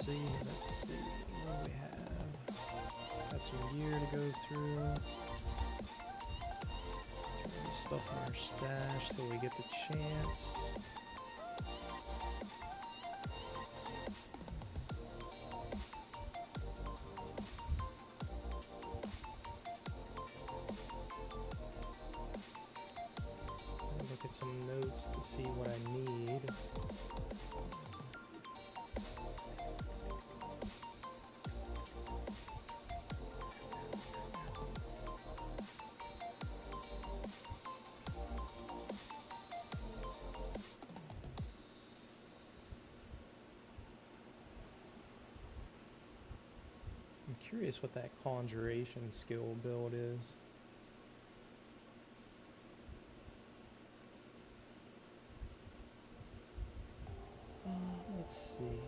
see. What do we have? Got some gear to go through. Throw this stuff in our stash till we get the chance. Look at some notes to see what I need. I'm curious what that conjuration skill build is. Let's see.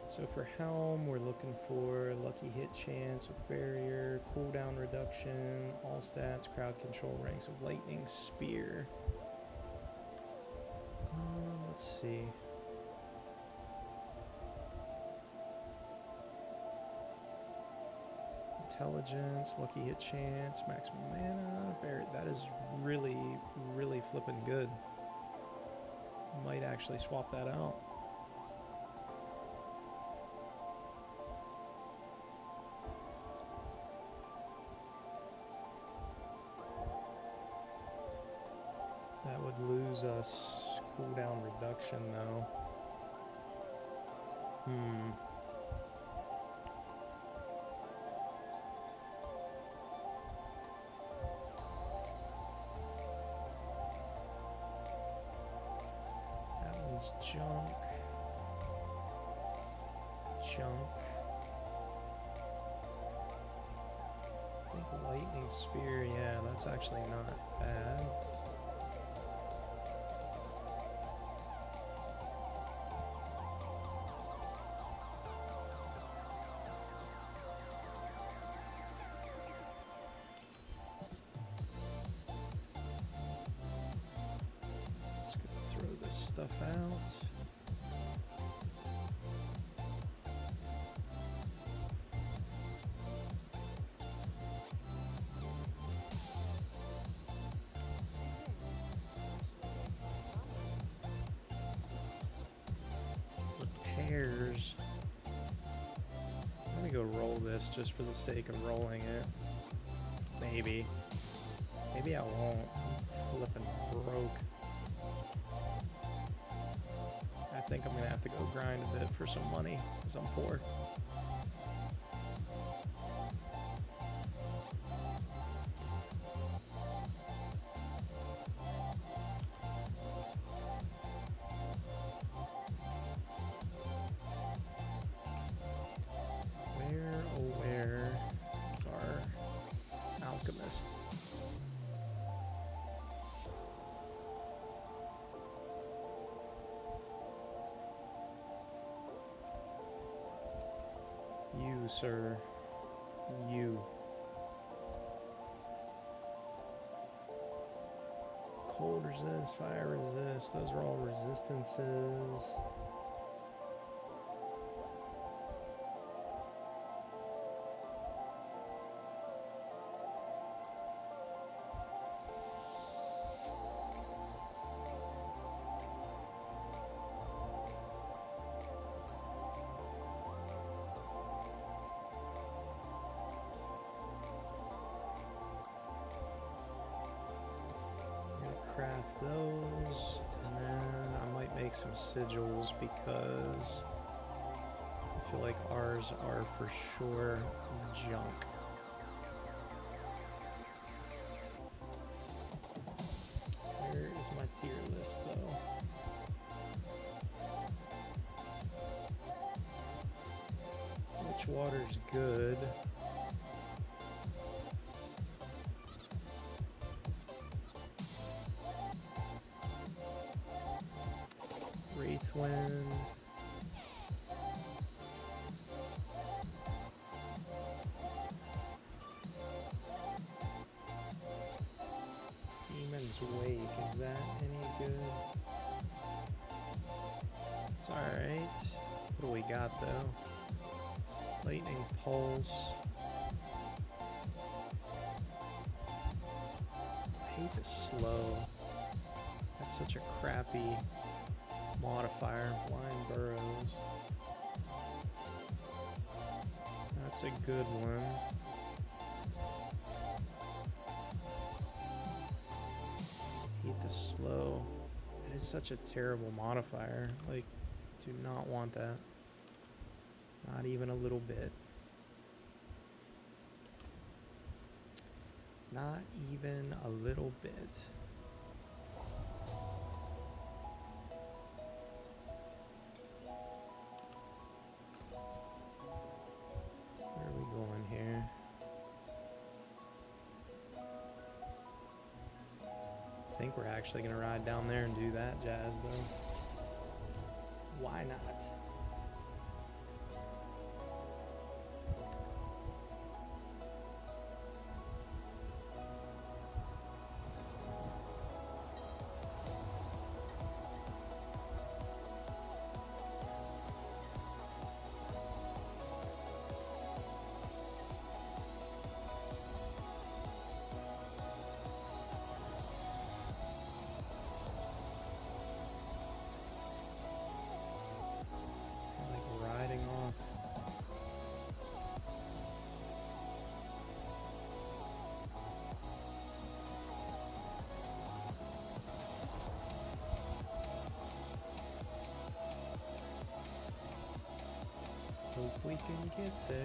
So for helm, we're looking for lucky hit chance with barrier, cooldown reduction, all stats, crowd control, ranks of lightning, spear. Let's see. Intelligence, lucky hit chance, maximum mana, barrier. That is really, really flipping good. Might actually swap that out. That would lose us cooldown reduction though. Junk. I think lightning spear, yeah, that's actually not bad. Let's go throw this stuff out. Repairs. Let me go roll this just for the sake of rolling it. Maybe. Maybe I won't. I'm flipping broke. I think I'm gonna have to go grind a bit for some money because I'm poor. Where is our alchemist? You, sir. You. Cold resist, fire resist, those are all resistances. Craft those, and then I might make some sigils because I feel like ours are for sure junk. Where is my tier list though? Which water's good? Wraithwind. Demon's Wake, is that any got though. Lightning Pulse. I hate the slow. That's such a crappy modifier. Blind Burrows. That's a good one. Hate the slow. It is such a terrible modifier. Like, do not want that. Not even a little bit. Not even a little bit. Where are we going here? I think we're actually going to ride down there and do that jazz, though. Why not? Hope we can get there.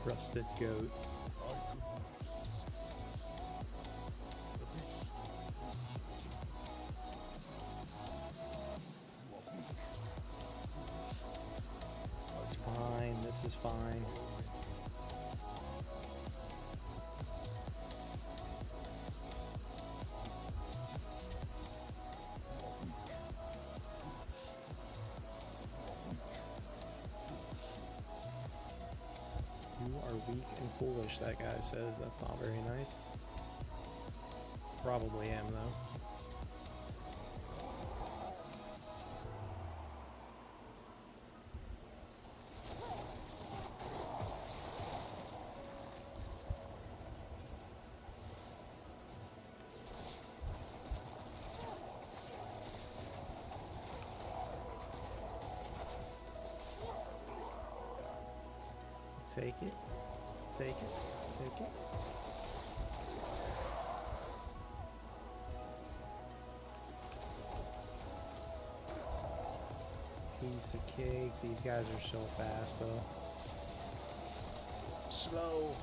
Rusted goat. It's fine. This is fine. Weak and foolish, that guy says. That's not very nice. Probably am, though. Take it. Take it. Take it. Piece of cake. These guys are so fast, though. Slow.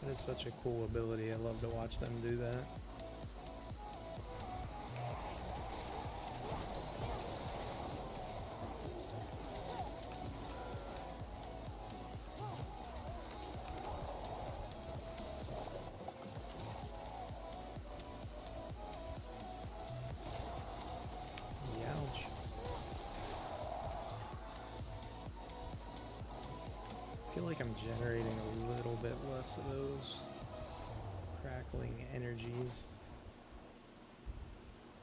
That is such a cool ability. I love to watch them do that. Ouch. I feel like I'm generating a little bit less of those crackling energies.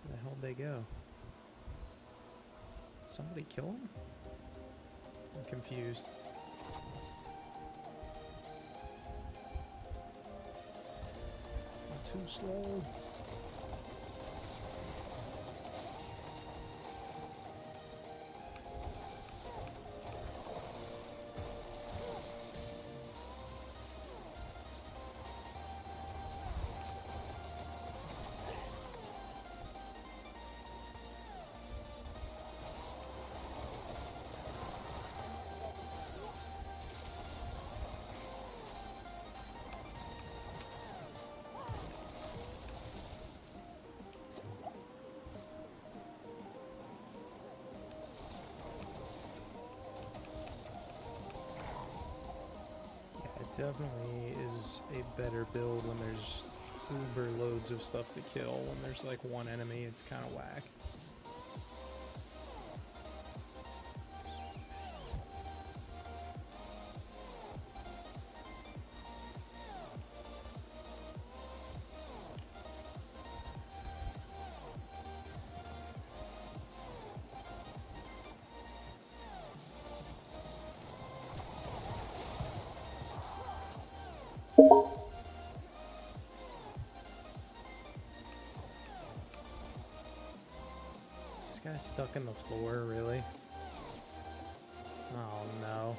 Where the hell did they go? Did somebody kill him? I'm confused. I'm too slow. definitely is a better build when there's uber loads of stuff to kill. When there's like one enemy, it's kind of whack. This guy's stuck in the floor, really? Oh no.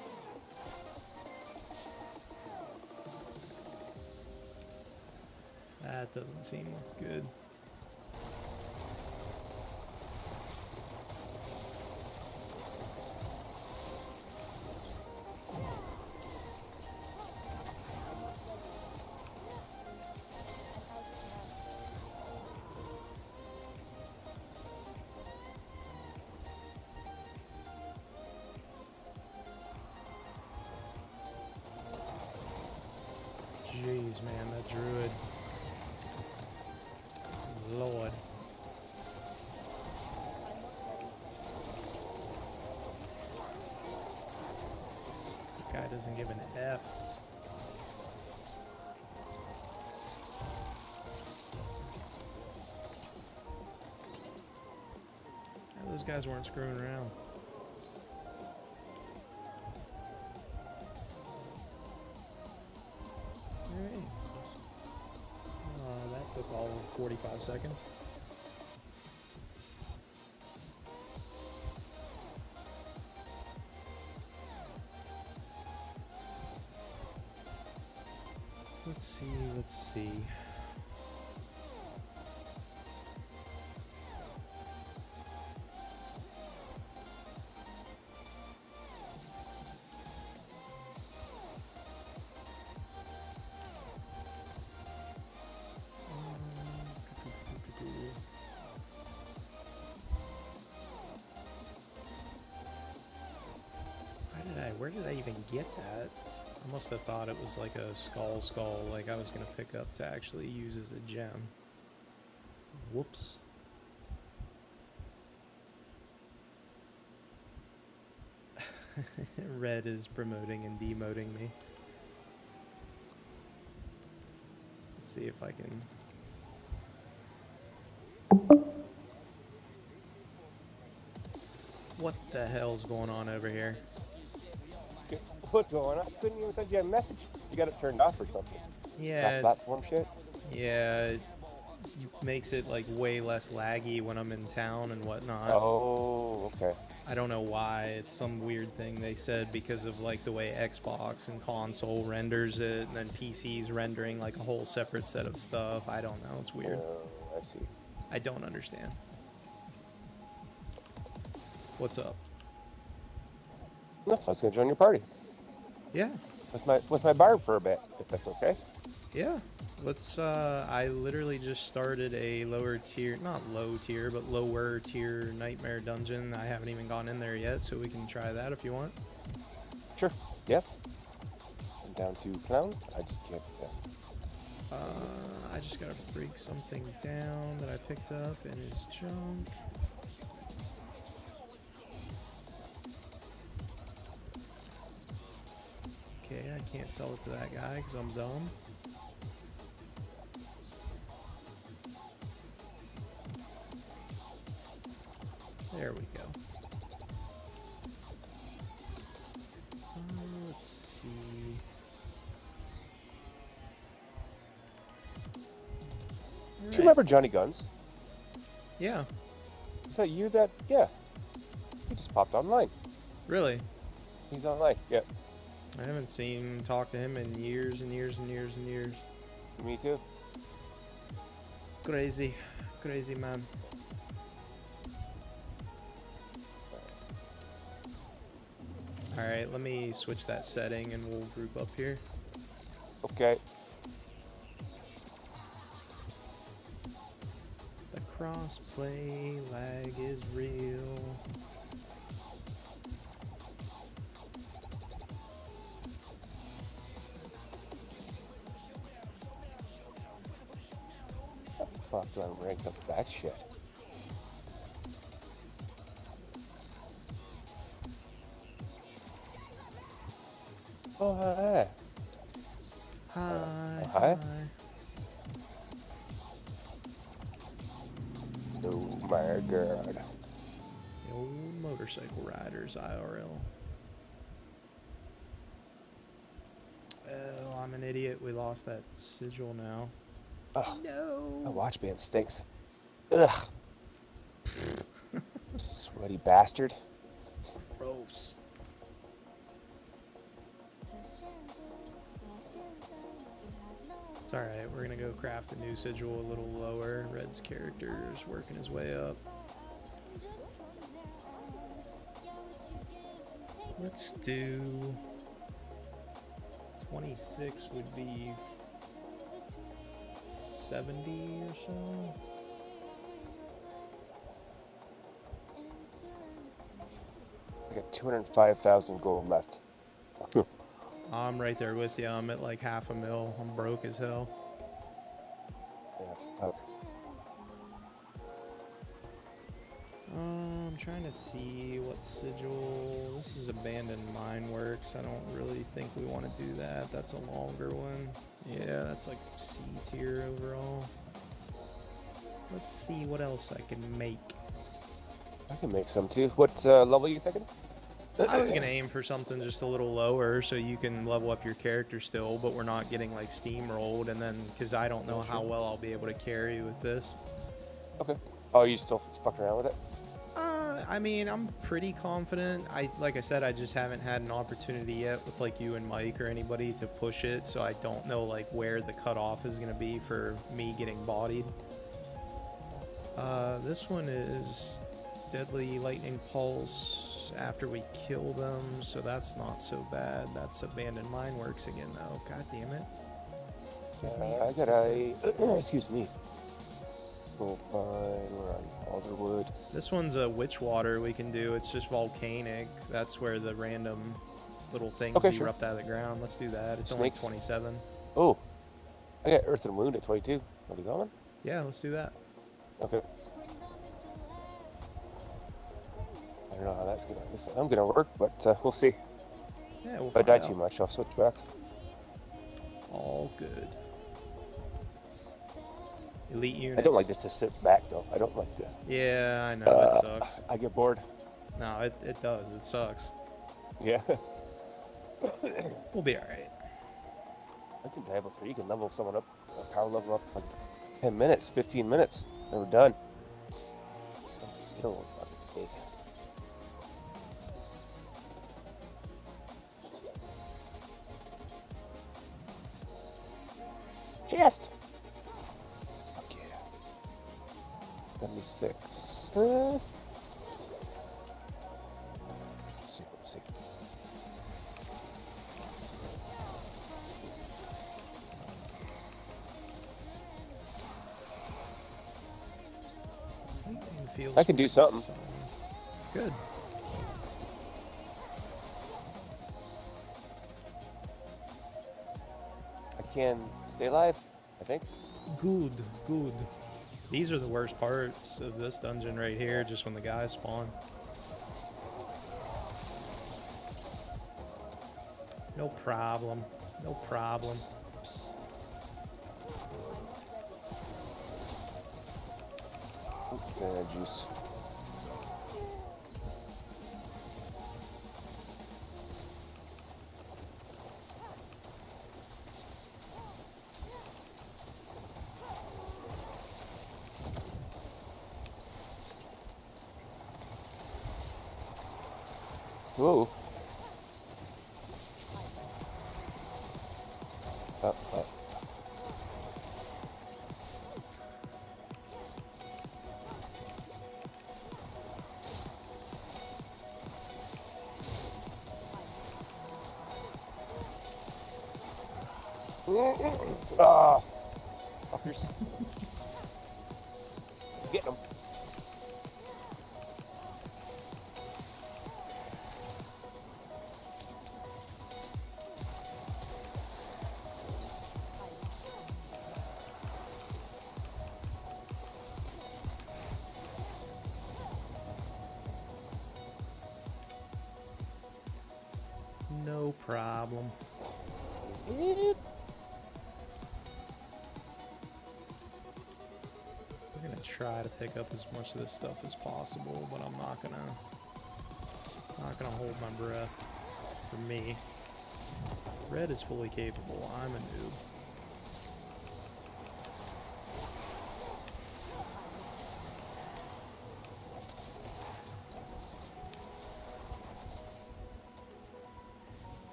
That doesn't seem good. Jeez, man, that druid. Lord. This guy doesn't give an F. Those guys weren't screwing around. Alright. That took all of 45 seconds. Let's see. Where did I even get that? I must have thought it was like a skull, like I was gonna pick up to actually use as a gem. Whoops. Red is promoting and demoting me. Let's see if I can... What the hell's going on over here? What's going on? I couldn't even send you a message. You got it turned off or something. Yeah, that platform shit? Yeah, it makes it like way less laggy when I'm in town and whatnot. Oh, okay. I don't know why. It's some weird thing they said because of like the way Xbox and console renders it, and then PC's rendering like a whole separate set of stuff. I don't know. It's weird. I see. I don't understand. What's up? No, I was gonna join your party. Yeah. With my barb for a bit, if that's okay. Yeah. Let's I literally just started a lower tier, not low tier, but lower tier nightmare dungeon. I haven't even gone in there yet, so we can try that if you want. Sure. Yeah. I'm down to clown. I just can't. I just gotta break something down that I picked up in his junk. Okay, I can't sell it to that guy because I'm dumb. There we go. Let's see. Do you remember Johnny Guns? Yeah. Is that you that? Yeah. He just popped online. Really? He's online. Yeah. I haven't seen talk to him in years and years and years and years. Me too. Crazy. Crazy man. Alright, let me switch that setting and we'll group up here. Okay. The crossplay lag is real. fuck do I rank up that shit? Oh, hi. Hi, hi. hi. Oh my god. The old motorcycle riders IRL. Oh, I'm an idiot. We lost that sigil now. Ugh, No. my watch band stinks. Ugh. Sweaty bastard. Gross. It's alright, we're gonna go craft a new sigil a little lower. Red's character is working his way up. Let's do 26 would be 70 or so. I got 205,000 gold left. I'm right there with you. I'm at like half a mil. I'm broke as hell. Yeah, fuck. I'm trying to see what sigil. This is Abandoned Mineworks. I don't really think we want to do that. That's a longer one. Yeah, that's like C tier overall. Let's see what else I can make. I can make some too. What level are you thinking? I was gonna aim for something just a little lower so you can level up your character still, but we're not getting like steamrolled, and then because I don't know how well I'll be able to carry with this. Okay. Oh, you still fucking around with it? I mean, I'm pretty confident. Like I said, I just haven't had an opportunity yet with like you and Mike or anybody to push it, so I don't know like where the cutoff is gonna be for me getting bodied. This one is Deadly Lightning Pulse after we kill them, so that's not so bad. That's Abandoned Mineworks again, though. God damn it. I got a... excuse me. Oh, fine. We're on Alderwood. This one's a witch water we can do. It's just volcanic. That's where the random little things erupt out of the ground. Let's do that. It's Snakes. only 27. Oh. I got Earth and Wound at 22. Are you going? Yeah, let's do that. Okay. I don't know how that's gonna... I'm gonna work, but we'll see. Yeah, we'll If I find die out. too much, I'll switch back. All good. Elite units. I don't like just to sit back, though. I don't like to... Yeah, I know. It sucks. I get bored. No, it does. It sucks. Yeah. We'll be alright. I think Diablo 3, you can level someone up, power level up like 10 minutes, 15 minutes. And we're done. You don't want fucking days. Chest! Fuck yeah. 76. Let's see. I can do something. Good. I can stay alive, I think. Good, good. These are the worst parts of this dungeon right here, just when the guys spawn. No problem. No problem. Juice. Whoa. Oh. Ah, fuckers. Get them. No problem. Yep. We're gonna try to pick up as much of this stuff as possible, but I'm not gonna hold my breath. For me, Red is fully capable. I'm a noob.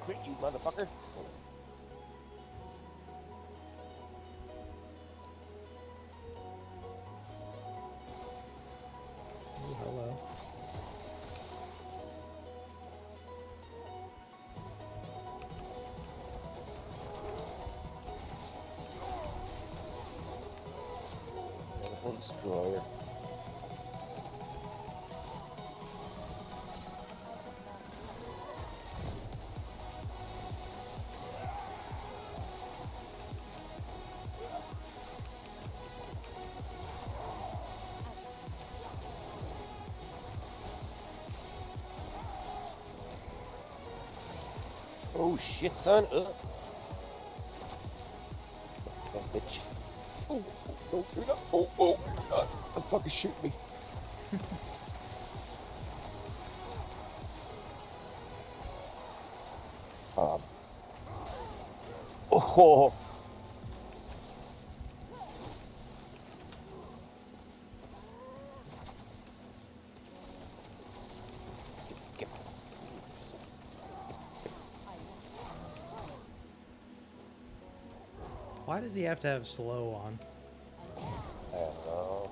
Quit, you motherfucker. Oh, hello. Full destroyer. Oh shit, son. That bitch. Oh, no, you're not. Oh, God. Don't fucking shoot me. Oh. Get. Why does he have to have slow on? I don't know.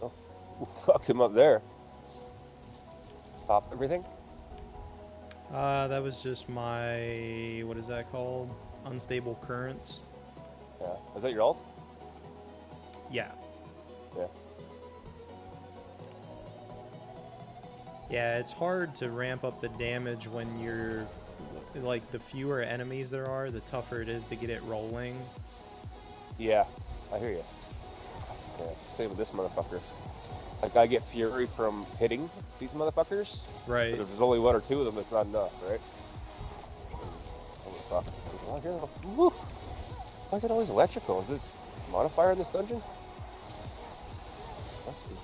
Oh, fucked him up there. Pop everything? That was just my, what is that called? Unstable currents. Yeah. Is that your ult? Yeah. Yeah. Yeah, it's hard to ramp up the damage when you're, like, the fewer enemies there are, the tougher it is to get it rolling. Yeah, I hear you. Yeah, same with this motherfucker. Like, I get fury from hitting these motherfuckers. Right. But if there's only one or two of them, it's not enough, right? Holy fuck. Woo. Why is it always electrical? Is it modifier in this dungeon? Must be.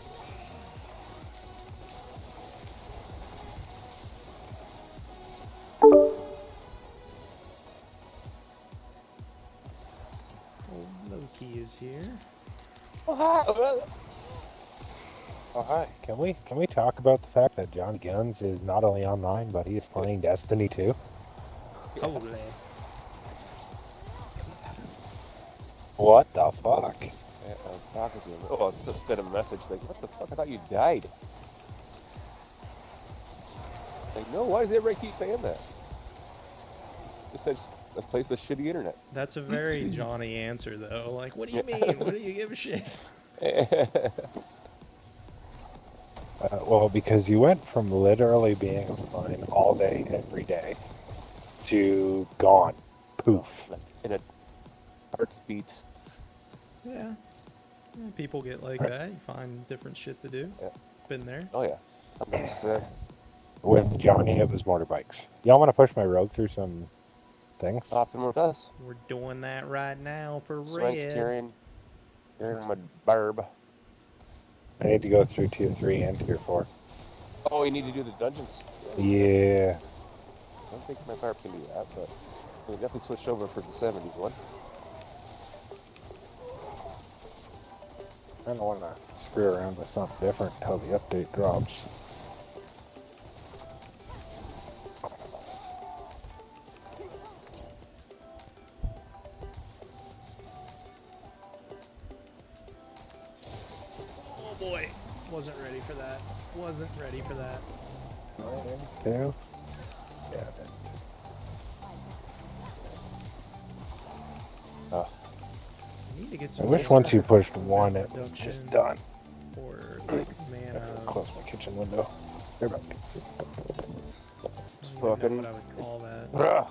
Old Loki is here. Oh, Oh hi, can we talk about the fact that Johnny Guns is not only online, but he is playing Destiny too? Holy. What the fuck? Yeah, I was talking to him. Oh, I just sent him a message like, what the fuck? I thought you died. Like, no, why does everybody keep saying that? Just says, let's place the shitty internet. That's a very Johnny answer, though. Like, what do you mean? What do you give a shit? Well, because you went from literally being online all day, every day, to gone. Poof. In a heartbeat. Yeah. Yeah, people get like that. You find different shit to do. Yeah. Been there. Oh, yeah. 100%. With Johnny, it was motorbikes. Y'all want to push my rogue through some things? Hop in with us. We're doing that right now for Swank's Red. carrying my barb. I need to go through tier 3 and tier 4. Oh, you need to do the dungeons. Yeah. I don't think my barb can do that, but we definitely switched over for the 70s one. I don't want to screw around with something different until the update drops. Oh boy. Wasn't ready for that. Wasn't ready for that. 2. Yeah. I need to get I some. wish once you pushed 1, it was just reduction done. Or like mana. Close my kitchen window. They're back. I don't even know what I would call that. Bruh.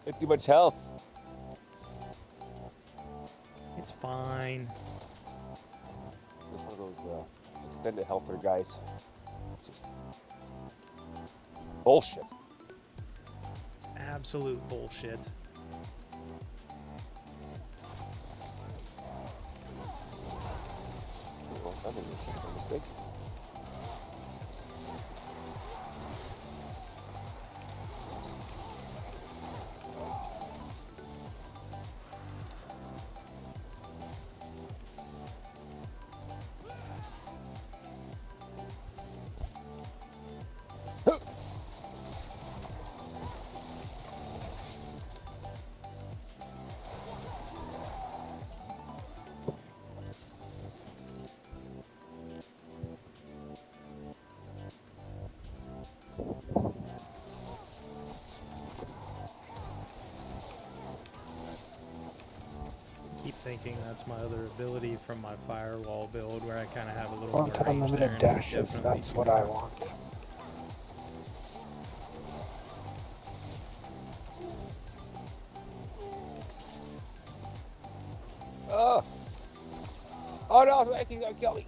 It's too much health. It's fine. It's one of those extended healther guys. Bullshit. It's absolute bullshit. Well, I think this is a mistake. Keep thinking that's my other ability from my firewall build, where I kind of have a little Well, more time range there. limited And dashes. definitely That's do what I that. want. Oh! Oh no, he's gonna kill me!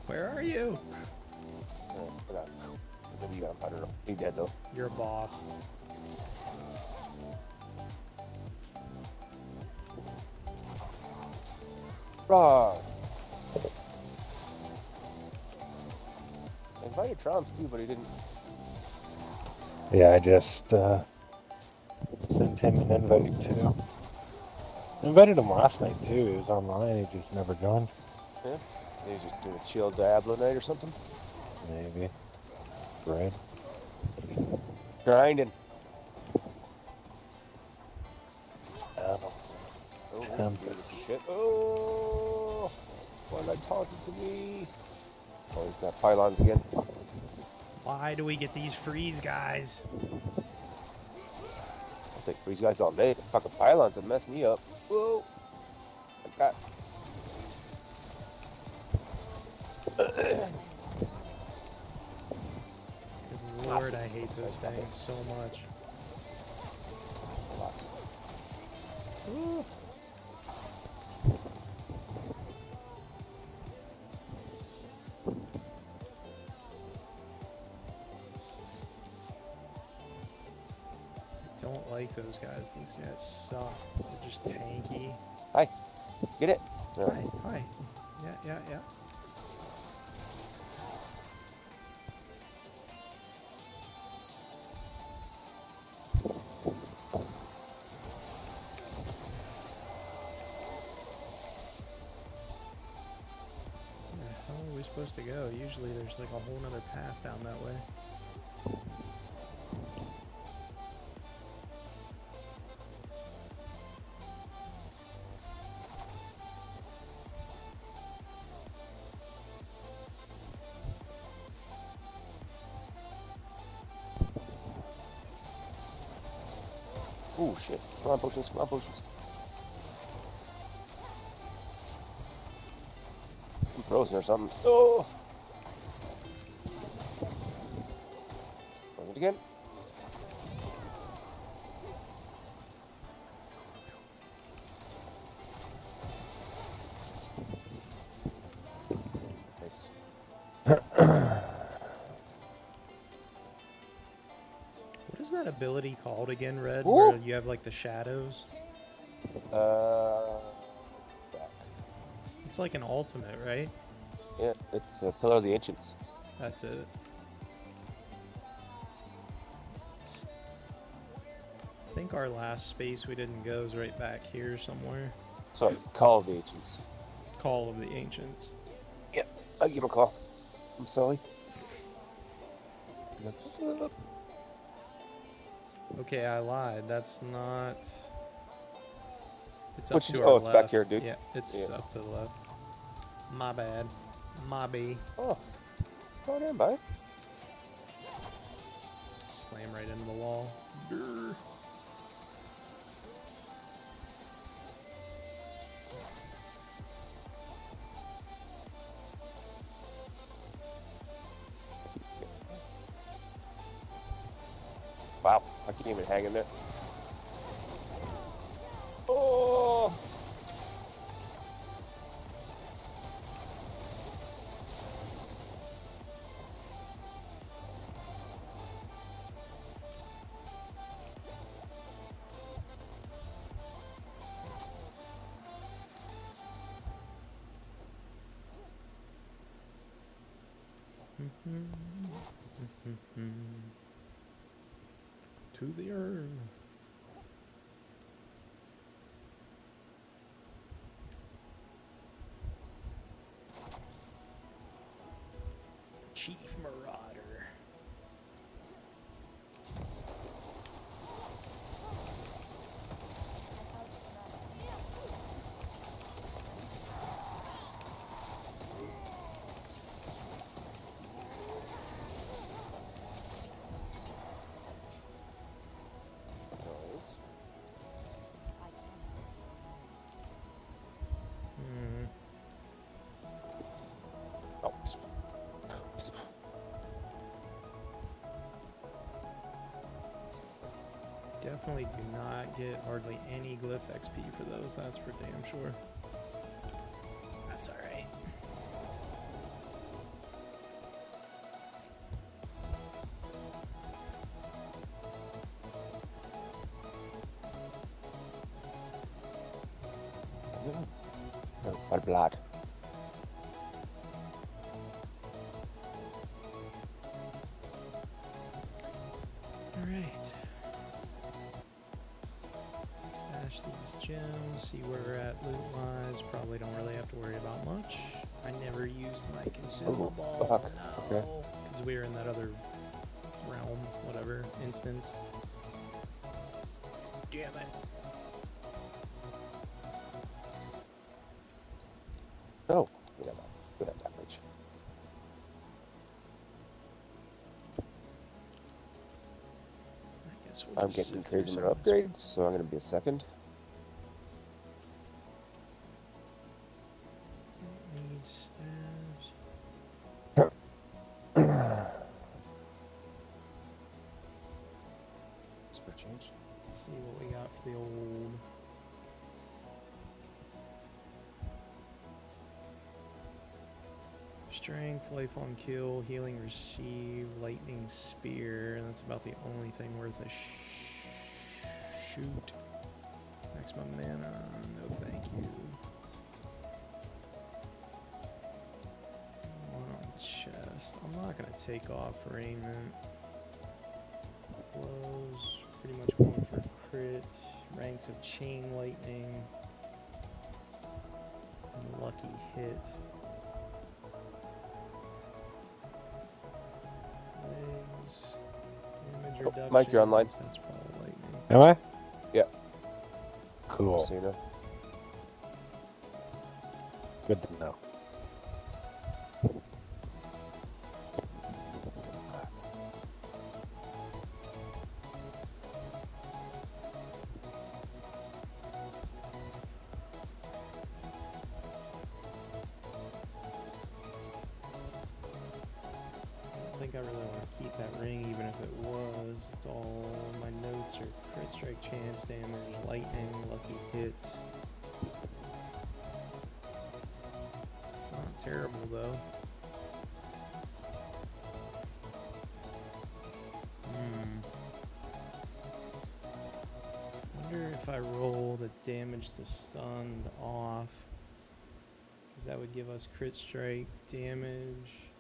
Where are you? I got him. Maybe you got him. I don't know. He's dead though. You're a boss. Rah! I invited Trumps too, but he didn't. Yeah, I just sent him an invite too. I invited him last night too. He was online. He just never joined. Yeah. He's just doing a chill Diablo night or something. Maybe. Right. Grinding. I don't know. Oh, he's Temp. doing some shit. Oh! Why not talking to me? Oh, he's got pylons again. Why do we get these freeze guys? I'll take these guys all day. The fucking pylons have messed me up. Whoa! I got. Good lord, I hate those things so much. Ooh. I don't like those guys. These guys suck. They're just tanky. Hi. Get it. Hi, hi. Yeah. Where the hell are we supposed to go? Usually there's like a whole nother path down that way. Oh shit. Come on, potions. Come on, potions. I'm frozen or something. Oh! Frozen again. Nice. What is that ability called again, Red? Ooh. Where you have like the shadows? Back. It's like an ultimate, right? Yeah, it's Pillar of the Ancients. That's it. I think our last space we didn't go is right back here somewhere. Sorry, Call of the Ancients. Call of the Ancients. I'll give him a call. I'm sorry. Okay, I lied. That's not... It's up Which- to oh, our it's left. back here, dude. Yeah, it's Yeah. up to the left. My bad. My B. Oh. Oh, damn, bye. Slam right into the wall. Grr. Wow, I can't even hang in there. Oh! To the urn. Chief Marauder. Those. Oh. Definitely do not get hardly any glyph XP for those, that's for damn sure. That's alright. My blood. Alright. Stash these gems, see where we're at loot-wise. Probably don't really have to worry about much. I never used my consumable. Fuck. No. Okay. Because we were in that other realm, whatever, instance. Damn it. Oh, we got that. We got that reach. I guess we'll I'm just getting sift through crazy some with of this. upgrades, so I'm gonna be a second. Need staves. For change. Let's see what we got for the old. Strength, life on kill, healing receive, lightning spear. That's about the only thing worth a shoot. Maximum mana, no thank you. One on chest. I'm not gonna take off raiment. Blows, pretty much going for crit. Ranks of chain lightning. Lucky hit. Legs. Damage reduction. Mike, you're online. That's probably lightning. Am I? Yeah. Cool. Just so you know. Good to know. I don't think I really want to keep that ring, even if it was. It's all my notes are crit strike, chance damage, lightning, lucky hit. It's not terrible though. Wonder if I roll the damage to stunned off, because that would give us crit strike, damage,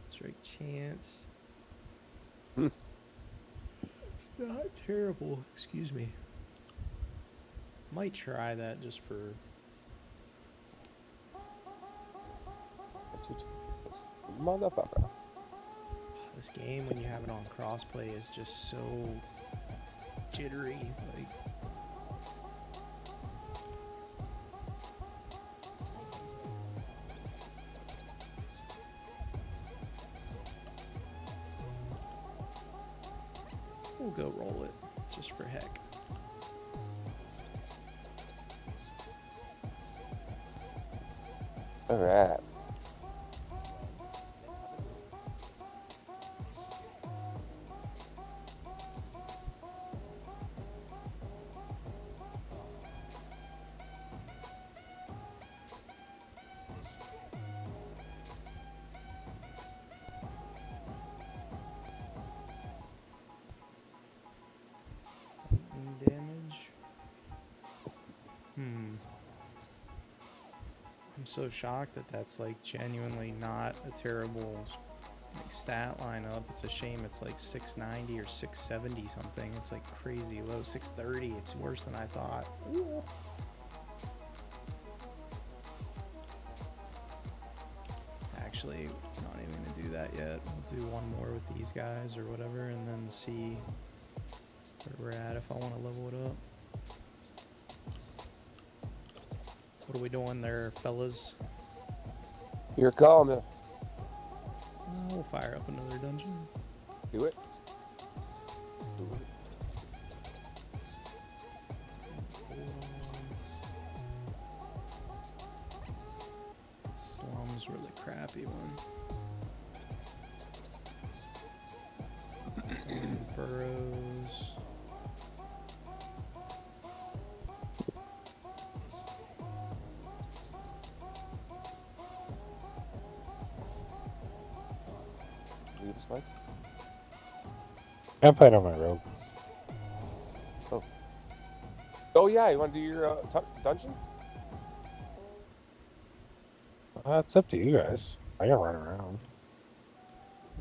strike chance. It's not terrible, excuse me. Might try that just for... Motherfucker. This game, when you have it on crossplay, is just so jittery. Like, we'll go roll it, just for heck. Alright. Lightning damage. I'm so shocked that that's like genuinely not a terrible like stat line up. It's a shame it's like 690 or 670 something. It's like crazy low. 630. It's worse than I thought. Ooh. Actually, not even gonna do that yet. We'll do one more with these guys or whatever, and then see where we're at if I want to level it up. What are we doing there, fellas? You're calling me. We'll fire up another dungeon. Do it. Do it. Slums were the crappy one. Burrows. Leave us, Mike. I'm playing on my rogue. Oh yeah, you want to do your dungeon? It's up to you guys. I can run around.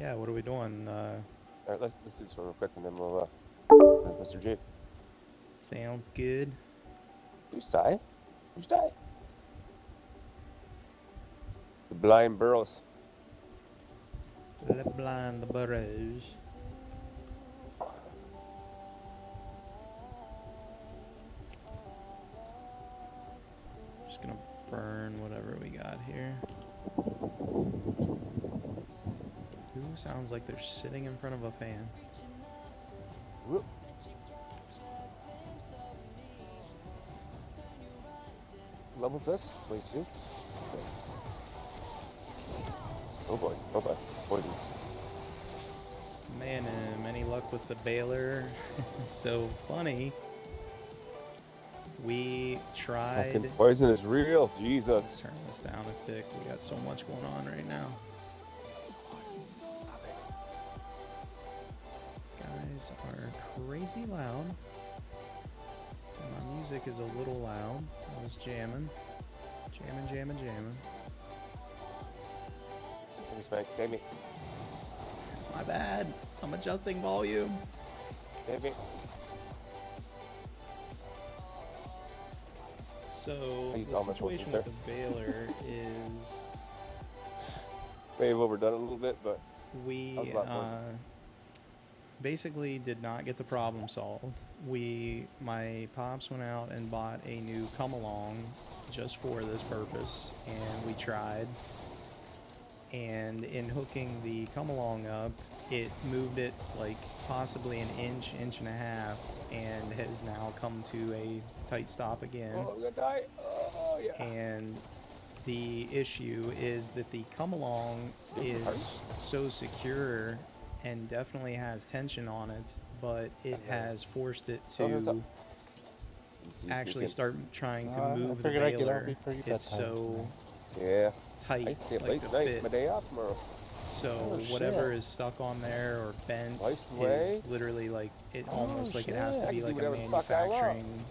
Yeah, what are we doing? Alright, let's do this one real quick and then we'll Mr. J. Sounds good. Who's die? Who's die? The blind burrows. The blind, the burrows. Just gonna burn whatever we got here. Who sounds like they're sitting in front of a fan? Whoop. Levels this? 22? Oh boy, oh boy. Poisons. Man, any luck with the Baylor? So funny. We tried. Fucking poison is real. Jesus. Let's turn this down a tick. We got so much going on right now. Guys are crazy loud. And my music is a little loud. I was jamming. Jamming. Thanks, Mike. Save me. My bad. I'm adjusting volume. Save me. So Use the all my situation potions, with the Baylor is May have overdone it a little bit, but we that was a lot worse. basically did not get the problem solved. My pops went out and bought a new come along just for this purpose, and we tried. And in hooking the come along up, it moved it like possibly an inch and a half, and has now come to a tight stop again. Oh, I'm gonna die. Oh, yeah. And the issue is that the come along is so secure and definitely has tension on it, but it has forced it to actually start trying to move the Baylor. It's so yeah. tight, I stay up like late the tonight. fit. My day off tomorrow. So Oh, whatever shit. is stuck on there or bent Life's away. is literally like it Oh, almost like it has shit. to I be can like do a whatever the fuck I want. manufacturing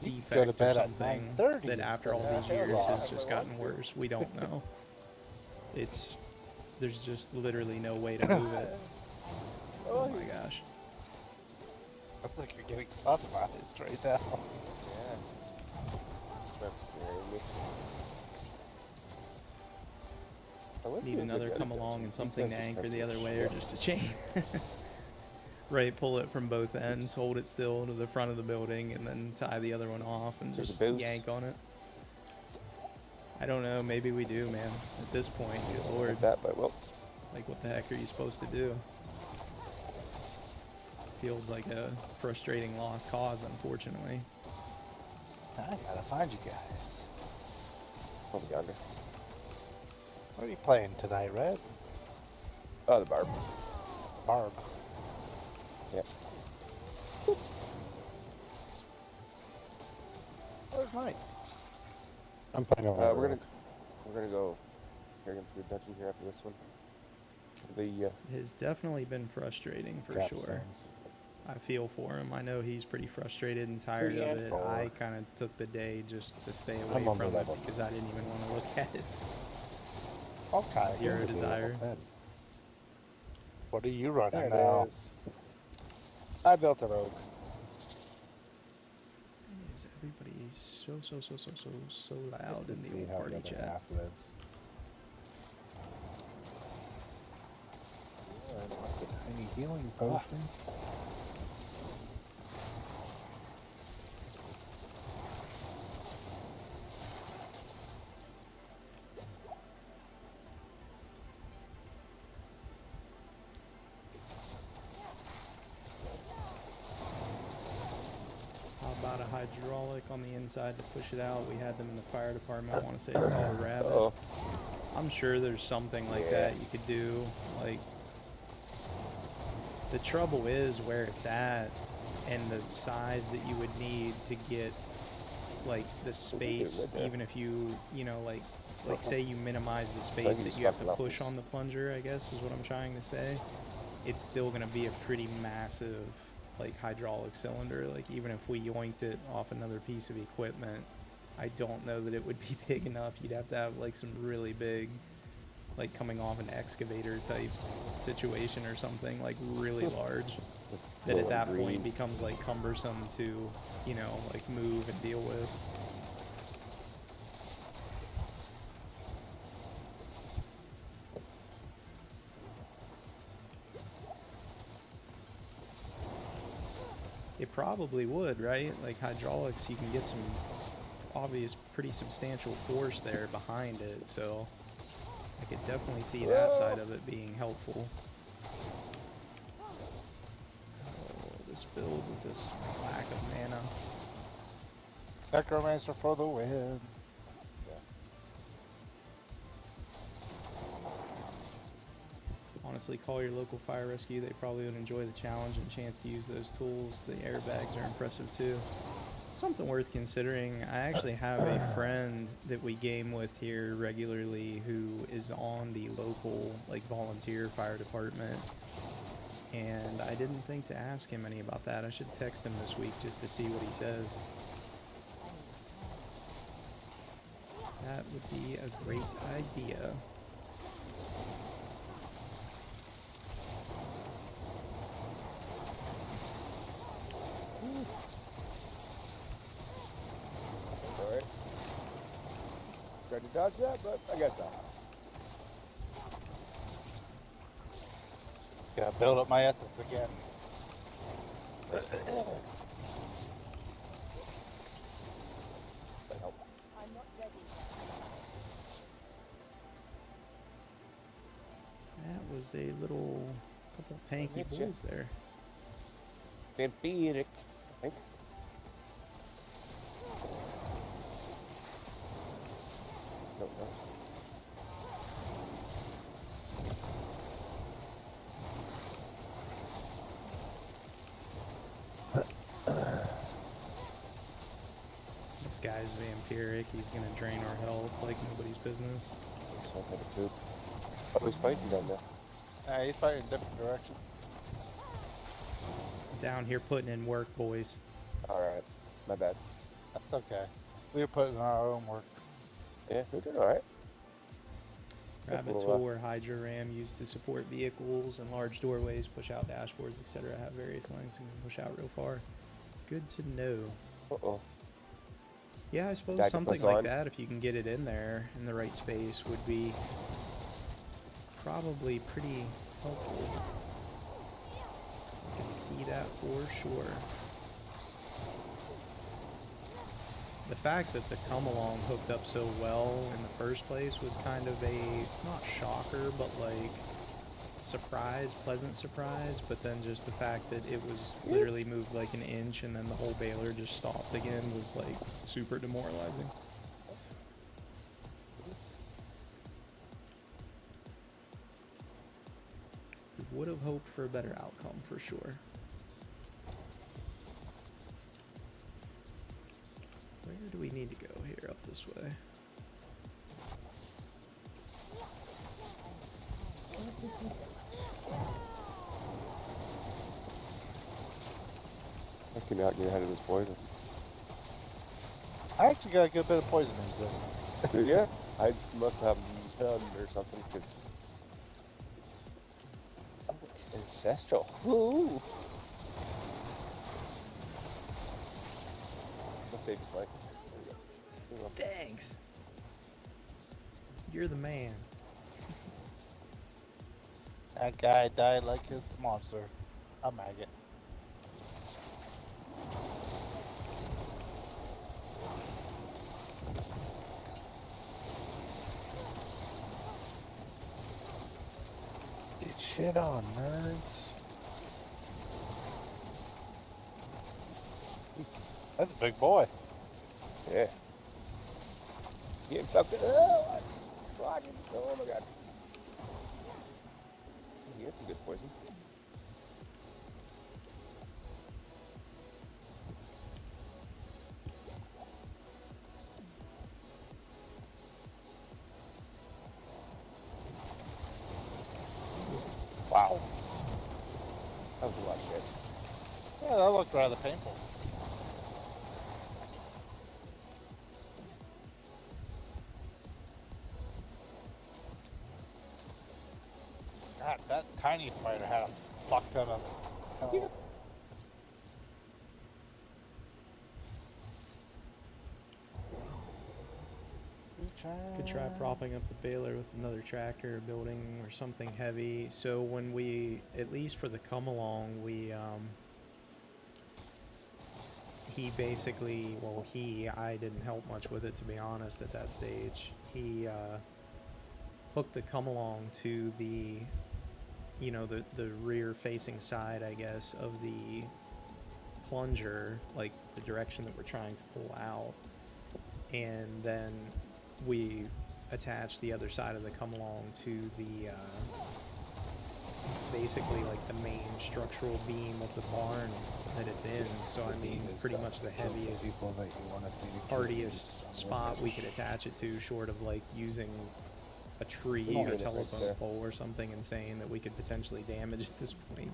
You can defect go to or bed at something 9:30 that after all instead. these Yeah, years well, has just if I want gotten to. worse. We don't know. There's just literally no way to move it. Oh my gosh. I think you're getting sodomized right now. Yeah. That's scaring me. I was Need doing another good come at along and These something guys to are anchor the sensitive other way or shit. just a chain. Right, pull it from both ends, hold it still to the front of the building, and then tie the other one off and There's a just boost. yank on it. I don't know, maybe we do, man. At this point, good lord. Like that, but well, Like, what the heck are you supposed to do? Feels like a frustrating lost cause, unfortunately. I gotta find you guys. over yonder. What are you playing tonight, Red? Oh, the barb. Barb. Yeah. Where's Mike? I'm playing on my We're rogue. gonna go carry him through the dungeon here after this one. The It has definitely been frustrating for sure. Capstones. I feel for him. I know he's pretty frustrated and tired Three of and it. four. I kind of took the day just to stay away I'm on from it level. because I didn't even want to look at it. Okay. Zero It'll be level desire. 10. What are you There running it now? is. I built a rogue. Why is everybody so loud Just to in the see old how the party other chat? half lives. Yeah, and like a tiny healing potion. How about a hydraulic on the inside to push it out? We had them in the fire department. I want to say it's called a rabbit. Uh-oh. I'm sure there's something like Yeah. that you could do. Like, the trouble is where it's at and the size that you would need to get, like, the space, right there. even if you know, like say you minimize the I space need that to you have stop to it off push this. on the plunger, I guess is what I'm trying to say. It's still going to be a pretty massive, like, hydraulic cylinder. Like, even if we yoinked it off another piece of equipment, I don't know that it would be big enough. You'd have to have, like, some really big, like, coming off an excavator type situation or something, like, really large, that at that point becomes, like, cumbersome to, you know, like, move and deal with. It probably would, right? Like, hydraulics, you can get some obvious, pretty substantial force there behind it, so I could definitely see that side of it being helpful. Oh, this build with this lack of mana. Necromancer for the win. Honestly, call your local fire rescue. They probably would enjoy the challenge and chance to use those tools. The airbags are impressive too. Something worth considering. I actually have a friend that we game with here regularly who is on the local, like, volunteer fire department, and I didn't think to ask him any about that. I should text him this week just to see what he says. That would be a great idea. Alright. Tried to dodge that, but I guess not. Gotta build up my essence again. That helped. That was a little couple tanky Hit ya. bulls there. Vampiric, I think. No, it's not. This guy's vampiric. He's gonna drain our health like nobody's business. Some kind of poop. Oh, he's fighting down there. He's fighting a different direction. Down here putting in work, boys. Alright. My bad. That's okay. We were putting in our own work. Yeah, we're doing alright. Rabbit Cool, tool or Hydra ram used to support vehicles and large doorways, push out dashboards, etc. Have various lines and can push out real far. Good to know. Uh-oh. Yeah, I suppose Jacket something plus like on. that, if you can get it in there in the right space, would be probably pretty helpful. I can see that for sure. The fact that the come along hooked up so well in the first place was kind of a, not shocker, but like surprise, pleasant surprise, but then just the fact that it was literally moved like an inch and then the whole baler just stopped again was like super demoralizing. Would have hoped for a better outcome for sure. Where do we need to go here? Up this way. I cannot get ahead of this poison. I actually got a good bit of poison resist. Yeah, I must have none or something, because Ancestral. Ooh. Let's save his life. There you go. There you go. Thanks. You're the man. That guy died like his monster. A maggot. Get shit on, nerds. That's a big boy. Yeah. Get fucked. Oh, oh my god. Yeah, that's a good poison. Wow. That was a lot of shit. Yeah, that looked rather painful. God, that tiny spider had a fuck ton of health. Yeah. Could try propping up the baler with another tractor or building or something heavy. So when we, at least for the come along, we he basically, well, I didn't help much with it, to be honest, at that stage. He hooked the come along to the, the rear facing side, I guess, of the plunger, like the direction that we're trying to pull out. And then we attach the other side of the come along to the basically like the main structural beam of the barn that it's in. So I mean, pretty much the heaviest, People that you want to see hardiest spot we could attach it to, short of like using a tree Oh, or it is right telephone there. pole or something insane that we could potentially damage at this point.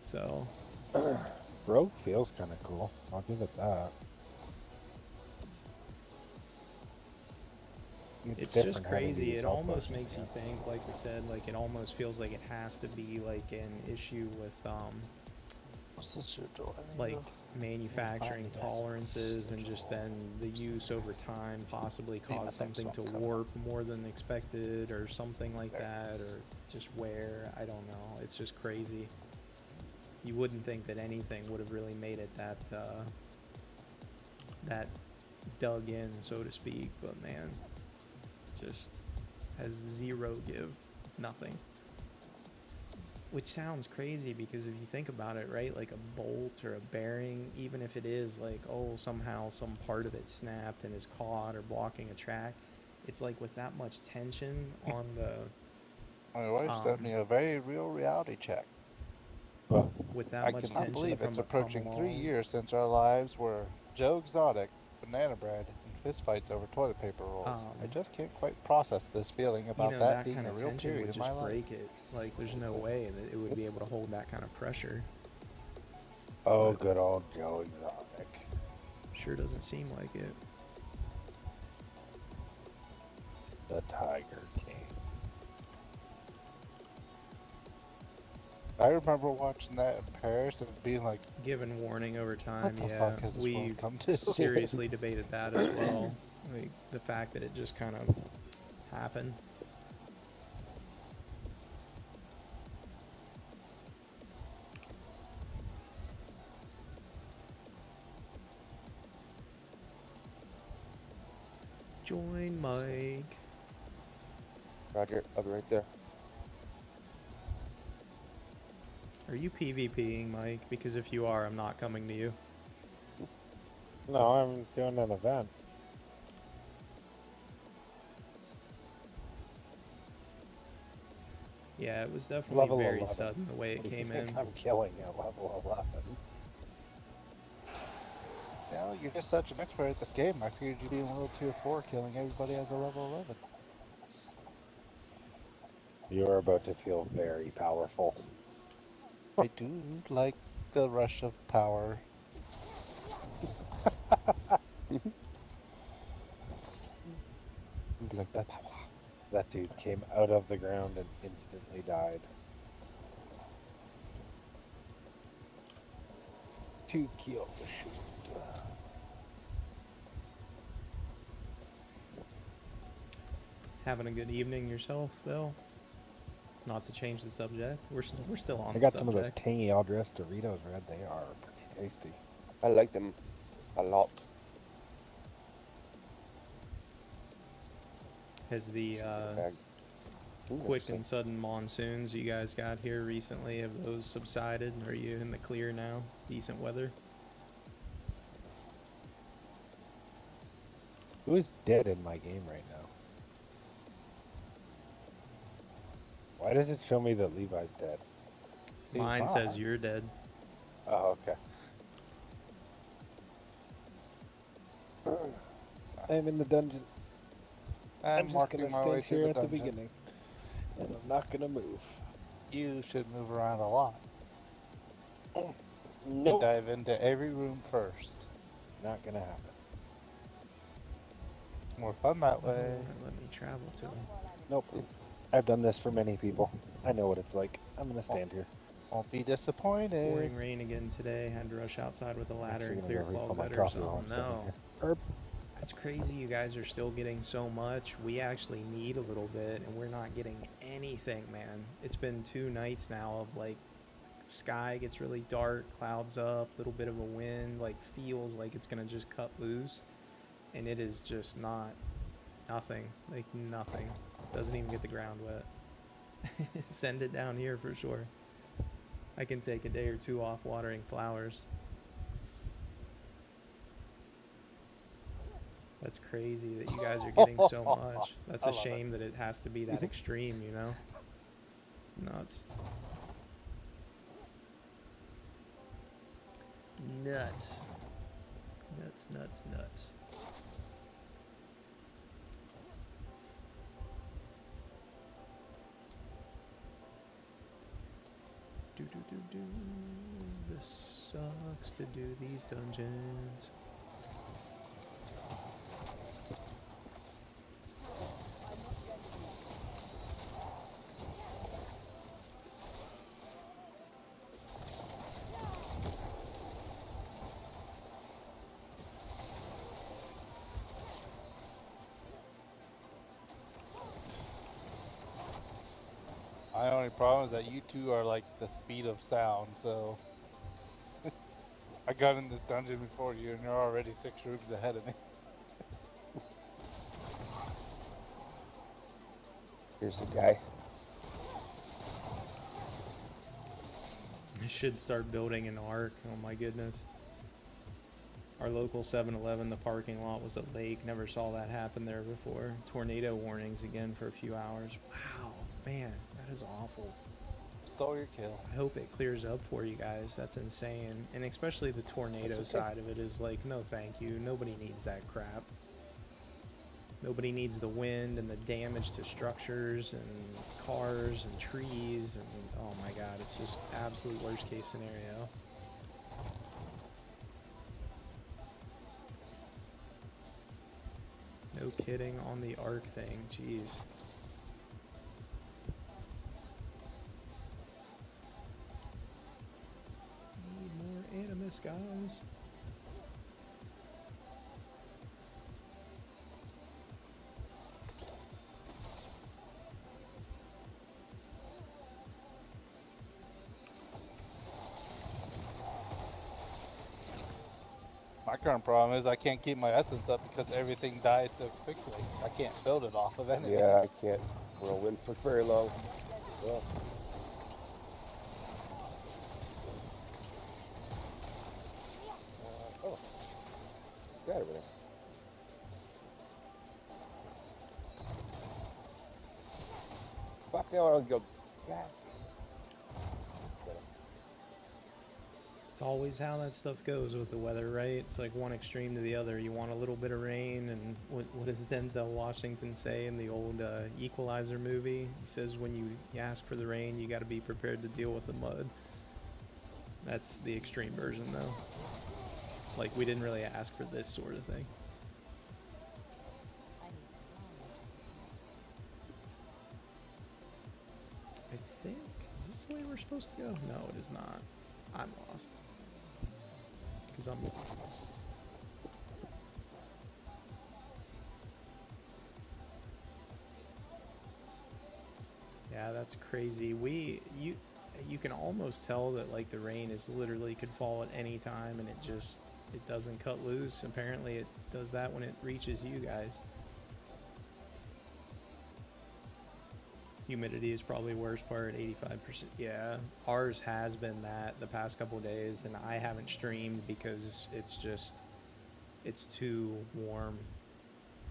So Rogue feels kind of cool. I'll give it that. it's just different having to crazy. use It health almost potions, makes you yeah. think, like I said, like it almost feels like it has to be like an issue with What's this shit doing? like manufacturing Finding tolerances, and just then the use over time possibly Yeah, cause thanks, something to I'm coming. warp more than expected or something like that, or just wear. I don't know. It's just crazy. You wouldn't think that anything would have really made it that that dug in, so to speak, but man, just has zero give, nothing. Which sounds crazy because if you think about it, right, like a bolt or a bearing, even if it is like, oh, somehow some part of it snapped and is caught or blocking a track, it's like with that much tension on the, My wife sent me a very real reality check. But with that I much cannot tension believe from it's a approaching come 3 along. years since our lives were Joe Exotic, banana bread, and fistfights over toilet paper rolls. I just can't quite process this feeling about that being kind a of real tension period would in my just life. break it. Like, there's no way that it would be able to hold that kind of pressure. oh, But good old Joe Exotic. sure doesn't seem like it. The Tiger King. I remember watching that in Paris and being like, Given warning over time, what the yeah, fuck has this we world come to? seriously debated that as well. Like, the fact that it just kind of happened. Join Mike. Roger, I'll be right there. Are you PvPing, Mike? Because if you are, I'm not coming to you. No, I'm doing an event. Yeah, it was definitely Level very 11. sudden the way it What do you came think in. I'm killing at level 11? Well, you're just such an expert at this game. I figured you'd be in World Tier 4 killing everybody as a level 11. You're about to feel very powerful. I do like the rush of power. Like that power. That dude came out of the ground and instantly died. 2 kills. Shoot. Having a good evening yourself, though. Not to change the subject, we're still on I the got some of those subject. tangy all dressed Doritos, Red. They are pretty tasty. I like them a lot. Has the quick and sudden monsoons you guys got here recently, have those subsided? Are you in the clear now? Decent weather? Who is dead in my game right now? Why does it show me that Levi's dead? He's Mine not. says you're dead. Oh, okay. I'm in the dungeon. I'm just marking gonna my stay way to here the at the dungeon. beginning, and I'm not gonna move. You should move around a lot. Nope. Dive into every room first. Not gonna happen. More fun that Why way. won't it let me travel to him? Nope. I've done this for many people. I know what it's like. I'm gonna stand here. Won't be disappointed. Pouring rain again today. Had to rush outside with a ladder Actually and gonna clear go refill 12 my gutters. coffee while Oh I'm standing no. here. Herb. That's crazy. You guys are still getting so much. We actually need a little bit, and we're not getting anything, man. It's been 2 nights now of like sky gets really dark, clouds up, little bit of a wind, like feels like it's gonna just cut loose, and it is just not nothing, like nothing. Doesn't even get the ground wet. Send it down here for sure. I can take a day or 2 off watering flowers. That's crazy that you guys are getting so much. That's I a love shame that it has to be that extreme, you know? It's nuts. Nuts. Nuts, nuts, nuts. Do do do do. This sucks to do these dungeons. My only problem is that you two are like the speed of sound, so I got in this dungeon before you and you're already 6 rooms ahead of me. Here's the guy. I should start building an ark. Oh my goodness. Our local 7-Eleven, the parking lot was a lake. Never saw that happen there before. Tornado warnings again for a few hours. Wow, man, that is awful. Stole your kill. I hope it clears up for you guys. That's insane. And especially the tornado That's okay. side of it is like, no thank you. Nobody needs that crap. Nobody needs the wind and the damage to structures and cars and trees and oh my god, it's just absolute worst case scenario. No kidding on the arc thing, jeez. Need more animus, guys. My current problem is I can't keep my essence up because everything dies so quickly. I can't build it off of enemies. Yeah, I can't whirlwind for very long. Well, oh, got everything. Fuck now, I'll go. God. It's always how that stuff goes with the weather, right? It's like one extreme to the other. You want a little bit of rain, and what does Denzel Washington say in the old Equalizer movie? He says when you ask for the rain, you got to be prepared to deal with the mud. That's the extreme version, though. Like, we didn't really ask for this sort of thing. I think, is this the way we're supposed to go? No, it is not. I'm lost. because I'm. Yeah, that's crazy. You can almost tell that like the rain is literally could fall at any time, and it doesn't cut loose. Apparently, it does that when it reaches you guys. Humidity is probably the worst part, 85%. Yeah, ours has been that the past couple days, and I haven't streamed because it's too warm.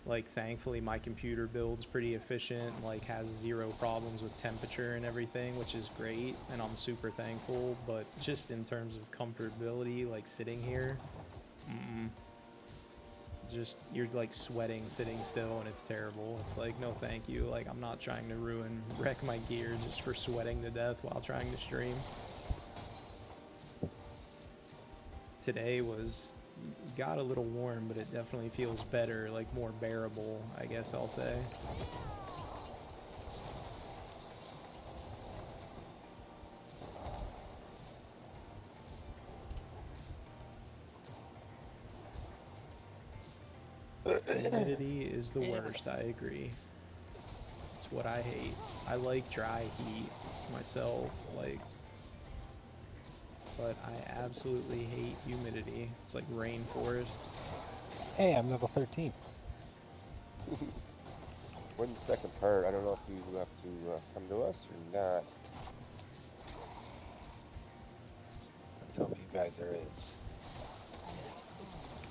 Like, thankfully, my computer build's pretty efficient, like, has zero problems with temperature and everything, which is great, and I'm super thankful. But just in terms of comfortability, like, sitting here, just, you're, like, sweating sitting still, and it's terrible. It's like, no thank you. Like, I'm not trying to wreck my gear just for sweating to death while trying to stream. Today got a little warm, but it definitely feels better, like more bearable, I guess I'll say. Humidity is the worst, I agree. It's what I hate. I like dry heat myself, like, but I absolutely hate humidity. It's like rainforest. Hey, I'm level 13. We're in the second part. I don't know if you have to come to us or not. Tell me you guys are as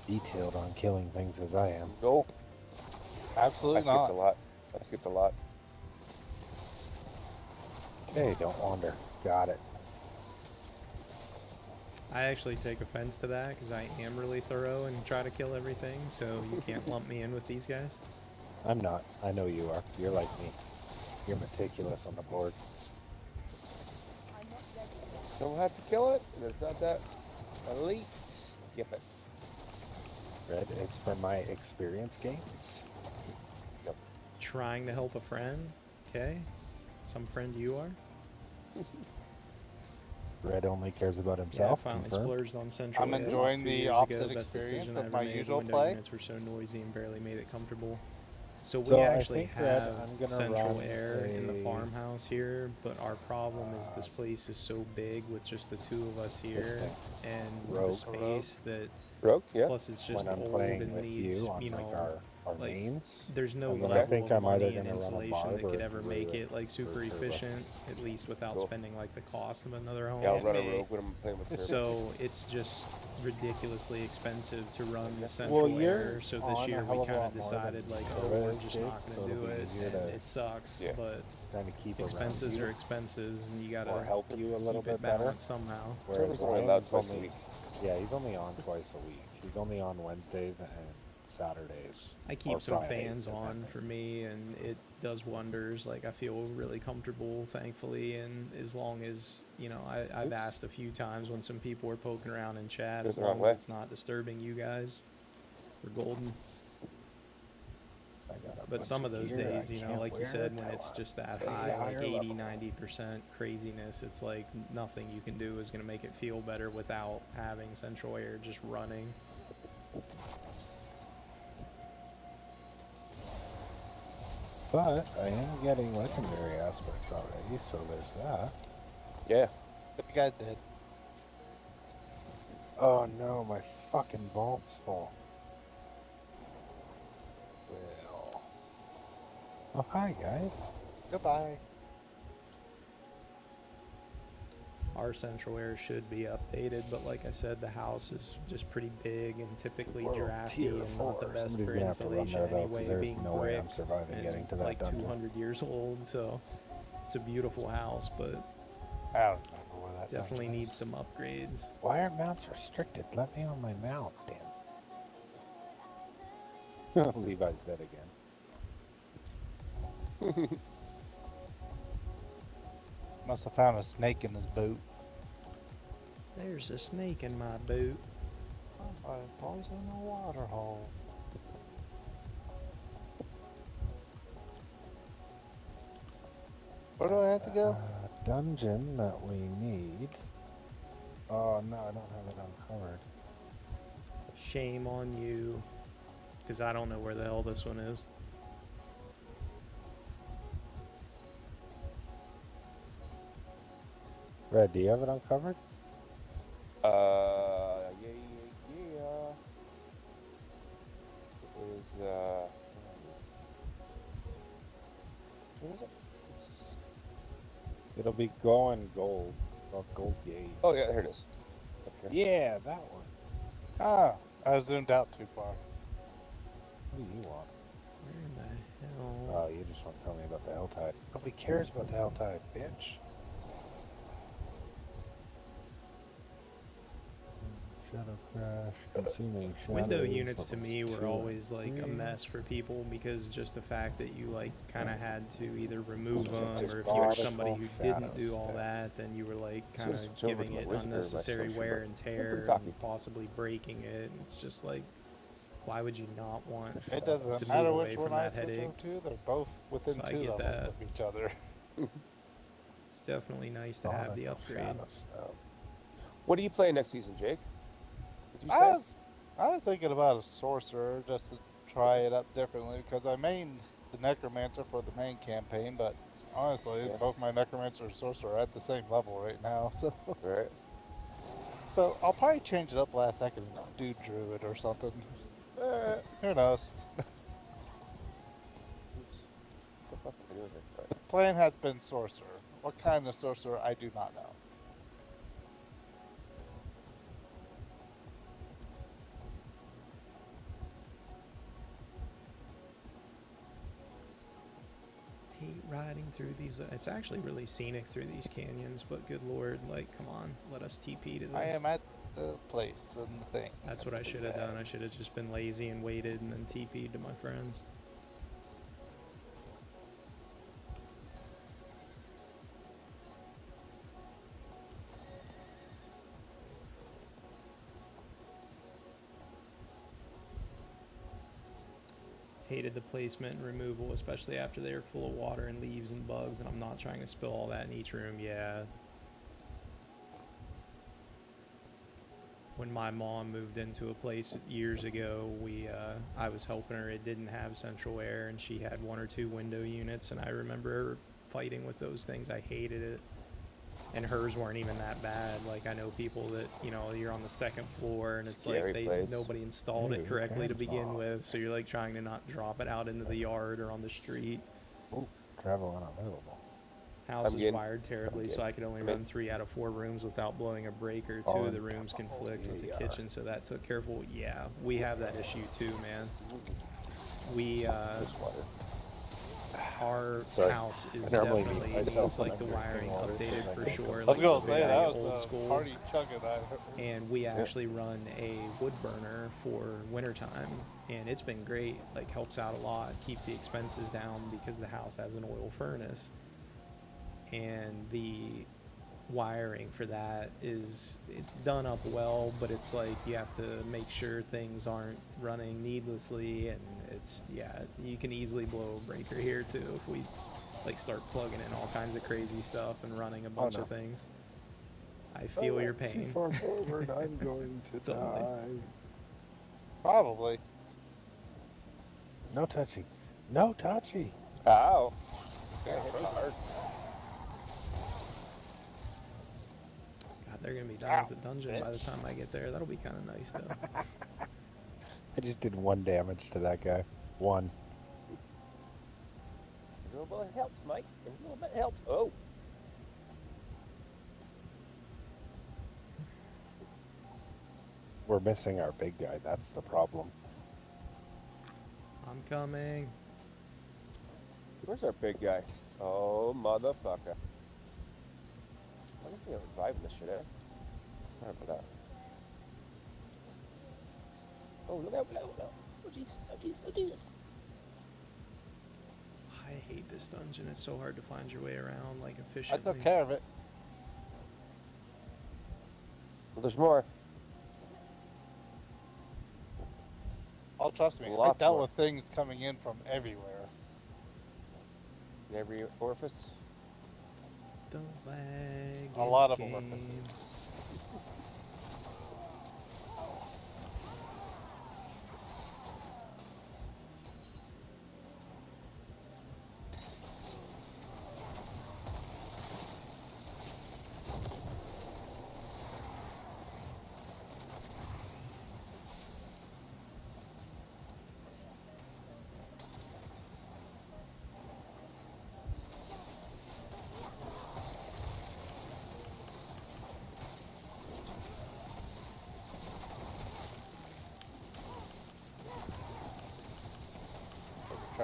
detailed on killing things as I am. Nope. Absolutely I skipped not. a lot. I skipped a lot. Okay, don't wander. Got it. I actually take offense to that because I am really thorough and try to kill everything, so you can't lump me in with these guys. I'm not. I know you are. You're like me. You're meticulous on the board. Don't have to kill it, and it's not that elite. Skip it. Red, it's for my experience gains. Yep. Trying to help a friend, okay? Some friend you are. Red only cares about Yeah, I himself. finally confirmed. splurged on Central. I'm Air enjoying 2 the years opposite ago. Best experience decision I of ever my made. usual Window play. units were so noisy and barely made it comfortable. So we So I actually think, Red, have I'm gonna central run air in the a- farmhouse here, but our problem is this place is so big with just the two of us here, thing. and Rogue. the space that Rogue? Yeah. plus it's just When I'm old playing and with needs, you on you like know, our like, mains, there's no and then I level think of I'm either money and gonna run a insulation that barb could or ever do make a it like super turbo. efficient, at least without Cool. spending like the cost of another home. Yeah, I'll run a me. rogue when I'm playing with Turbo. So it's just ridiculously expensive to run the central Well, you're air. So this on a year hell we of a kind lot of more decided than like, Turbo oh, we're is, just Jake, not so going to it'll do be it, easier and to it sucks. Yeah. But kind of keep expenses around are you expenses, and you or gotta help you a little keep it bit better. balanced somehow. Whereas Turbo's only allowed Ryan's twice a only- week. Yeah, he's only on twice a week. He's only on Wednesdays and Saturdays. I keep or some Fridays, fans on depending. for me, and it does wonders. Like, I feel really comfortable, thankfully, and as long as, you know, I've Oops. asked a few times when some people are poking around in chat, Goes as the wrong long way. as it's not disturbing you guys, we're golden. I got a But bunch some of those gear I days, you know, can't like you wear said, when till it's I'm just that way high, like higher 80, level. 90% craziness, it's like nothing you can do is going to make it feel better without having central air just running. But I am getting legendary aspects already, so there's that. Yeah. What you guys did? Oh no, my fucking vault's full. Well. Oh, hi guys. Goodbye. Our central air should be updated, but like I said, the house is just pretty big and typically Whoa, drafty tier and not the 4. best Somebody's for gonna have to run insulation there, though, 'cause anyway, there's being no way I'm brick surviving getting and to that like dungeon. 200 years old, so it's a beautiful house, but I don't remember where that definitely dungeon needs is. some upgrades. Why are mounts restricted? Let me on my mount, damn. Levi's dead again. Must have found a snake in his boot. There's a snake in my boot. I poison a water hole. Where do I have to go? Dungeon that we need. Oh no, I don't have it uncovered. Shame on you. Because I don't know where the hell this one is. Red, do you have it uncovered? Yeah. It is, what is it? It's, It'll be going gold. Well, gold gate. oh, yeah, here it is. Okay. Yeah, that one. Ah, I zoomed out too far. What do you want? Where in the hell? Oh, you just want to tell me about the Helltide. Nobody cares about the Helltide, bitch. Shadow crash, consuming shadows. Window units to levels me were 2 and always like a 3. mess for people because just the fact that you like kind of had to either remove them, Just or if you were bought a somebody small who shadow didn't do all step. that, then you were like kind Just of chill with giving my it wizard or my unnecessary sorcerer. wear and I'm pretty tear cocky. and possibly breaking it. It's just like, why would you not want It to doesn't move matter away which from one I that switch headache? over to, they're both within So I 2 get levels that. of each other. It's definitely nice to have the Nautical upgrade. shadow step. What are you playing next season, Jake? Did you I say? was thinking about a sorcerer just to try it up differently because I mained the necromancer for the main campaign, but honestly, Yeah. both my necromancer and sorcerer are at the same level right now. Right. So I'll probably change it up last second and do druid or something. Who knows? Oops. What the fuck am I doing here? All The plan has been sorcerer. What kind of sorcerer, I do not know. Hate riding through these. It's actually really scenic through these canyons, but good lord, like, come on, let us TP to this. I am at the place and the thing. That's what I should have done. I should have just been lazy and waited and then TP'd to my friends. Hated the placement and removal, especially after they were full of water and leaves and bugs, and I'm not trying to spill all that in each room. Yeah. When my mom moved into a place years ago, I was helping her. It didn't have central air, and she had 1 or 2 window units, and I remember fighting with those things. I hated it. And hers weren't even that bad. Like, I know people that, you know, you're on the 2nd floor and it's Scary like place. nobody installed Hey, it correctly to hands begin off. with, so you're like trying to not drop it out into the yard or on the street. Oh, travel unavailable. House I'm is getting- wired terribly, so I could only I'm in. run 3 out of 4 rooms without blowing a breaker. 2 Oh, of the rooms conflict with the yeah. kitchen, so that took care of. Well, yeah, we have that issue too, man. We Just water. our Sorry. house is I normally definitely mute myself needs when like the I'm drinking wiring water, updated 'cause I for don't sure. feel I was Like, gonna it's say very that was old the school. party chugging. And we actually run a wood burner for wintertime, and it's been great. Like, helps out a lot, keeps the expenses down because the house has an oil furnace, and the wiring for that it's done up well, but it's like you have to make sure things aren't running needlessly, and you can easily blow a breaker here too if we like start plugging in all kinds of crazy stuff and running a bunch of things. I feel your pain. Too far forward, I'm going to Totally. die. Probably. No touchy. No touchy. Ow. Yeah, That hit frozen. hard. God, they're gonna be done with the dungeon by the bitch. time I get there. That'll be kind of nice though. I just did 1 damage to that guy. 1. A little bit helps, Mike. A little bit helps. Oh. We're missing our big guy. That's the problem. I'm coming. Where's our big guy? Oh, motherfucker. I guess we are reviving this shit, eh? Sorry about that. Oh, look out, look out, look out. Oh, Jesus, oh, Jesus, oh, Jesus. I hate this dungeon. It's so hard to find your way around like I efficiently. took care of it. Well, there's more. Oh, trust me, I Lots dealt more. with things coming in from everywhere. In every orifice. The lag A lot of game. orifices.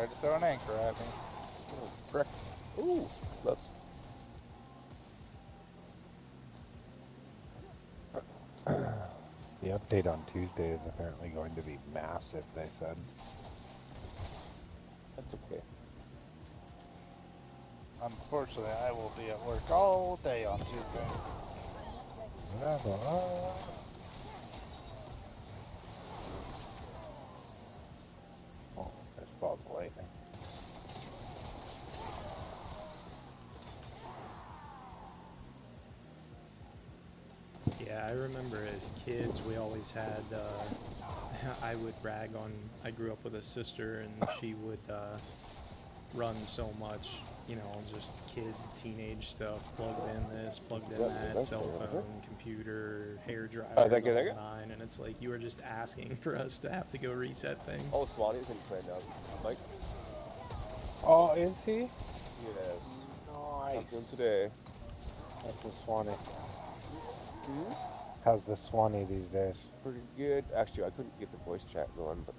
tried to throw an anchor at me. Oh, frick. Ooh, close. The update on Tuesday is apparently going to be massive, they said. That's okay. Unfortunately, I will be at work all day on Tuesday. Oh, there's fog lightning. Yeah, I remember as kids we always had, I would brag on, I grew up with a sister and she would run so much, you know, just kid, teenage stuff, plugged in this, plugged in that, cell phone, computer, hair dryer, the whole nine, and it's like you were just asking for us to have to go reset things. Oh, Swanee's in play now, Mike. Oh, is he? Yes. Nice. Talked to him today. That's the Swanee. Hmm? How's the Swanee these days? Pretty good. Actually, I couldn't get the voice chat going, but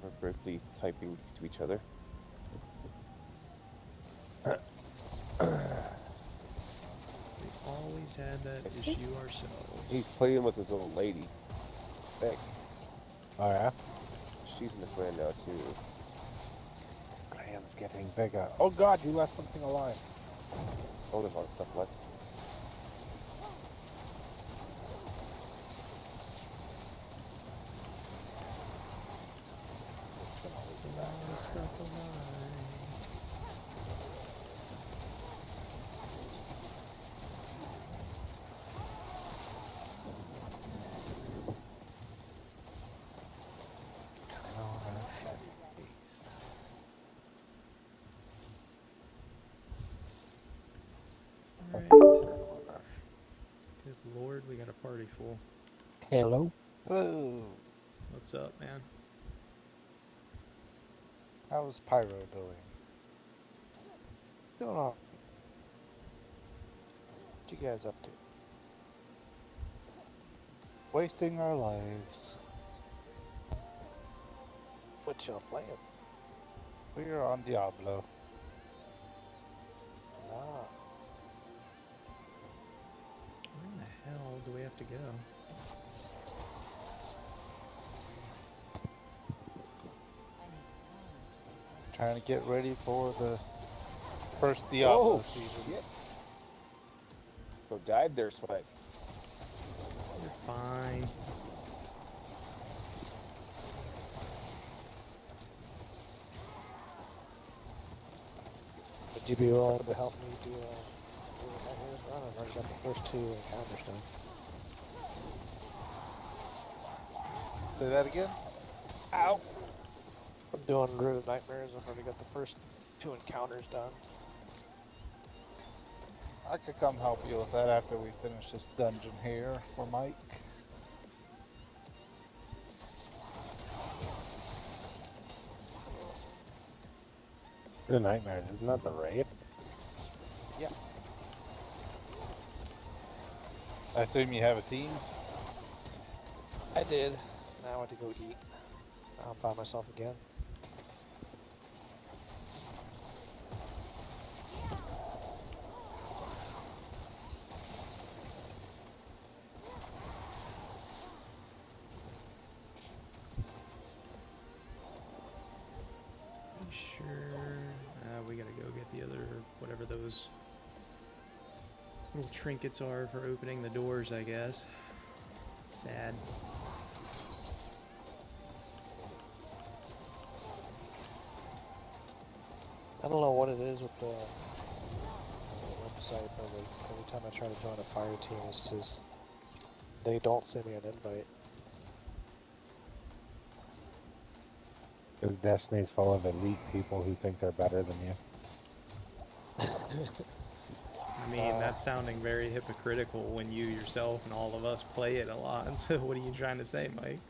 we're briefly typing to each other. We always had that issue ourselves. He's playing with his old lady. Thanks. Oh, yeah? She's in the clan now, too. Clan's getting bigger. Oh, God, you left something alive. Oh, there's a lot of stuff left. There's a lot of stuff alive. Alright. Good lord, we got a party full. Hello? Hello. What's up, man? How's Pyro doing? Going on? What you guys up to? Wasting our lives. What y'all playing? We are on Diablo. Ah, Where in the hell do we have to go? Trying to get ready for the first Diablo season. Shit. Go dive there, Swanee. You're fine. would you be willing to help me do that here? I've already got the first 2 encounters done. Say that again? Ow! I'm doing Root of Nightmares. I've already got the first 2 encounters done. I could come help you with that after we finish this dungeon here for Mike. The Nightmares, isn't that the raid? Yeah. I assume you have a team? I did. Now I went to go eat. Now I'm by myself again. Pretty sure. We gotta go get the other, whatever those little trinkets are for opening the doors, I guess. Sad. I don't know what it is with the website, but like, every time I try to join a fire team, it's just they don't send me an invite. Because Destiny's full of elite people who think they're better than you. I mean, that's sounding very hypocritical when you yourself and all of us play it a lot. So what are you trying to say, Mike?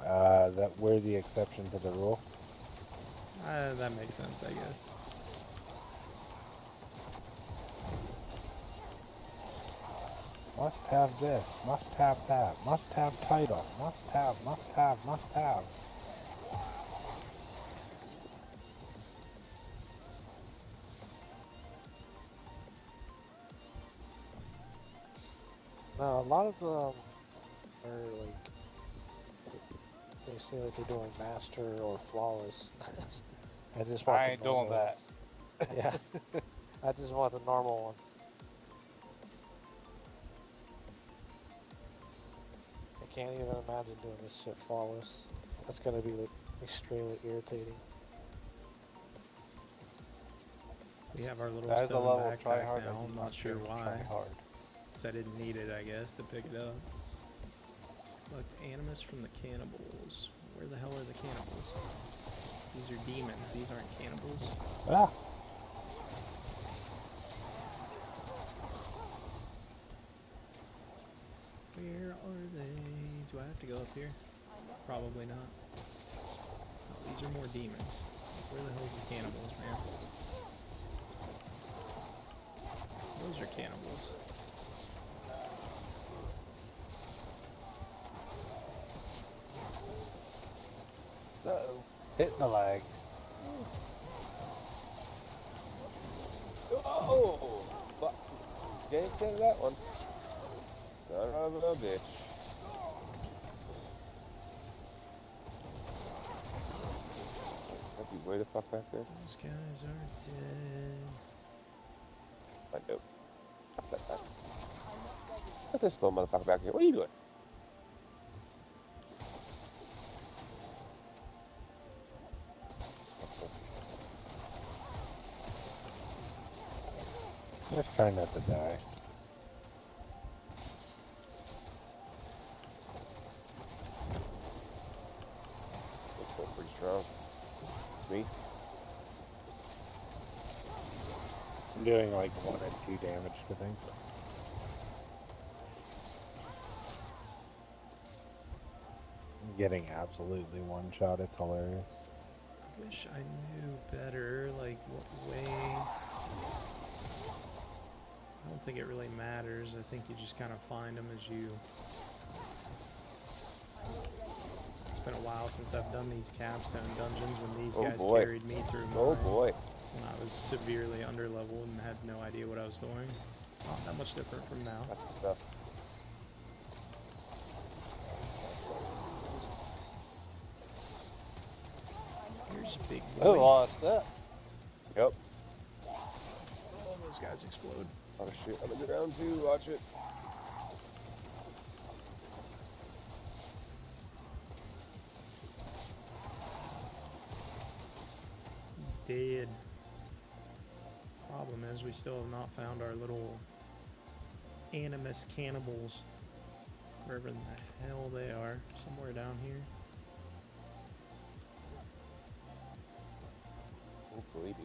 That we're the exception to the rule. That makes sense, I guess. Must have this, must have that, must have title, must have, must have, must have. No, a lot of them are like they say like they're doing master or flawless. I just want I the ain't doing normal that. ones. Yeah, I just want the normal ones. I can't even imagine doing this shit flawless. That's gonna be like extremely irritating. We have our little That is a stone level of try backpack hard now. that I'm do not sure care to why. try hard. Because I didn't need it, I guess, to pick it up. Collect animus from the cannibals. Where the hell are the cannibals? These are demons. These aren't cannibals. Ah, Where are they? Do I have to go up here? Probably not. Oh, these are more demons. Where the hell's the cannibals, man? Those are cannibals. Uh-oh. Hit the lag. Oh, fuck. Didn't extend that one. Son of a bitch. I'll be way the fuck back there. Those guys are dead. I know. What's that back? Look at this little motherfucker back here. What are you doing? just trying not to die. Looks so pretty strong. Me? I'm doing like 1 and 2 damage to things. I'm getting absolutely one shot. It's hilarious. I wish I knew better, like what way. I don't think it really matters. I think you just kind of find them as you. It's been a while since I've done these capstone dungeons when these guys boy. carried me through mine. Oh boy. When I was severely underleveled and had no idea what I was doing. Not that much different from now. That's the stuff. Here's a big Oh, boy. lost that. Yep. Oh, those guys explode. Oh shit, I'm in the ground too. Watch it. He's dead. Problem is, we still have not found our little animus cannibals. Wherever in the hell they are. Somewhere down here. Oh, baby.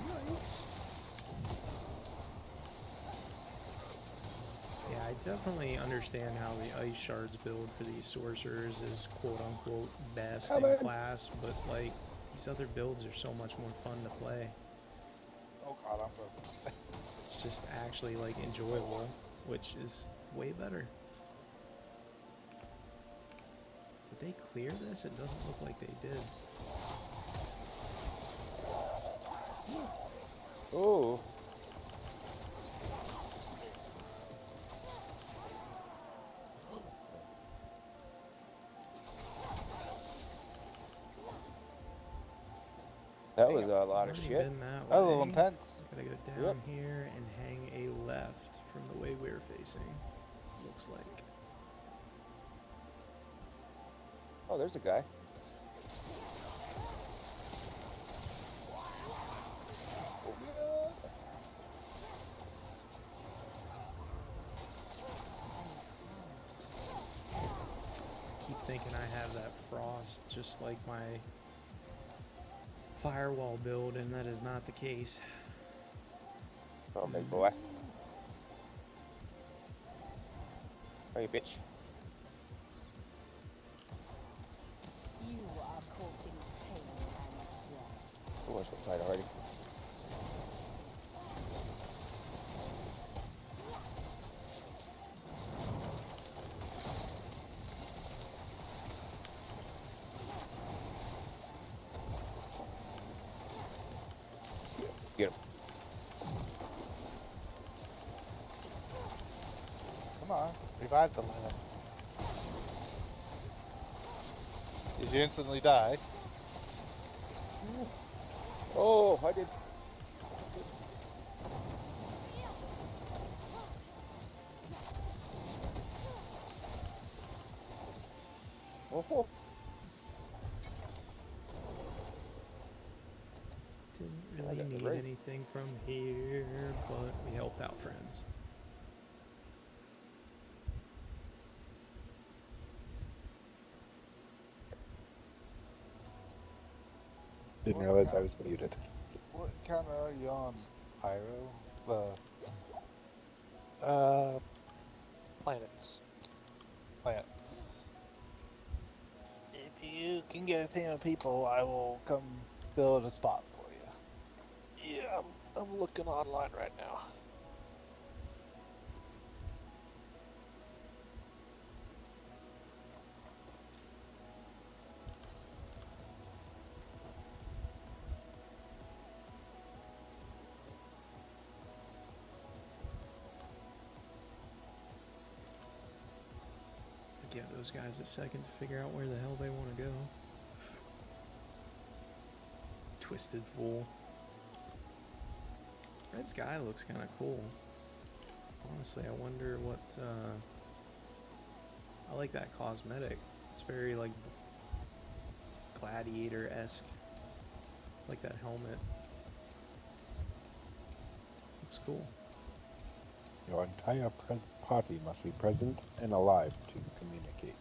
Yikes. Yeah, I definitely understand how the ice shards build for these sorcerers is quote unquote best in class, but like these other builds are so much more fun to play. Oh god, I'm frozen. It's just actually like enjoyable, which is way better. Did they clear this? It doesn't look like they did. Oh. That was a lot of Already shit. been that That was a little way. intense. Gotta go down here and hang a left from the way we're facing. Looks like. Oh, there's a guy. Oh, yeah. Keep thinking I have that frost just like my firewall build, and that is not the case. Oh, big boy. Hey, bitch. You are caught in pain and death. Oh, I so tired already. Get him. Revive the lad. Did you instantly die? Oh, I did. Oh, Didn't I really got the need ring. anything from here, but we helped out friends. Didn't What realize I kind- was muted. What counter are you on, Pyro? The Planets. plants. If you can get a team of people, I will come build a spot for you. Yeah, I'm looking online right now. Give those guys a second to figure out where the hell they want to go. Twisted Fool. Red Sky looks kind of cool. Honestly, I wonder what. I like that cosmetic. It's very like gladiator-esque. Like that helmet. Looks cool. Your entire party must be present and alive to communicate.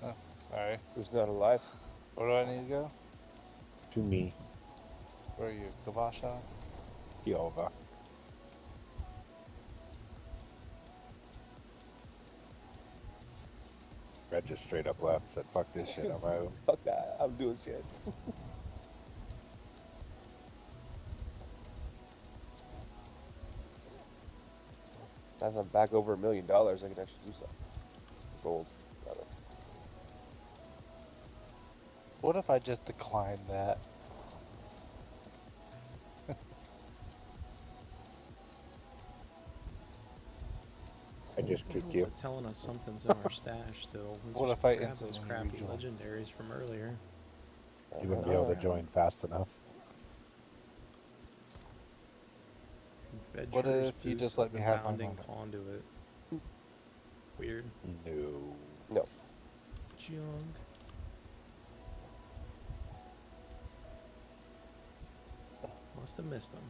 Oh, sorry. who's not alive? Where do I need to go? To me, Where are you, Kavasha? Jehovah. Red just straight up left, said, fuck this shit, I'm out. Fuck that. I'm doing shit. As I'm back over $1 million, I can actually do something. Gold, rather. What if I just decline that? I just Why kicked is you. it telling us something's in our stash still? We What just if I grabbed those instantly crappy rejoin? legendaries from earlier. You wouldn't be able to join fast enough. What Adventurer's if you boots just with let me the have my bounding moment? conduit. Weird. No. No. Junk. Must have missed them.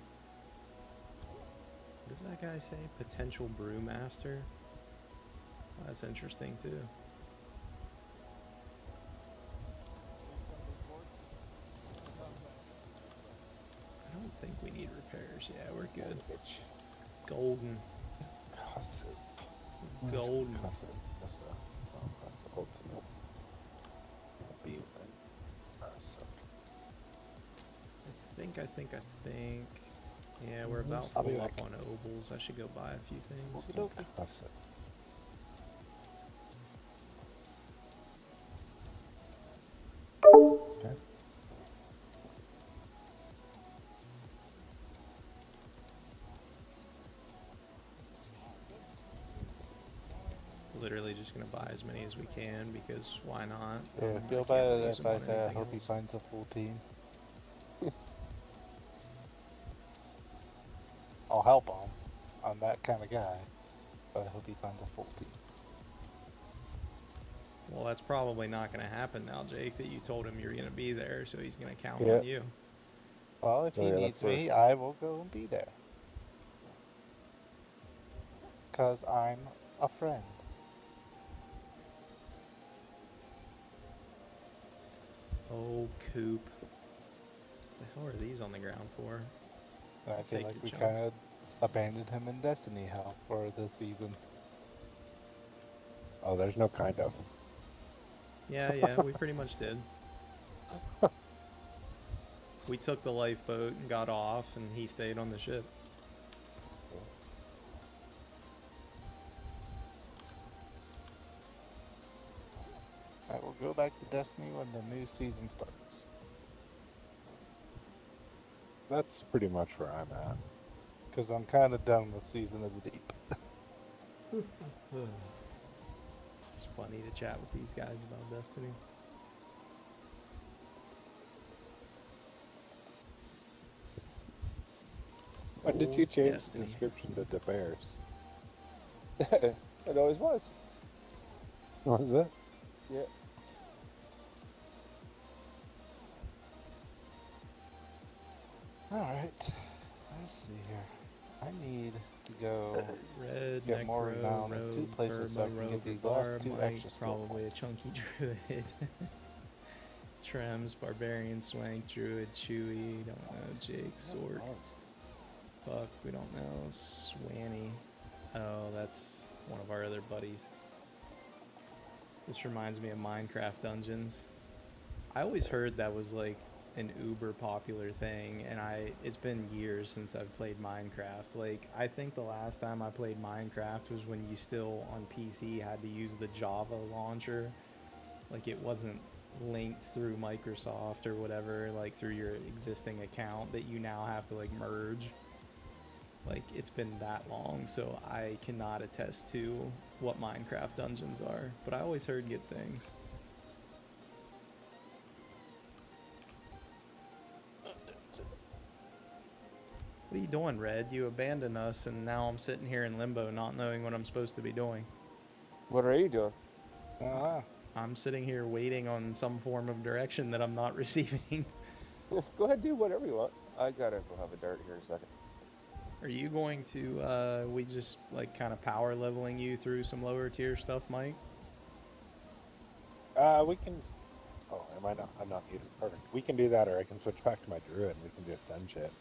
What does that guy say? Potential brewmaster? That's interesting too. I don't think we need repairs. Yeah, we're good. Bitch. Golden. Cusset. Golden. Cusset. That's the ultimate. Beam and cusset. I think. Yeah, we're about I'll be full up back. on obols. I should go buy a few things. Okie dokie. Cusset. Okay. Literally just gonna buy as many as we can because why not? Yeah, I feel can't bad really use if them I on say I anything hope he else. finds a full team. I'll help him. I'm that kind of guy. But I hope he finds a full team. Well, that's probably not gonna happen now, Jake. That you told him you're gonna be there, so he's gonna count Yeah. on you. Well, if Oh, he yeah, needs that's me, I will go and be there. Because I'm a friend. Oh, Coop. The hell are these on the ground for? And I feel Take like your we chunk. kind of abandoned him in Destiny Hell for this season. Oh, there's no kind of. Yeah, we pretty much did. We took the lifeboat and got off, and he stayed on the ship. I will go back to Destiny when the new season starts. That's pretty much where I'm at. Because I'm kind of done with Season of the Deep. It's funny to chat with these guys about Destiny. When did you change Destiny. the description to the bears? It always was. Was it? Yeah. All right. Let's see here. I need to go Red, get more Necro, renown in 2 Rogue, places so I Turbo, can get Rogue, these last Barb, 2 Mike, extra skill probably a points. Chunky Druid. Trems, Barbarian, Swank, Druid, Chewy, don't know, Jake, Sork, Buck, we don't know, Swanny. Oh, that's one of our other buddies. This reminds me of Minecraft Dungeons. I always heard that was like an uber popular thing, and it's been years since I've played Minecraft. Like, I think the last time I played Minecraft was when you still on PC had to use the Java launcher. Like, it wasn't linked through Microsoft or whatever, like through your existing account, that you now have to like merge. Like, it's been that long, so I cannot attest to what Minecraft Dungeons are, but I always heard good things. What are you doing, Red? You abandoned us, and now I'm sitting here in limbo, not knowing what I'm supposed to be doing. What are you doing? I'm sitting here waiting on some form of direction that I'm not receiving. Go ahead, do whatever you want. I gotta go have a dart here in a second. Are you going to, we just, like, kind of power leveling you through some lower tier stuff, Mike? We can. Oh, am I not? I'm not muted. Perfect. We can do that, or I can switch back to my druid and we can just send shit.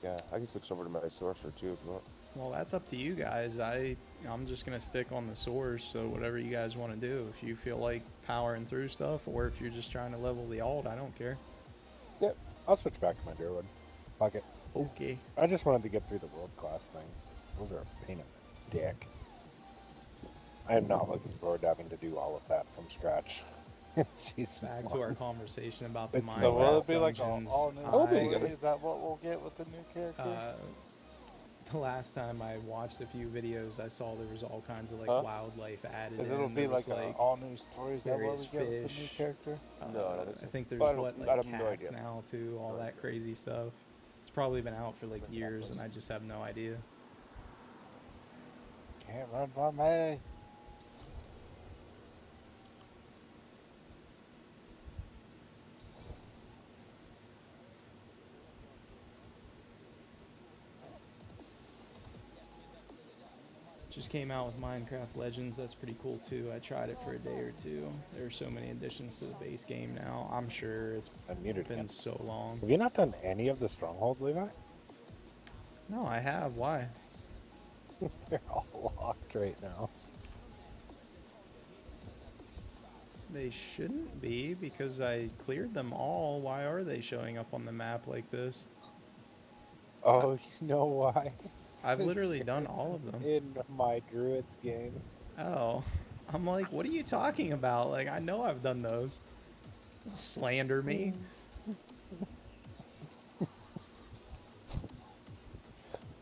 Yeah, I can switch over to my sorcerer too if you want. Well, that's up to you guys. I'm just going to stick on the source, so whatever you guys want to do. If you feel like powering through stuff, or if you're just trying to level the alt, I don't care. Yep. I'll switch back to my druid. Fuck it. Okay. I just wanted to get through the world class things. Those are a pain in the dick. I am not looking forward to having to do all of that from scratch. Back to our conversation about the It's Minecraft So will it be like dungeons. all new Oh, there you story? go. Is that what we'll get with the new character? The last time I watched a few videos, I saw there was all kinds of like Huh? wildlife added. Because in. it'll be There was, like all new story. Is that what various we get with the new fish. character? No, I don't think so. I think there's Well, I what, don't- like I have no cats idea. now too, all No that idea. crazy stuff. It's probably been out for like Like years, cat and I just have no idea. Can't run from me. Just came out with Minecraft Legends. That's pretty cool too. I tried it for a day or two. There are so many additions to the base game now. I'm sure it's I'm muted been again. so long. Have you not done any of the strongholds, Levi? No, I have. Why? They're all locked right now. They shouldn't be, because I cleared them all. Why are they showing up on the map like this? Oh, you know why? I've literally done all of them. In my druid's game. Oh. I'm like, what are you talking about? Like, I know I've done those. Slander me.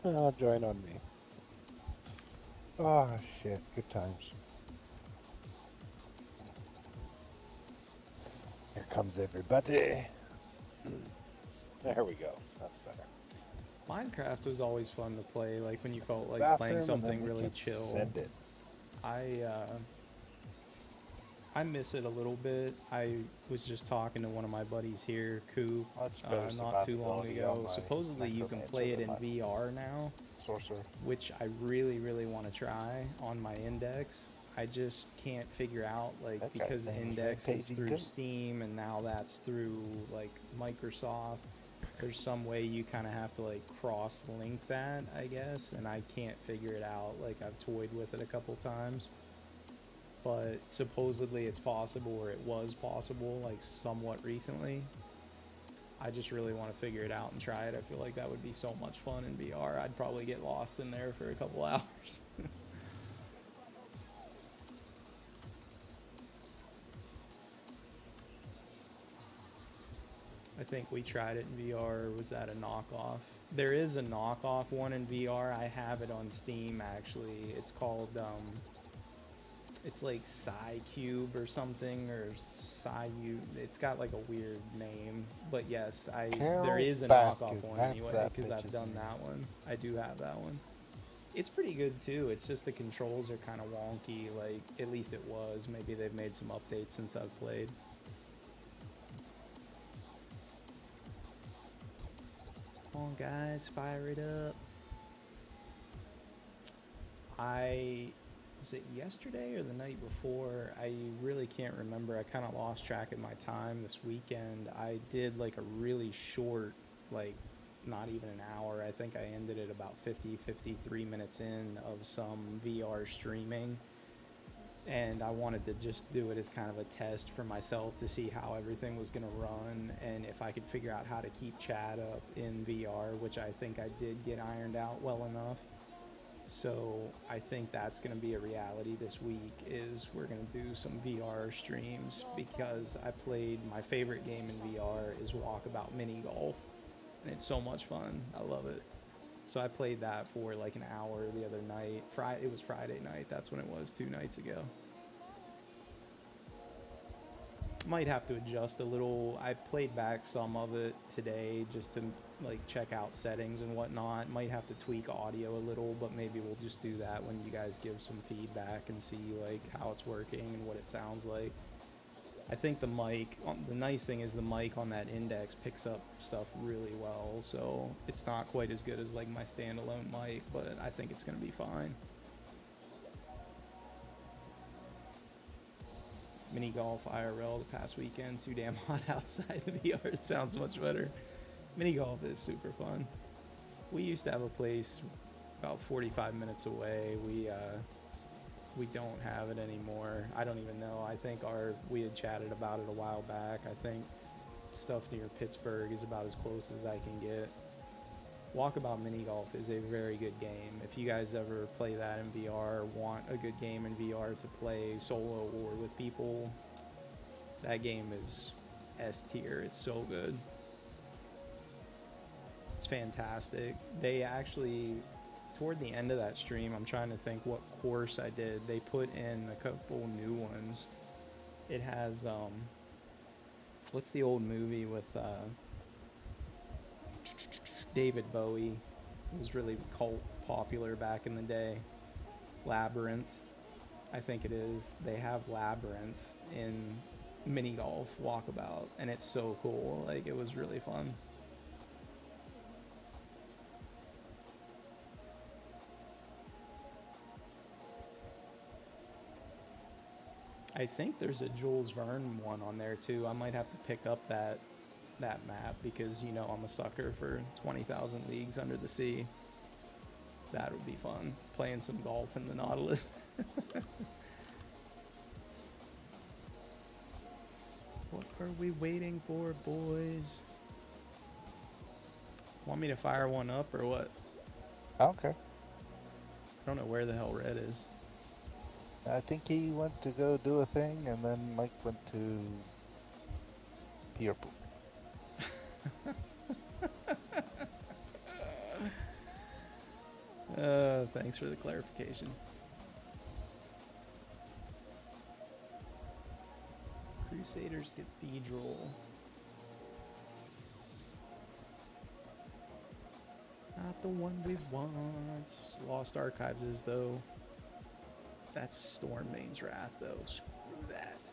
Oh, join on me. Oh, shit. Good times. Here comes everybody. There we go. That's better. Minecraft was always fun to play, like when you felt like Bathroom, playing and something then we really can chill. Send it. I miss it a little bit. I was just talking to one of my buddies here, Coop, Much better not too long survivability ago. on my Supposedly you can necromancer play it than in my VR now, sorcerer. which I really, really want to try on my Index. I just can't figure out, like, That guy because sounds Index very is tasty through good. Steam and now that's through, like, Microsoft. There's some way you kind of have to, like, cross-link that, I guess, and I can't figure it out. Like, I've toyed with it a couple times. But supposedly it's possible, or it was possible, like, somewhat recently. I just really want to figure it out and try it. I feel like that would be so much fun in VR. I'd probably get lost in there for a couple hours. I think we tried it in VR. Was that a knockoff? There is a knockoff one in VR. I have it on Steam actually. It's called it's like Cube or something, or Psyu. It's got like a weird name, but yes, there Carol is a Baskin, knockoff one that's anyway that because I've bitch's done name. that one. I do have that one. It's pretty good too. It's just the controls are kind of wonky. Like at least it was. Maybe they've made some updates since I've played. Come on, guys, fire it up. Was it yesterday or the night before? I really can't remember. I kind of lost track of my time this weekend. I did like a really short, like not even an hour. I think I ended it about 53 minutes in of some VR streaming. And I wanted to just do it as kind of a test for myself to see how everything was going to run and if I could figure out how to keep chat up in VR, which I think I did get ironed out well enough. So I think that's going to be a reality this week is we're going to do some VR streams because I played my favorite game in VR is Walkabout Mini Golf, and it's so much fun. I love it. So I played that for like an hour the other night. It was Friday night. That's when it was 2 nights ago. Might have to adjust a little. I played back some of it today just to like check out settings and whatnot. Might have to tweak audio a little, but maybe we'll just do that when you guys give some feedback and see like how it's working and what it sounds like. I think the nice thing is the mic on that index picks up stuff really well, so it's not quite as good as like my standalone mic, but I think it's gonna be fine. Mini golf IRL the past weekend, too damn hot outside. The VR it sounds much better. Mini golf is super fun. We used to have a place about 45 minutes away. We don't have it anymore. I don't even know. I think we had chatted about it a while back. I think stuff near Pittsburgh is about as close as I can get. Walkabout Mini Golf is a very good game. If you guys ever play that in VR or want a good game in VR to play solo or with people, that game is S tier. It's so good. It's fantastic. They actually, toward the end of that stream, I'm trying to think what course I did. They put in a couple new ones. It has, what's the old movie with, David Bowie? It was really cult popular back in the day. Labyrinth, I think it is. They have Labyrinth in mini golf Walkabout, and it's so cool. Like, it was really fun. I think there's a Jules Verne one on there too. I might have to pick up that map because, you know, I'm a sucker for 20,000 Leagues Under the Sea. That would be fun. Playing some golf in the Nautilus. What are we waiting for, boys? Want me to fire one up or what? I don't care. I don't know where the hell Red is. I think he went to go do a thing, and then Mike went to pee or poop. Thanks for the clarification. Crusaders Cathedral. Not the one we want. Lost Archives is, though. That's Stormbane's Wrath, though. Screw that.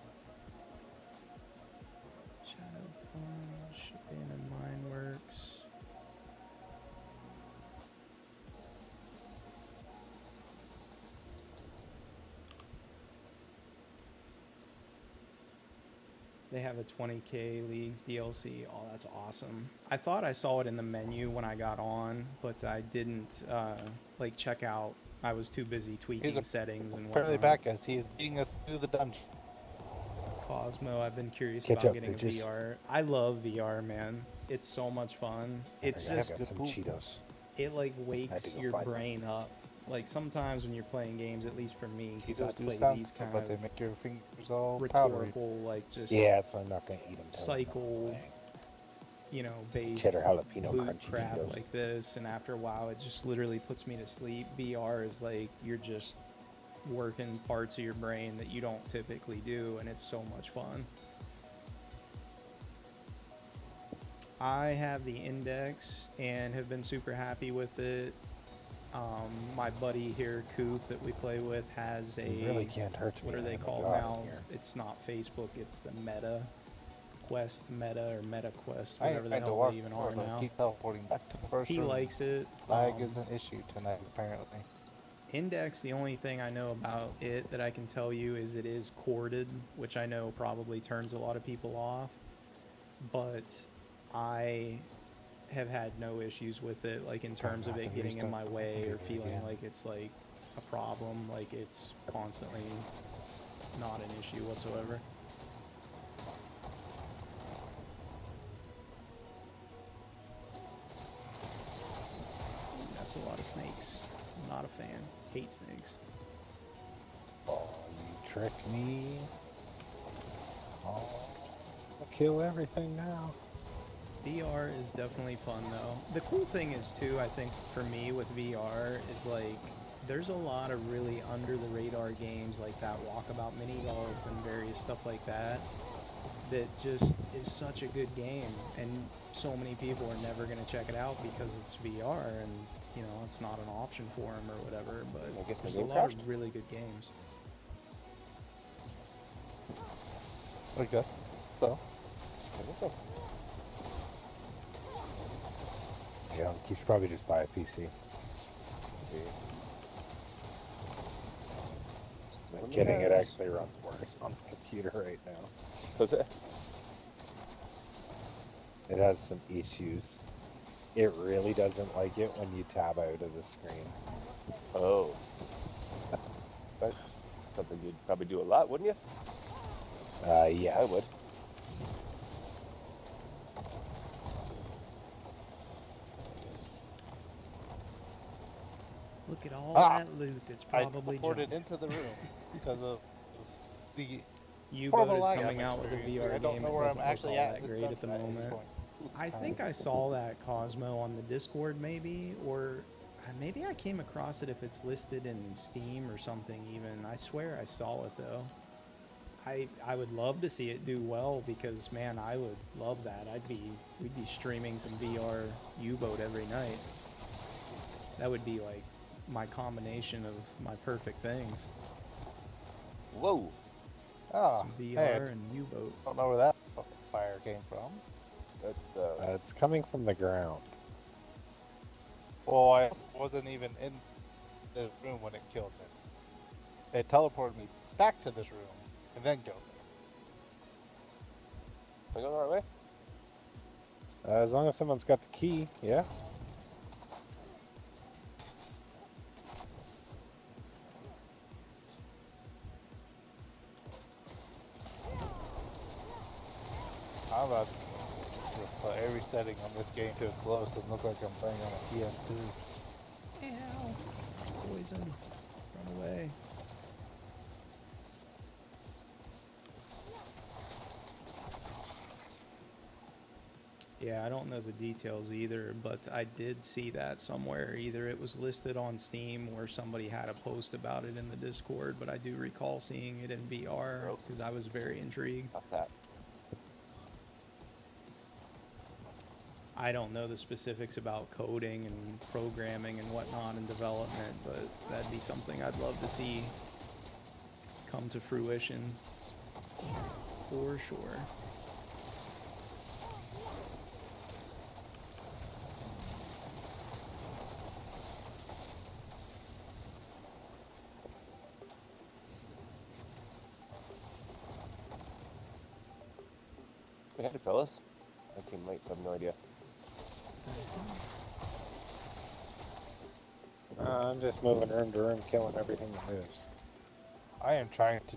Shadow Plunge, Abandoned Mineworks. They have a 20k Leagues DLC. Oh, that's awesome. I thought I saw it in the menu when I got on, but I didn't like check out. I was too busy tweaking settings and Apparently whatnot. back as he is beating us through the dungeon. Cosmo, I've been curious Catch about up, getting a bitches. VR. I love VR, man. It's so much fun. It's I just, got some Cheetos. it like I had wakes to go your find them. brain up. Like sometimes when you're playing games, at least for me, because I Cheetos do play sound these good, kind but they of make your fingers all powdery. rhetorical, like just Yeah, that's why I'm not gonna eat them. cycle based Cheddar jalapeno boot crunchy crap Cheetos. like this, and after a while it just literally puts me to sleep. VR is like you're just working parts of your brain that you don't typically do, and it's so much fun. I have the Index and have been super happy with it. My buddy here, Coop, that we play with, has a You really can't hurt me. what are they I'm a called god now? here. It's not Facebook, it's the Meta Quest, Meta or Meta Quest, I whatever the ain't to hell walk they even for are it, but now. keep teleporting back to the first He room. likes it. Lag is an issue tonight, apparently. Index, the only thing I know about it that I can tell you is it is corded, which I know probably turns a lot of people off. But I have had no issues with it, like in terms of have it to getting in restart my the way or computer feeling again. like it's like a problem. Like it's constantly not an issue whatsoever. That's a lot of snakes. Not a fan. Hate snakes. Oh, you tricked me. Oh, I'll kill everything now. VR is definitely fun though. The cool thing is too, I think for me with VR is like there's a lot of really under the radar games like that Walkabout Mini Golf and various stuff like that that just is such a good game, and so many people are never going to check it out because it's VR and it's not an option for them or whatever, but I guess my there's a game lot crashed. of really good games. I guess so. I guess so. Junk. You should probably just buy a PC. I'm kidding. It actually runs worse on the computer right now. Does it? It has some issues. It really doesn't like it when you tab out of the screen. Oh. That's something you'd probably do a lot, wouldn't you? Yes. I would. Look at all Ah! that loot that's I probably teleported junk. into the room because of the U-Boat horrible is lag coming I'm out with a experiencing. VR I don't game. know It where I'm doesn't look actually all at that this great at the dungeon at any moment. point. I think I saw that Cosmo on the Discord maybe, or maybe I came across it if it's listed in Steam or something even. I swear I saw it though. I would love to see it do well because man, I would love that. We'd be streaming some VR U-Boat every night. That would be like my combination of my perfect things. Whoa. Oh, Some VR hey, and U-Boat. I don't know where that fire came from. That's the. It's coming from the ground. Well, I wasn't even in this room when it killed me. It teleported me back to this room and then killed me. Am I going the right way? As long as someone's got the key, yeah. I'm about to put every setting on this game to its lowest and look like I'm playing on a PS2. Ow. It's poison. Run away. Yeah, I don't know the details either, but I did see that somewhere. Either it was listed on Steam or somebody had a post about it in the Discord, but I do recall seeing it in VR Gross. because I was very intrigued. Stop that. I don't know the specifics about coding and programming and whatnot in development, but that'd be something I'd love to see come to fruition for sure. Hey, fellas. I came late, so I have no idea. I'm just moving room to room, killing everything that moves. I am trying to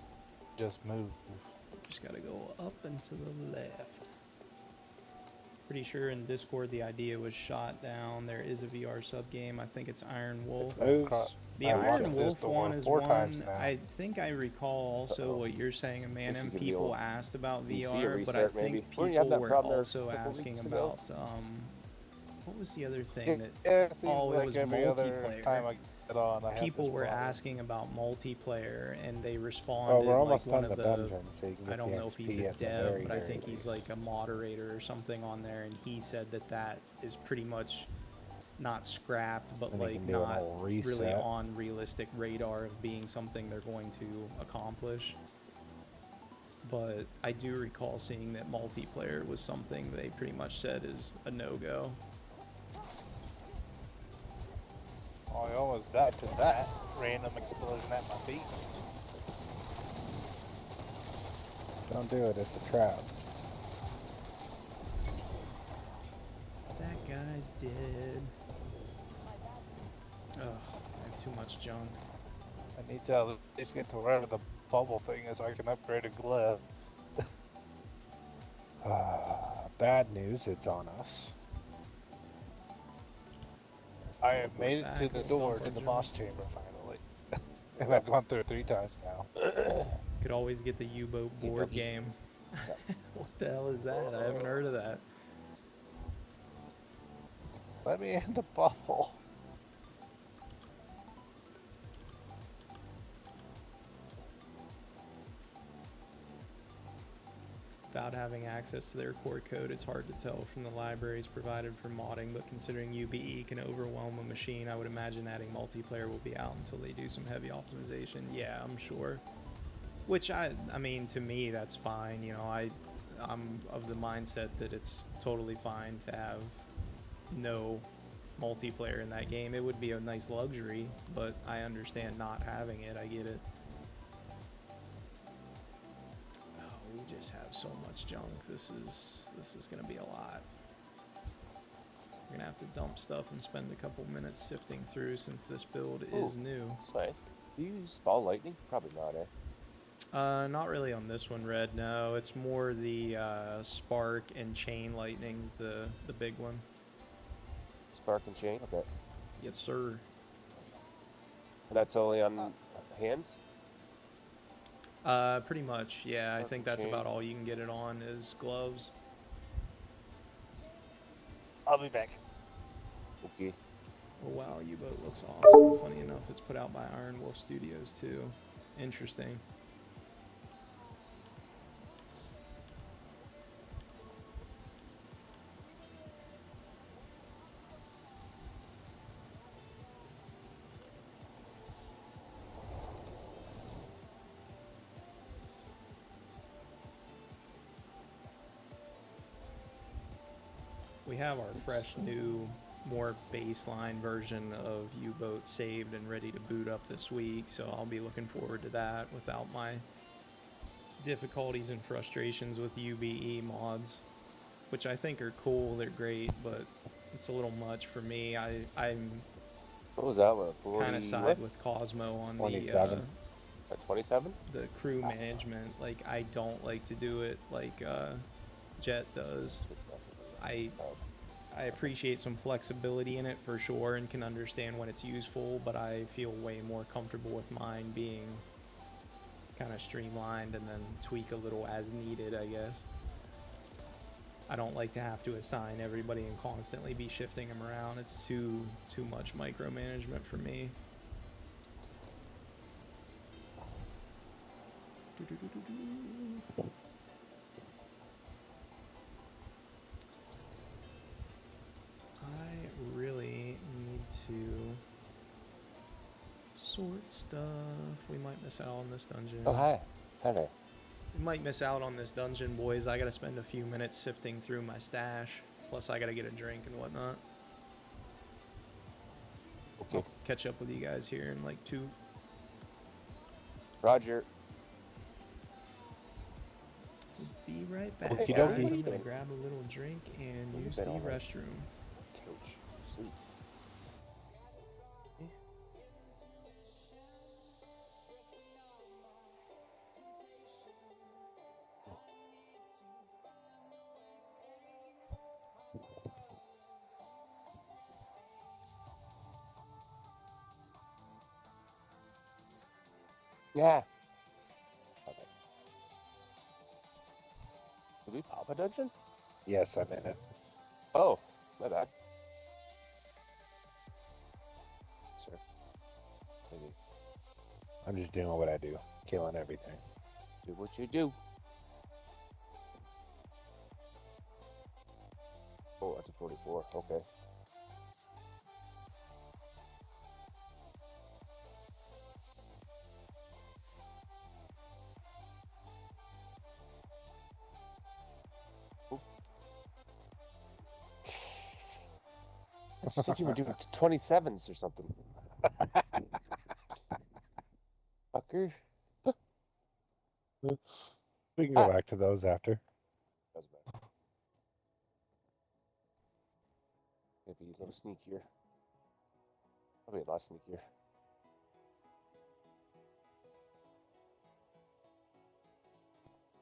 just move. Just gotta go up and to the left. Pretty sure in Discord the idea was shot down. There is a VR sub game. I think it's Iron Wolf. Those, The I Iron watched Wolf this one door is 4 one. times now. I think I recall also Uh-oh. what you're saying, Amanda. This is gonna be People old. asked about PC VR, but I restart, think maybe. Didn't you have people that were problem there a also couple asking weeks ago? about what was the other thing It, that it seems oh, it like was every other multiplayer. time I get on, I have People this were problem. asking about multiplayer, and they well, responded we're like almost one done of the the dungeon, so you can get I don't the know if XP he's a at the dev, very, but I very think he's least. like a moderator or something on there, and he said that that is pretty much not scrapped, but And you like can do an not old really reset. on realistic radar of being something they're going to accomplish. But I do recall seeing that multiplayer was something they pretty much said is a no-go. Oh, I almost died to that random explosion at my feet. Don't do it, it's a trap. That guy's dead. Ugh, I have too much junk. I need to at least get to wherever the bubble thing is so I can upgrade a glove. Bad news, it's on us. I have We're made it back to the and door dump to our the junk. boss chamber finally. And I've gone through it 3 times now. Could always get the U-boat You board doggy. game. What the hell is that? I haven't heard of that. Let me in the bubble. Without having access to their core code, it's hard to tell from the libraries provided for modding, but considering UBE can overwhelm a machine, I would imagine adding multiplayer will be out until they do some heavy optimization. Yeah, I'm sure. Which I mean, to me, that's fine. You know, I'm of the mindset that it's totally fine to have no multiplayer in that game. It would be a nice luxury, but I understand not having it. I get it. Oh, we just have so much junk. This is gonna be a lot. We're gonna have to dump stuff and spend a couple minutes sifting through since this build is Ooh. new. Sorry. Do you use ball lightning? Probably not, eh? Not really on this one, Red. No, it's more the spark and chain lightning's the big one. Spark and chain? Okay. Yes, sir. That's only on hands? Pretty much. Yeah, I Spark think and that's chain. about all you can get it on is gloves. I'll be back. Okay. Oh wow, U-boat looks awesome. Funny enough, it's put out by Iron Wolf Studios too. Interesting. We have our fresh new, more baseline version of U-boat saved and ready to boot up this week, so I'll be looking forward to that without my difficulties and frustrations with UBE mods, which I think are cool. They're great, but it's a little much for me. I'm What was that one? 40, kind of side with Cosmo on 27. 27? the crew management. Like, I don't like to do it like Jet does. I appreciate some flexibility in it for sure and can understand when it's useful, but I feel way more comfortable with mine being kind of streamlined and then tweak a little as needed, I guess. I don't like to have to assign everybody and constantly be shifting them around. It's too much micromanagement for me. I really need to sort stuff. We might miss out on this dungeon. Oh, hi. Hi there. We might miss out on this dungeon, boys. I gotta spend a few minutes sifting through my stash. Plus, I gotta get a drink and whatnot. Okay. I'll catch up with you guys here in like 2. Roger. Be right back, Okie guys. dokie. I'm gonna grab a little drink and Go to use bed the already. restroom. Couch. Sleep. Yeah. Okay. Did we pop a dungeon? Yes, I'm in it. Oh, my bad. Sir. Maybe. I'm just doing what I do, killing everything. Do what you do. Oh, that's a 44. Okay. You said you were doing 27s or something. Fucker. We can go back to those after. Doesn't matter. Maybe a little sneakier. Probably a lot sneakier.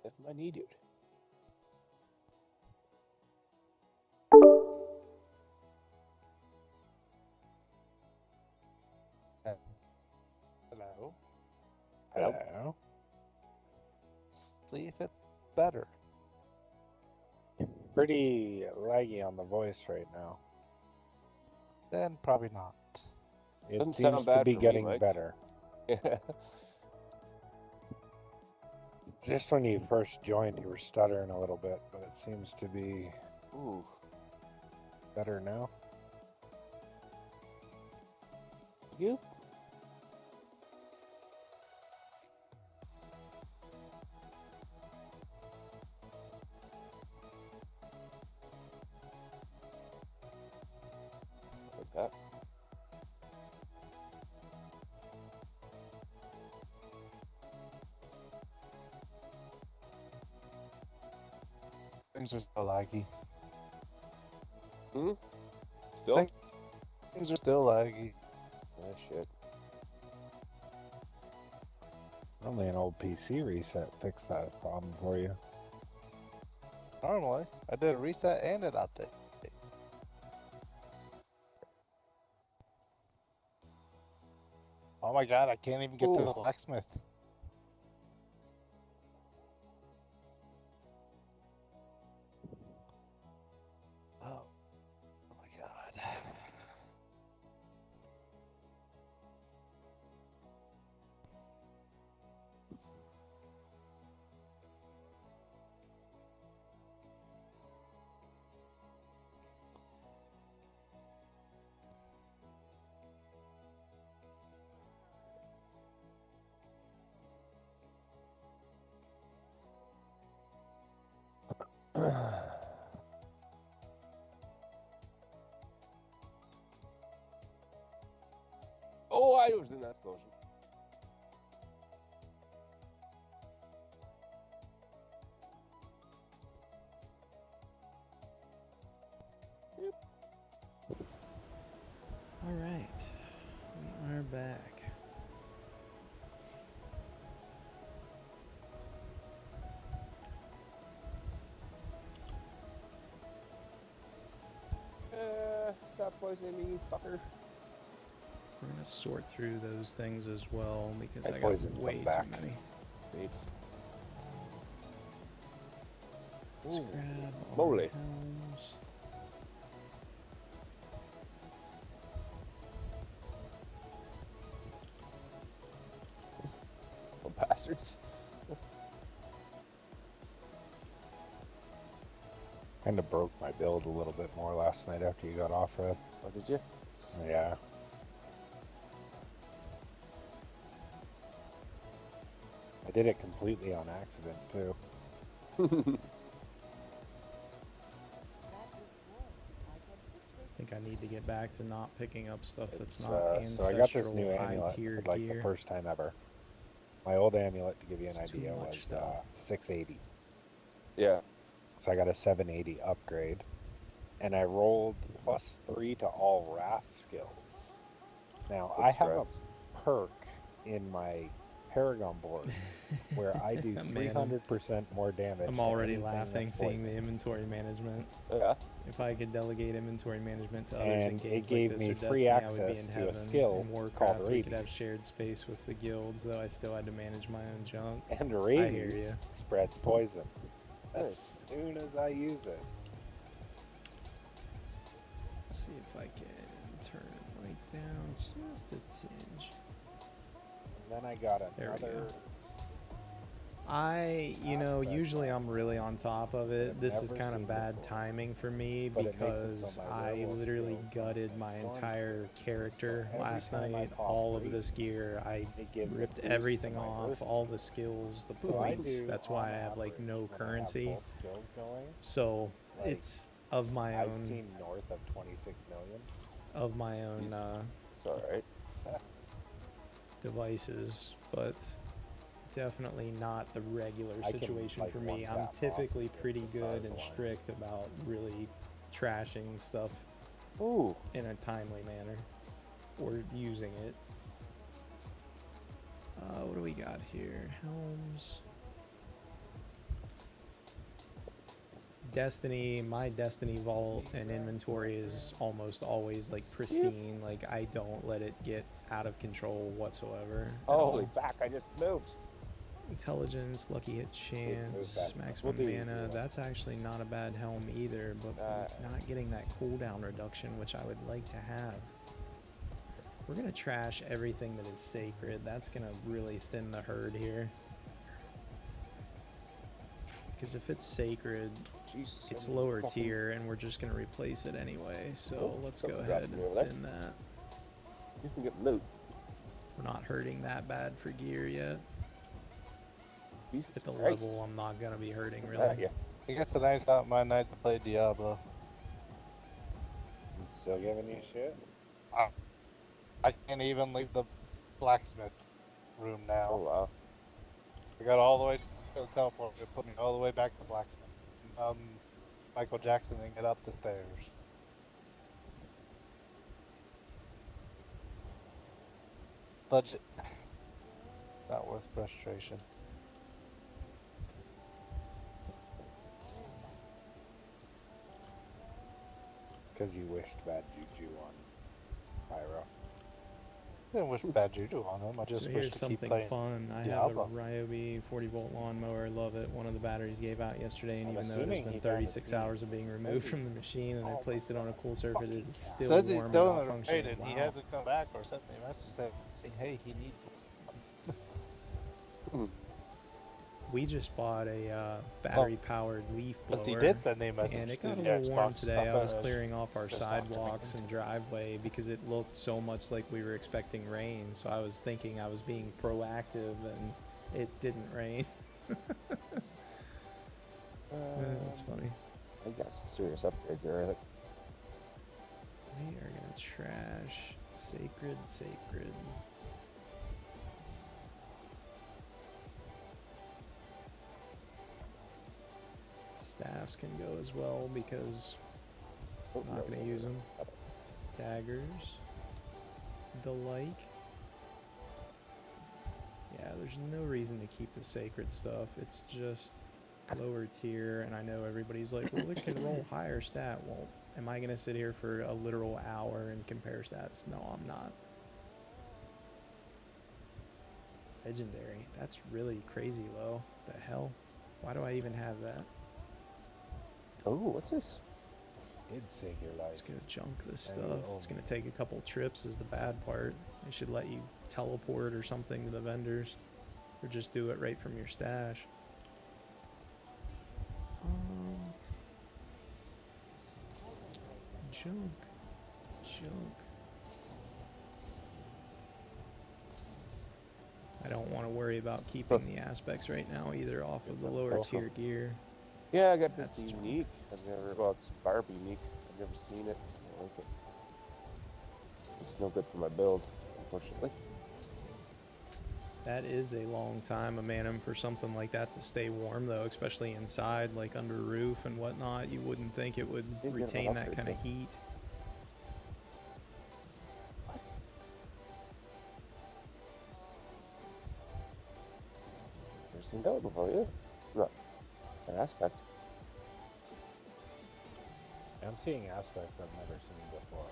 If my knee, dude. Hello. Hello. See if it's better. Pretty laggy on the voice right now. Then probably not. It Doesn't seems sound to bad be for me, getting Mike. better. Yeah. Just when you first joined, you were stuttering a little bit, but it seems to be Ooh. better now. You? Like that. Things are still laggy. Hmm? Still? Thank- Things are still laggy. Oh, shit. Only an old PC reset fixed that problem for you. Normally, I did a reset and an update. Oh my god, I can't even get to the Ooh. blacksmith. Oh my god. Oh, I was in that explosion. All right, we are back. Stop poisoning me, fucker. We're gonna sort through those things as well because I I got poisoned way them too back. many. Great. Let's Ooh, grab all moly. the helms. Oh, bastards. Kind of broke my build a little bit more last night after you got off, Red. Oh, did you? Yeah. I did it completely on accident, too. I think I need to get back to not picking up stuff that's It's, not so I got this ancestral new high amulet tier for like gear. the first time ever. My old amulet, to give you an It's too idea, much was stuff. 680. Yeah. So I got a 780 upgrade. And I rolled +3 to all wrath skills. Now, I What's have strats? a perk in my Paragon board where I do Man, 300% more damage. I'm to already anything laughing that's seeing the poison. inventory management. Yeah. If I could delegate inventory management to others in And it games like gave this me or free Destiny, I would be in access to a heaven. skill In called Warcraft, we could have Rabies. shared space with the guilds, though I still had to manage my own junk. And hear rabies ya. spreads poison as Nice. soon as I use it. Let's see if I can turn it right down just a tinge. And then I got There we go. another. Usually I'm really on top of it. I've This is never kind of seen bad before. timing for me But it makes it because so my I werewolf literally skills gutted my storm entire character every last time I night. pop All of free, this gear, I It gives a ripped boost to everything my off, earth all the skill. skills, the So I points. do, That's why on I have like average, no when I have currency. both skills going, So like, it's of my I've own seen north of 26 million. It's alright. devices, but definitely not the regular I can, situation like, for me. one I'm tap off typically the pretty good stars and align. strict about really trashing stuff Ooh. in a timely manner or using it. What do we got here? Helms. Destiny, my Destiny vault and inventory is almost always like pristine. Like I don't let it get out of control whatsoever. at Holy all. fuck, I just moved. Intelligence, lucky hit chance, that. maximum We'll do mana. zero. That's actually not a bad helm either, but not getting that cooldown reduction, which I would like to have. We're gonna trash everything that is sacred. That's gonna really thin the herd here. Because if it's sacred, Jesus. it's lower tier, and we're just gonna replace it anyway. So Oh, let's go something ahead dropped and me over there. thin that. You can get loot. We're not hurting that bad for gear yet. Jesus At the Christ. level, I'm not gonna be hurting Ah, really. yeah. I guess tonight's not my night to play Diablo. He's still giving you shit? I can't even leave the blacksmith room now. Oh wow. I got all the way to the teleport. It put me all the way back to blacksmith. Michael Jackson didn't get up the stairs. Budget. Not worth frustration. Because you wished bad juju on Pyro. I didn't wish bad juju on him. I just So wish here's to keep something playing. fun. I Diablo. have a Ryobi 40-volt lawnmower. Love it. One of the batteries gave out yesterday, and I'm even though there's assuming been he found a 36 team. hours of being removed Maybe. from the machine, and I Oh placed it on a cool surface, it is still Says he's warm and still not in the functioning. raid and he Wow. hasn't come back or sent me a message saying, hey, he needs one. We just bought a battery-powered leaf blower. But he did send me a message. And it to got a the little warm Xbox today. I was stuff clearing off our just not coming sidewalks into and driveway because it looked so much like we were expecting rain. So I was thinking I was being proactive, and it didn't rain. That's funny. I got some serious upgrades there. I think. We are gonna trash sacred. Staffs can go as well because Oh, I'm not no, gonna use them. Daggers, the like. Yeah, there's no reason to keep the sacred stuff. It's just lower tier, and I know everybody's like, well, it can roll higher stat. Well, am I gonna sit here for a literal hour and compare stats? No, I'm not. Legendary. That's really crazy low. The hell? Why do I even have that? Oh, what's this? Did save your Let's life. go junk this And stuff. you It's own gonna take a couple trips is the bad part. They should let you teleport or something to the vendors. Or just do it right from your stash. Junk. I don't want to worry about keeping the aspects right now either off of the lower tier gear. Yeah, I got That's this junk. unique. I've never. Well, it's Barb unique. I've never seen it. I like it. It's no good for my build, unfortunately. That is a long time, a manum, for something like that to stay warm, though, especially inside, like under a roof and whatnot. You wouldn't think it would Did get retain one that upgrade, kind of too. heat. What? seen that one before, yeah. Not an aspect. I'm seeing aspects I've never seen before.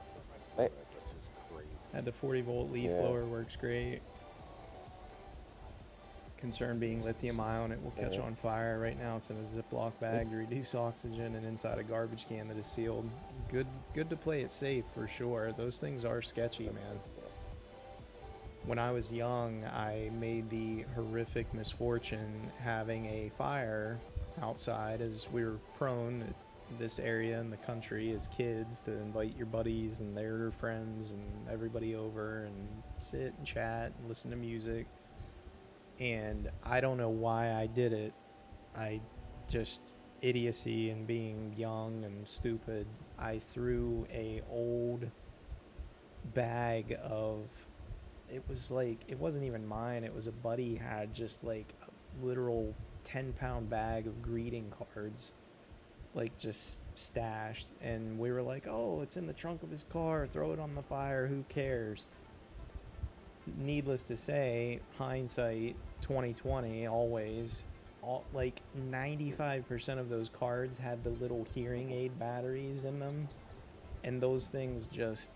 Hey. Which is crazy. And the 40-volt leaf Yeah. blower works great. Concern being lithium ion, it will catch Yeah. on fire. Right now it's in a Ziploc bag to reduce oxygen and inside a garbage can that is sealed. Good to play it safe for sure. Those things are sketchy, man. When I was young, I made the horrific misfortune having a fire outside, as we were prone at this area in the country as kids to invite your buddies and their friends and everybody over and sit and chat and listen to music. And I don't know why I did it. I just idiocy and being young and stupid. I threw a old bag of, it was like, it wasn't even mine. It was a buddy had just like a literal 10-pound bag of greeting cards, like just stashed. And we were like, oh, it's in the trunk of his car. Throw it on the fire. Who cares? Needless to say, hindsight 2020 always, like 95% of those cards had the little hearing aid batteries in them, and those things just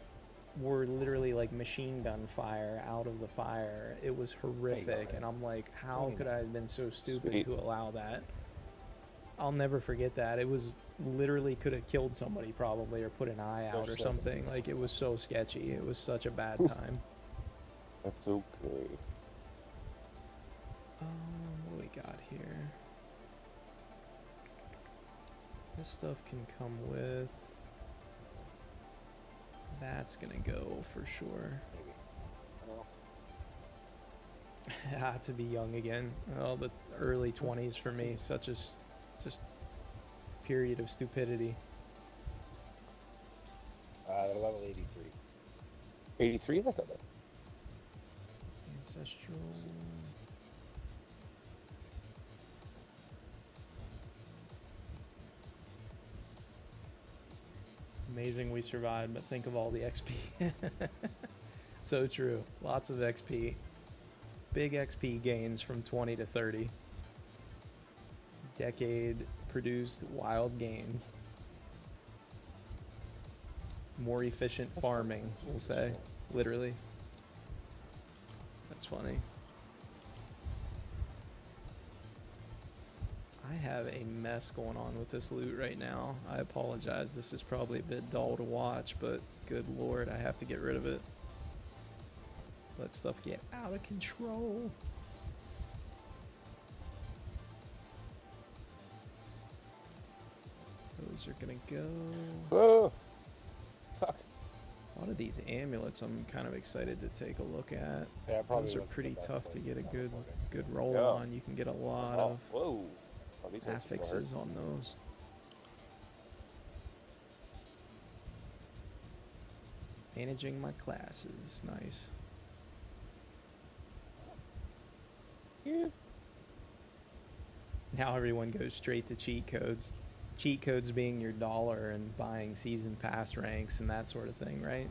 were literally like machine gun fire out of the fire. It was horrific, and I'm like, how could I have been so stupid Sweet. to allow that? I'll never forget that. It was literally could have killed somebody probably, or put an eye out or something. Like, it was so sketchy. It was such a bad time. That's okay. What do we got here? This stuff can come with. That's gonna go for sure. To be young again. Oh, the early 20s for me. Such a just period of stupidity. They're level 83. 83? That's not bad. Ancestral. Amazing we survived, but think of all the XP. So true. Lots of XP. Big XP gains from 20 to 30. Decade produced wild gains. More efficient farming, we'll say. Literally. That's funny. I have a mess going on with this loot right now. I apologize. This is probably a bit dull to watch, but good lord, I have to get rid of it. Let stuff get out of control. Those are gonna go. Oh! Fuck. A lot of these amulets I'm kind of excited to take a look at. Yeah, probably Those are wasn't the pretty best tough way to to get a go good about it. good roll Yeah. on. You can get a lot Oh, of whoa. Oh, these ones just affixes on those. Managing my classes, nice. Yeah. Now everyone goes straight to cheat codes. Cheat codes being your dollar and buying season pass ranks and that sort of thing, right?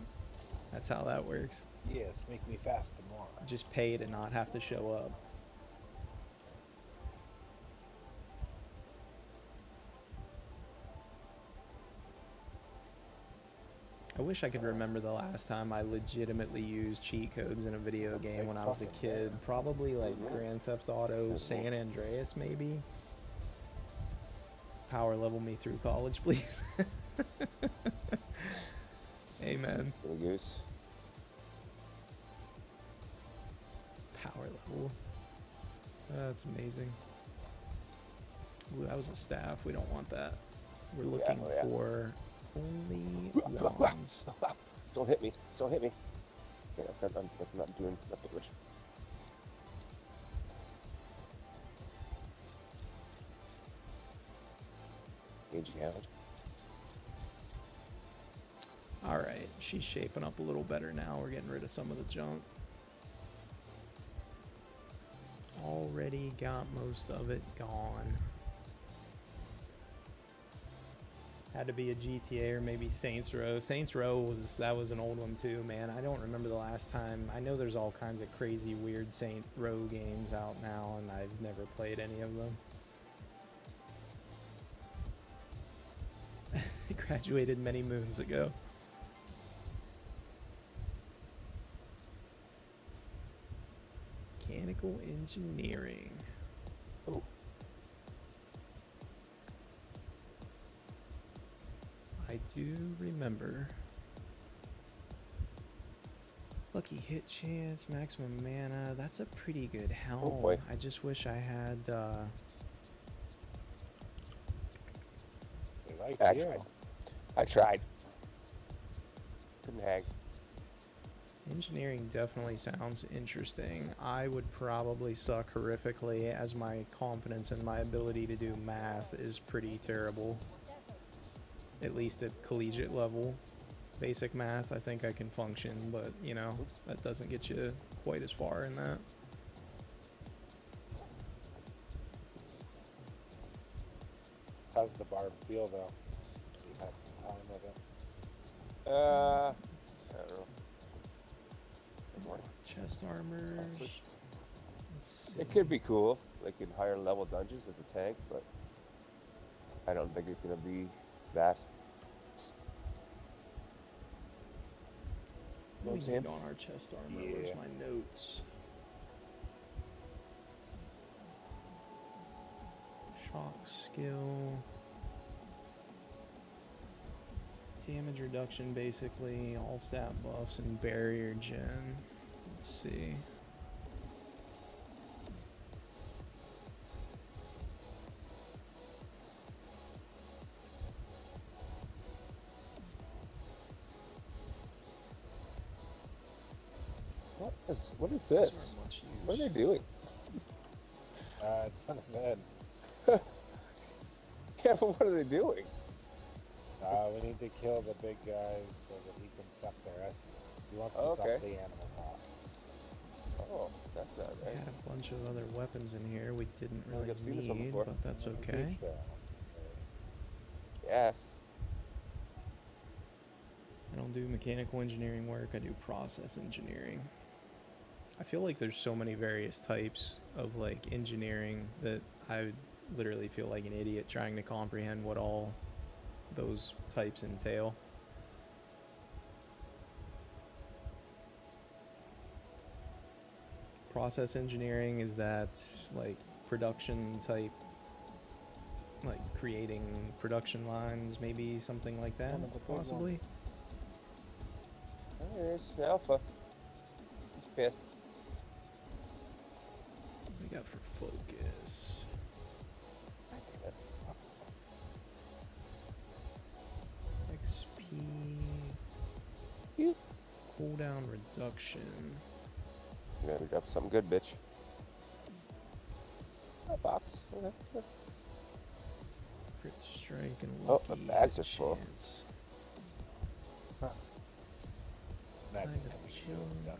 That's how that works. Yes, make me fast tomorrow. Just pay to not have to show up. I wish I could remember the last time I legitimately used cheat codes in a video game when I was a kid. Probably like Grand Theft Auto San Andreas, maybe. Power level me through college, please. Amen. Little goose. Power level. That's amazing. Ooh, that was a staff. We don't want that. We're looking for only wands. Don't hit me. Don't hit me. Yeah, I'm not doing nothing much. Engaging damage. Alright, she's shaping up a little better now. We're getting rid of some of the junk. Already got most of it gone. Had to be a GTA or maybe Saints Row. Saints Row was an old one too, man. I don't remember the last time. I know there's all kinds of crazy, weird Saints Row games out now, and I've never played any of them. I graduated many moons ago. Mechanical engineering. Oh. I do remember. Lucky hit chance, maximum mana. That's a pretty good helm. Oh boy. I just wish I had. They like I you. tried. I tried. Couldn't hang. Engineering definitely sounds interesting. I would probably suck horrifically, as my confidence in my ability to do math is pretty terrible. At least at collegiate level. Basic math, I think I can function, but you know, that doesn't get you quite as far in that. How's the barb feel though? You had some time with it. I don't know. Chest armor. It could be cool, like in higher level dungeons as a tank, but I don't think it's gonna be that. What do we Sam? need on our chest armor? Where's Yeah. my notes? Shock skill. Damage reduction, basically. All stat buffs and barrier gen. Let's see. What is These this? aren't much What are use. they doing? It's not bad. Yeah, but what are they doing? We need to kill the big guys so that he can suck the rest of them. He wants to Okay. suck the animals off. Oh, that's not We right. had a bunch of other weapons in here we didn't I don't really think I've seen this one need, before. but that's I'm gonna okay. teach them. Yes. I don't do mechanical engineering work, I do process engineering. I feel like there's so many various types of like engineering that I would literally feel like an idiot trying to comprehend what all those types entail. Process engineering is that like production type, like creating production lines, maybe something like that, One of the big possibly. Oh, there's Alpha. He's pissed. What we got for focus? XP. You Cooldown reduction. gotta drop something good, bitch. A box. Okay. Good. Crit strike and Oh, lucky the bags hit are full. chance. Imagine Kind of coming chill. to duck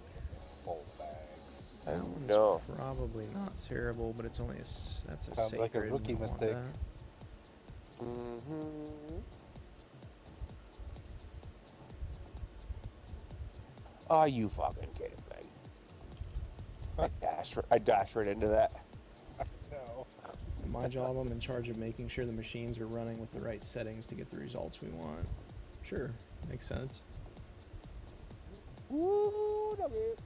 full bags. I That one's know. probably not terrible, but it's only a that's a Sounds like a sacred. rookie don't want mistake. that. Mm-hmm. Are you fucking kidding me? I dashed right into that. No. In my job, I'm in charge of making sure the machines are running with the right settings to get the results we want. Sure, makes sense. Woo, doggy. Get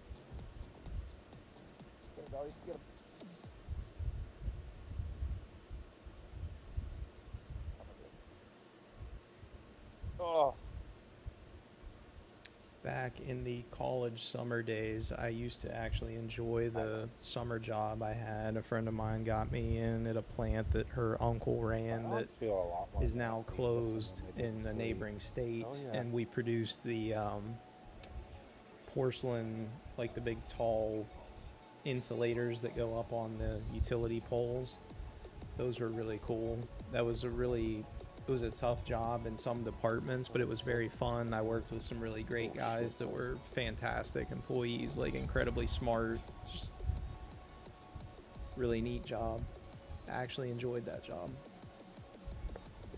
him, doggy, get him. Oh, Back in the college summer days, I used to actually enjoy the summer job I had. A friend of mine got me in at a plant that her uncle ran that Dogs feel a lot more is now nasty closed when they in a bleed. neighboring state, Oh, yeah. and we produced the porcelain, like the big tall insulators that go up on the utility poles. Those were really cool. That was it was a tough job in some departments, but it was very fun. I worked with some really great guys that were fantastic employees, like incredibly smart. Just really neat job. I actually enjoyed that job.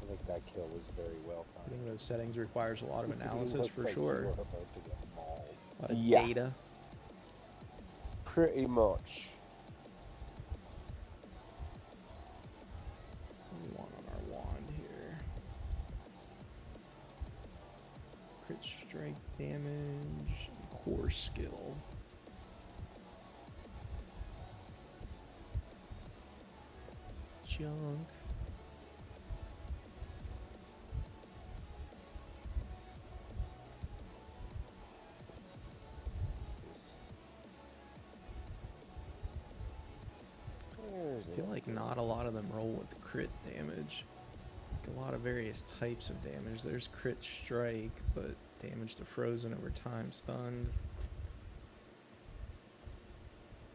I think that kill was very well Hitting timed. those settings requires a lot of It analysis looked for like sure. you were about to get mauled. A lot of Yeah. data. Pretty much. One on our wand here. Crit strike damage, core skill. Junk. I feel like not a lot of them roll with crit damage. Like a lot of various types of damage. There's crit strike, but damage to frozen over time, stunned.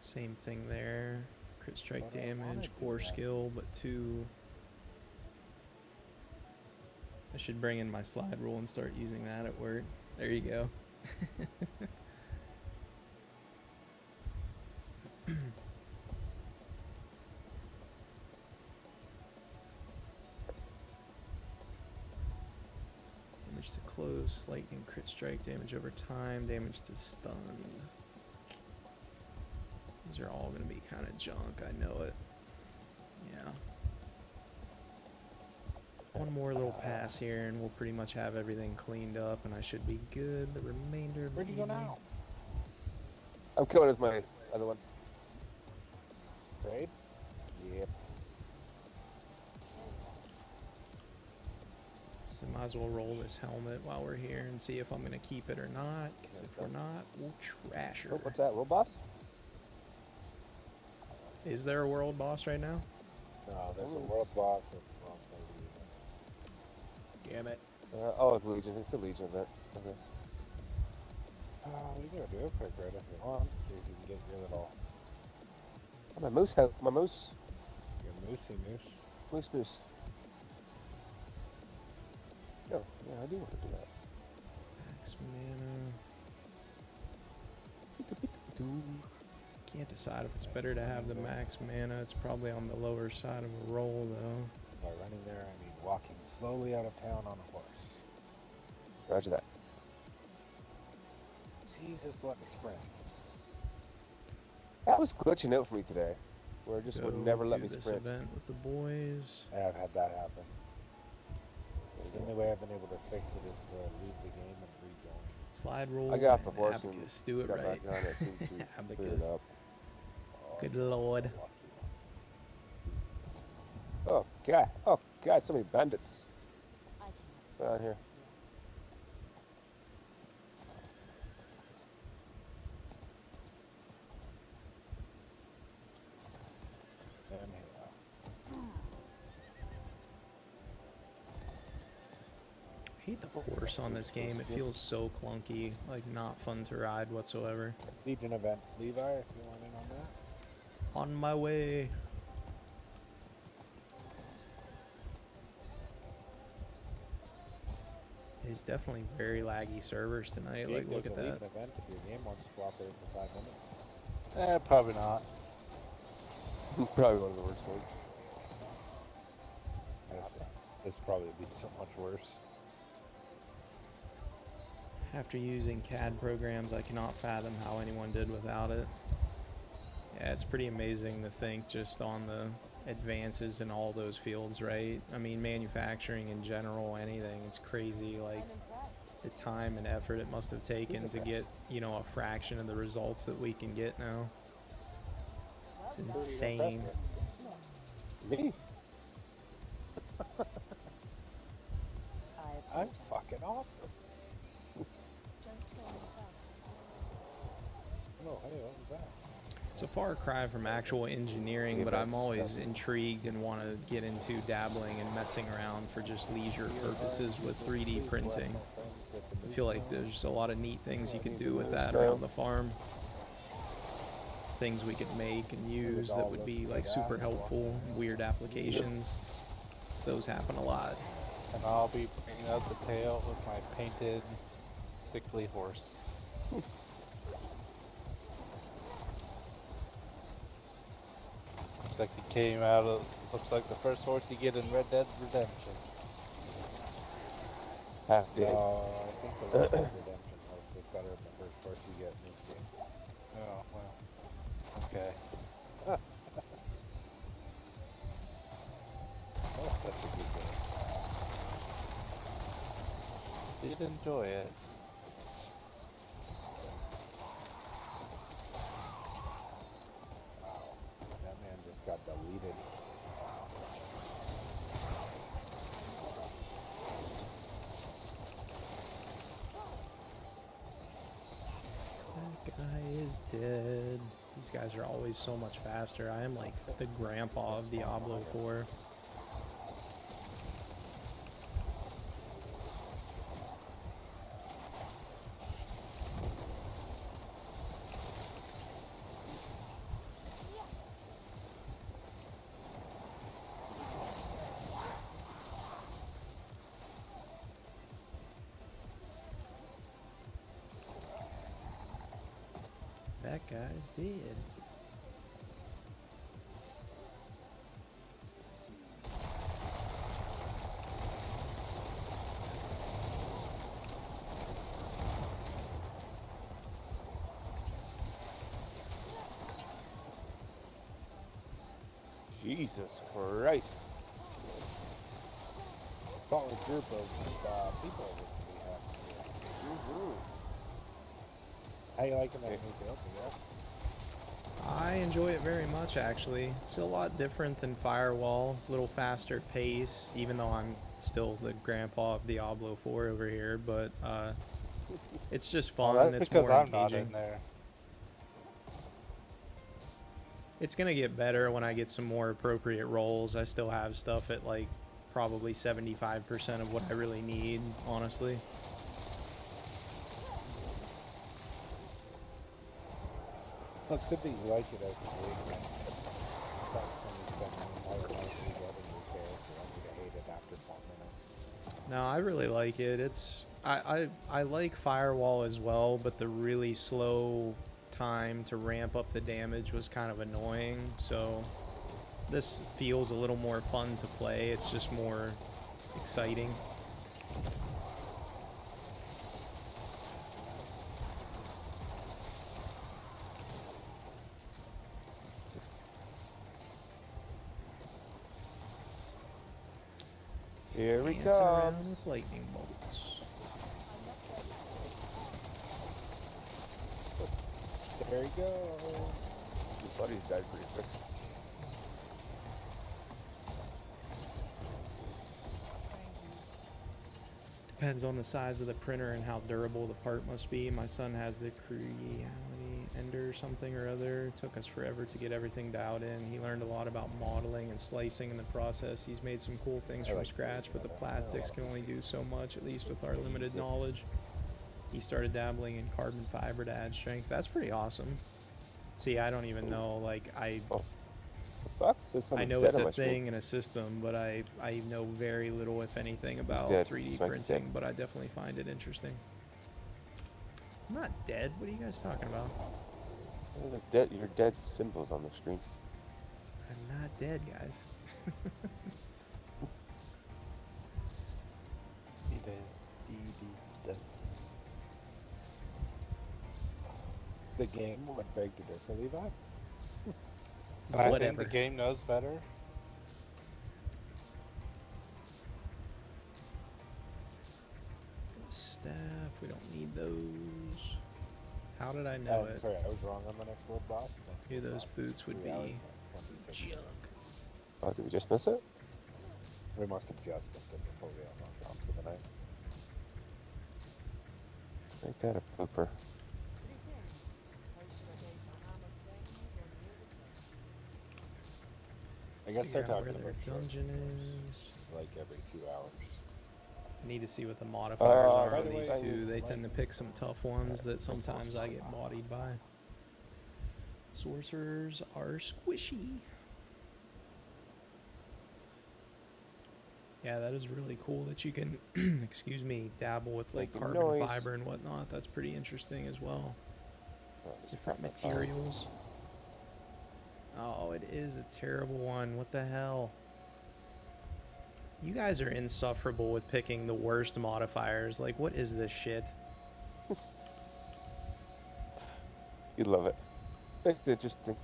Same thing there. Crit strike But I wanna damage, do core that. skill, but 2. I should bring in my slide rule and start using that at work. There you go. Damage to close, lightning, crit strike, damage over time, damage to stun. These are all going to be kind of junk, I know it. Yeah. One more little pass here and we'll pretty much have everything cleaned up and I should be good the remainder of the Where do you go evening. now? I'm coming with my other one. Trade? Yep. So might as well roll this helmet while we're here and see if I'm going to keep it or not. Because if we're not, we'll trash her. Oh, what's that? World boss? Is there a world boss right now? No, there's a Oh. world boss and also Damn it. Oh, it's Legion. It's a Legion event. Okay. you gotta do a quick raid if you want. See if you can get your little Oh, my moose. My moose. your moose. Moose. Oh, yeah, I do want to do that. Max mana. Can't decide if it's better to have the max mana. It's probably on the lower side of a roll though. By running there, I mean walking slowly out of town on a horse. Roger that. Jesus, let me sprint. That was glitching out for me today, where it just would Go never let do me this sprint. event with the boys. I have had that happen. The only way I've been able to fix it is to leave the game and rejoin. Slide roll. I got off the and horse and Abacus. Do it got right. back on it. Seemed to clear it Abacus. up. Good lord. Lucky. Oh god, so many bandits I cannot down here. And here. I hate the horse on this game. It feels so clunky, like not fun to ride whatsoever. Legion event. Levi, if you want in on that. On my way. It's definitely very laggy servers tonight. Jake, Like, look there's at a that. Legion event if your game wants to swap it for 5 minutes. Probably not. Probably one of the worst ones. This probably be so much worse. After using CAD programs, I cannot fathom how anyone did without it. Yeah, it's pretty amazing to think just on the advances in all those fields, right? I mean, manufacturing in general, anything, it's crazy. Like, I'm impressed. the time and effort it must have taken to get, you know, a fraction of the results that we can get now. It's Well done. insane. Me? I I'm apologize. fucking awesome. Don't kill yourself. No, hey, what was that? It's a far cry from actual engineering, but I'm always intrigued and want to get into dabbling and messing around for just leisure purposes with 3D printing. I feel like there's a lot of neat things you could do with that around the farm. Things we could make and use that would be like super helpful, weird applications. So those happen a lot. And I'll be bringing out the tail with my painted, sickly horse. Looks like he came out of. Looks like the first horse you get in Red Dead Redemption. half dig. No, I think the Red Dead Redemption host is better than the first horse you get in this game. Oh, well. Okay. That's such a good game. Did enjoy it. Wow. That man just got deleted. That guy is dead. These guys are always so much faster. I am like the grandpa of Diablo 4. That guy's dead. Jesus Christ. Solid group of people that we have here. Woohoo. How you liking that new build, I guess? I enjoy it very much, actually. It's a lot different than Firewall, a little faster pace, even though I'm still the grandpa of Diablo 4 over here, but it's just fun. Well, that's It's because more I'm not engaging. in there. It's gonna get better when I get some more appropriate roles. I still have stuff at like probably 75% of what I really need, honestly. Well, it's good that you like it as a game. That's when you spend an entire life rebuilding your character only to hate it after 4 minutes. No, I really like it. It's I like Firewall as well, but the really slow time to ramp up the damage was kind of annoying. So this feels a little more fun to play. It's just more exciting. Here we Dance around come. with lightning bolts. There you go. Your buddies died pretty quick. Depends on the size of the printer and how durable the part must be. My son has the Creality Ender something or other. It took us forever to get everything dialed in. He learned a lot about modeling and slicing in the process. He's made some cool things I from like scratch, but the Creality. plastics can only do so much, at least with our limited knowledge. He started dabbling in carbon fiber to add strength. That's pretty awesome. See, I don't even know, like, What the fuck? Says I something know dead it's on a my screen. thing in a system, but I know very little, if anything, about dead. 3D It's like printing, dead. but I definitely find it interesting. I'm not dead. What are you guys talking about? Your dead symbols on the screen. I'm not dead, guys. The game would beg to differ, Levi. I think Whatever. the game knows better. Staff, we don't need those. How did I know it? Sorry, I was wrong on the next world boss. Knew those boots would be 26. junk. Oh, did we just miss it? We must have just missed it before we unlocked off for the night. Ain't that a pooper? I guess Figure they're out talking where their about dungeon is. like every 2 hours. I need to see what the modifiers are by on the these way, two. They tend to pick some tough ones that sometimes I get bodied by. Sorcerers are squishy. Yeah, that is really cool that you can, excuse me, dabble with like Making carbon noise. fiber and whatnot. That's pretty interesting as well. Oh, it's Different not my phone. materials. Oh, it is a terrible one. What the hell? You guys are insufferable with picking the worst modifiers. Like, what is this shit? You love it. It's interesting.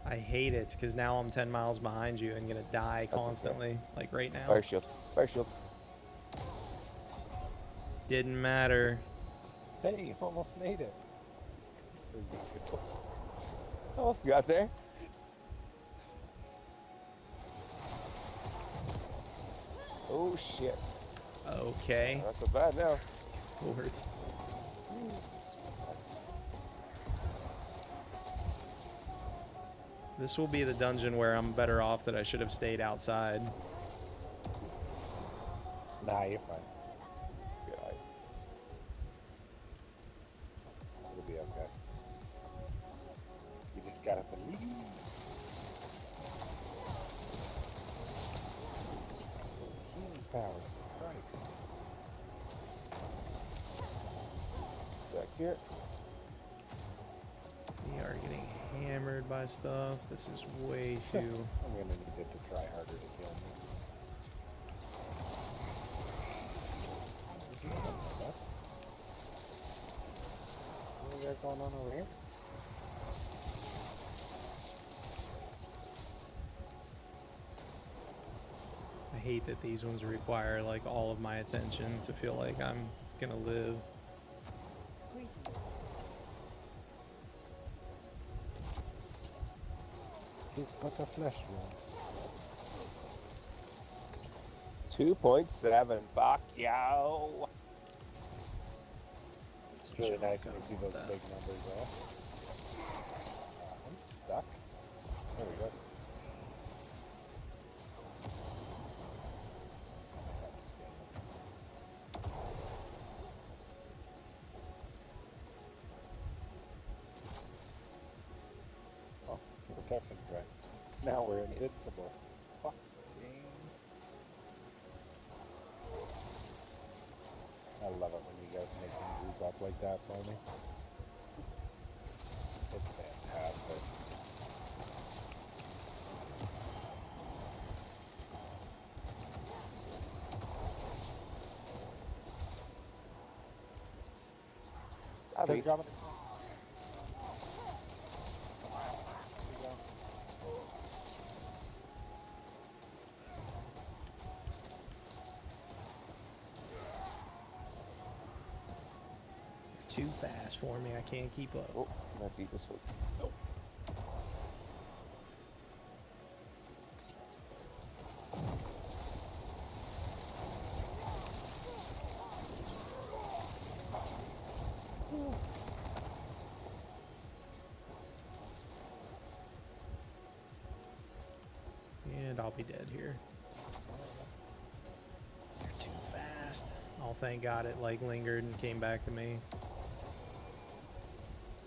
I hate it because now I'm 10 miles behind you and gonna die okay. constantly. Like right now. Fire shield. Fire shield. Didn't matter. Hey, almost made it. Almost got there. Oh shit. Okay. Not so bad now. Lord. This will be the dungeon where I'm better off that I should have stayed outside. Nah, you're fine. God. It'll be okay. You just gotta believe. Healing power. Christ. Back here. We are getting hammered by stuff. This is way too... I'm gonna need it to try harder to kill me. What we got going on over here? I hate that these ones require like all of my attention to feel like I'm gonna live. Greetings. It's but a flesh wound. 2.7. Fuck yo. It's really nice when you see those big numbers though. I'm stuck. There we go. Oh, so protection threat. Now we're invincible. Fuck the game. I love it when you guys make them group up like that for me. It's fantastic. Abby. Dropping Too fast for me. I can't keep up. Oh, let's eat this one. Oh. And I'll be dead here. You're too fast. Oh, thank God it like lingered and came back to me.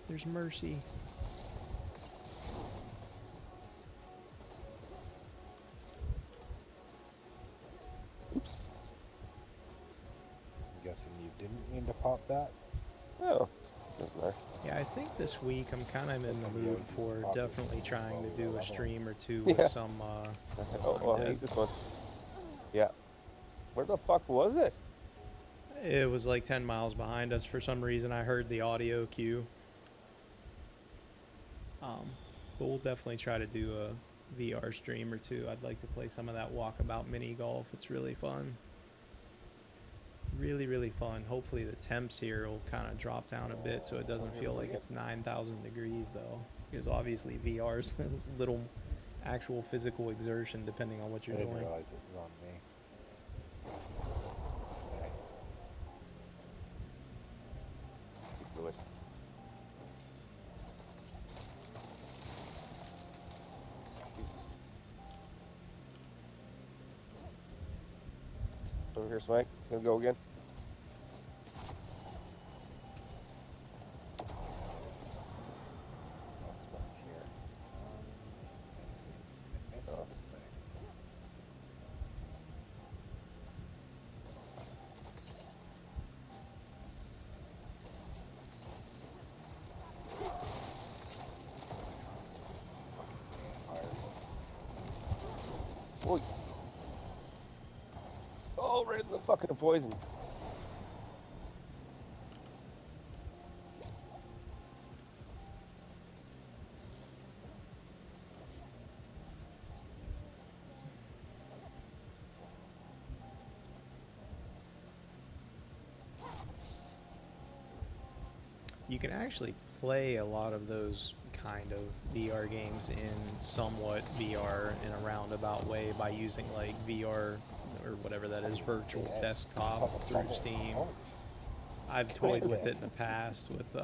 There's mercy. Oops. I'm guessing you didn't mean to pop that. Oh. Doesn't matter. Yeah, I think this week I'm kind of in the mood for definitely trying to do a stream or two Yeah. with some Oh, I hate this one. Yeah. Where the fuck was it? It was like 10 miles behind us. For some reason, I heard the audio cue. But we'll definitely try to do a VR stream or two. I'd like to play some of that walkabout mini golf. It's really fun. Really, really fun. Hopefully the temps here will kind of drop down a bit so it doesn't feel like it's 9,000 degrees though. Because obviously VR's a little actual physical exertion depending on what I you're didn't doing. realize it was on me. Okay. Do it. Over here, Swank. It's gonna go again. What's back here? I missed Oh. something. Oi. Right in the fucking poison. You can actually play a lot of those kind of VR games in somewhat VR in a roundabout way by using like VR or whatever that is, virtual Yeah. desktop through Steam. I've toyed with it in the past with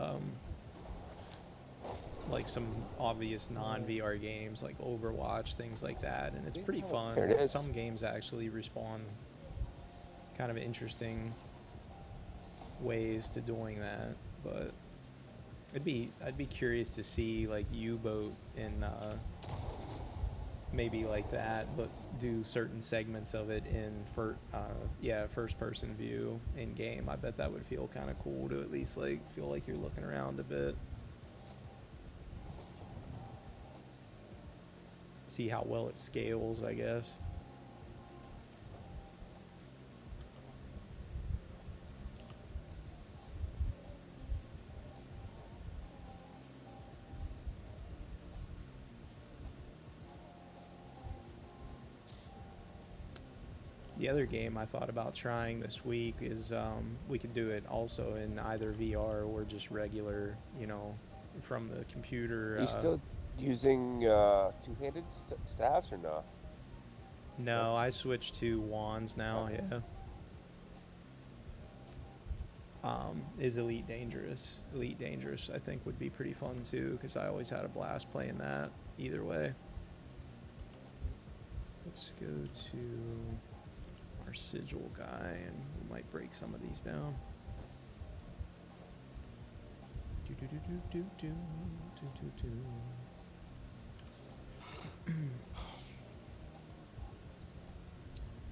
like some obvious non-VR games like Overwatch, things like that, and it's pretty fun. There it is. Some games actually respawn kind of interesting ways to doing that, but I'd be curious to see like U-Boat in maybe like that, but do certain segments of it in first person view in game. I bet that would feel kind of cool to at least like feel like you're looking around a bit. See how well it scales, I guess. The other game I thought about trying this week is we could do it also in either VR or just regular, you know, from the computer. Are you still using two-handed staffs or no? No, I switched to wands now, yeah. Is Elite Dangerous. Elite Dangerous, I think, would be pretty fun too, because I always had a blast playing that either way. Let's go to our sigil guy, and we might break some of these down. Do do do do do do do do do.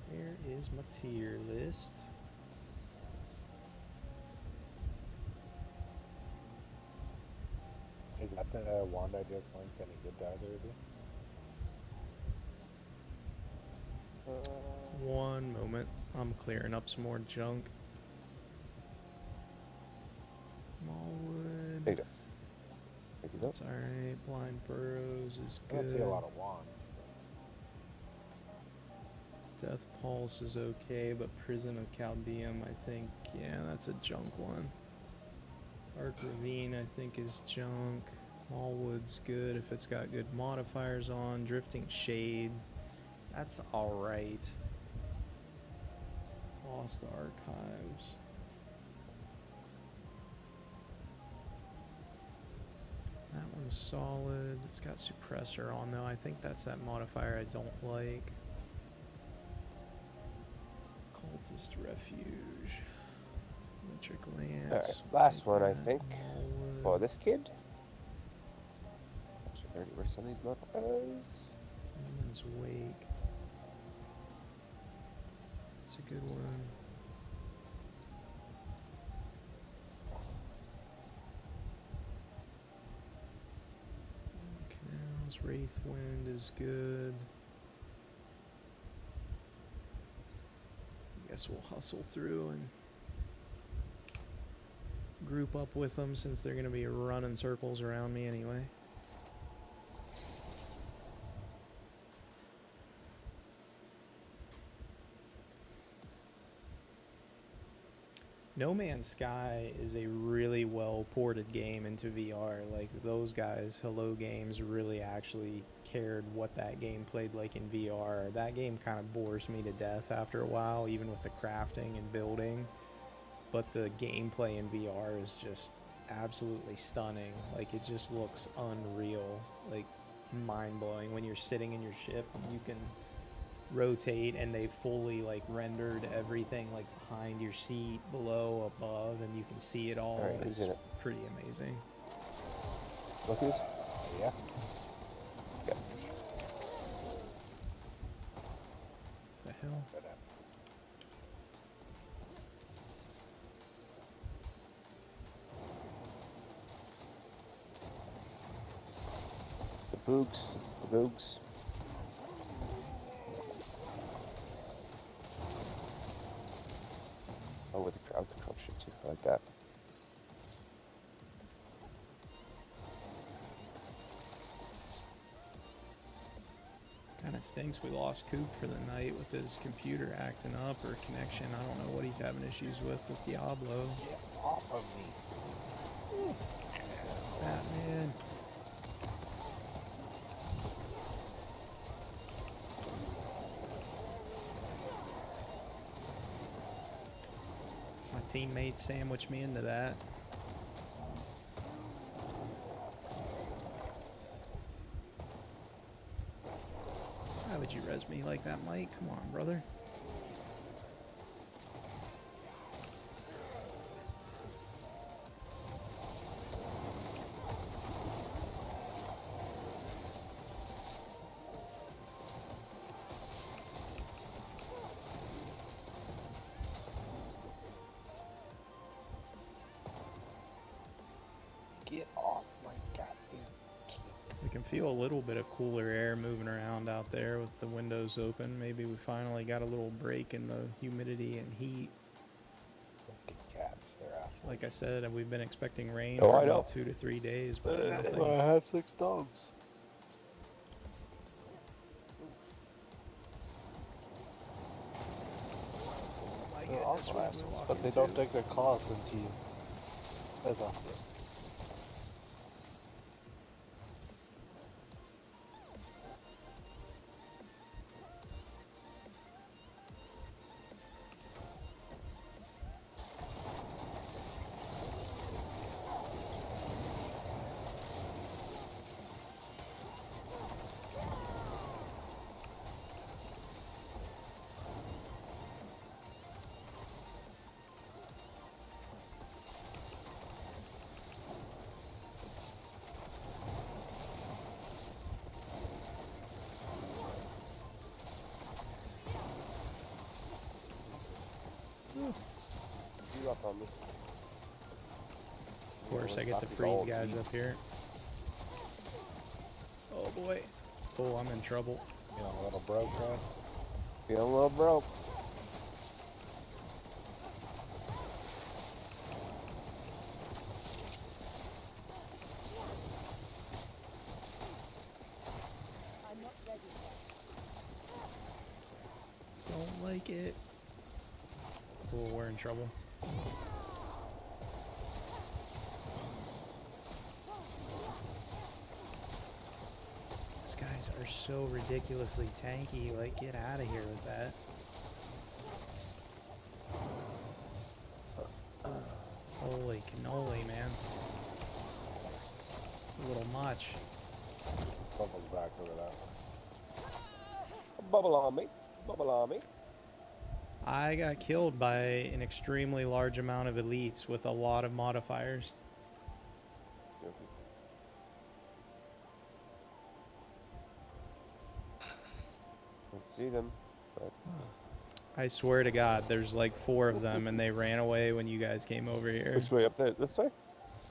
Where is my tier list? Is that the wand I just linked any good to either of you? One moment. I'm clearing up some more junk. Smallwood. There you go. Pick it up. That's alright. Blind Burrows is I don't good. see a lot of wands. Death Pulse is okay, but Prison of Chaldeum, I think, yeah, that's a junk one. Arc Ravine, I think, is junk. Smallwood's good if it's got good modifiers on. Drifting Shade, that's alright. Lost Archives. That one's solid. It's got Suppressor on, though. I think that's that modifier I don't like. Cultist Refuge. Electric Lance. Alright, last Take one, I that. think. Smallwood. Oh, this kid? Actually, I already where some of these modifiers. Demon's Wake. That's a good one. Canals, Wraithwind is good. I guess we'll hustle through and group up with them since they're going to be running circles around me anyway. No Man's Sky is a really well ported game into VR. Like, those guys, Hello Games, really actually cared what that game played like in VR. That game kind of bores me to death after a while, even with the crafting and building. But the gameplay in VR is just absolutely stunning. Like, it just looks unreal, like mind-blowing. When you're sitting in your ship, you can rotate, and they fully like rendered everything like behind your seat, below, above, and you can see it all. Alright, who's It's in it? pretty amazing. Look who's. Yeah. Yeah. The hell? But, The boogs. It's the boogs. of stinks we lost Coop for the night with his computer acting up or connection. I don't know what he's having issues with Diablo. Get off of me. Batman. My teammates sandwiched me into that. Why would you res me like that, Mike? Come on, brother. Get off my goddamn key. We can feel a little bit of cooler air moving around out there with the windows open. Maybe we finally got a little break in the humidity and heat. Fucking cats, they're assholes. Like I said, we've been expecting rain Oh, for I know. about 2 to 3 days, but nothing. I have 6 dogs. I They're get this awful one assholes, we're but they walking don't to. take their claws into you. As often. You up on me. Of course, I get to freeze guys up here. Oh boy. Oh, I'm in trouble. You know, a little broke, man. Feeling a little broke. I'm not ready yet. Don't like it. Oh, we're in trouble. These guys are so ridiculously tanky. Like, get out of here with that. Holy cannoli, man. It's a little much. Someone's back over that one. Bubble on me. Bubble on me. I got killed by an extremely large amount of elites with a lot of modifiers. Don't see them, but I swear to God, there's like 4 of them, and they ran away when you guys came over here. which way up there? This way?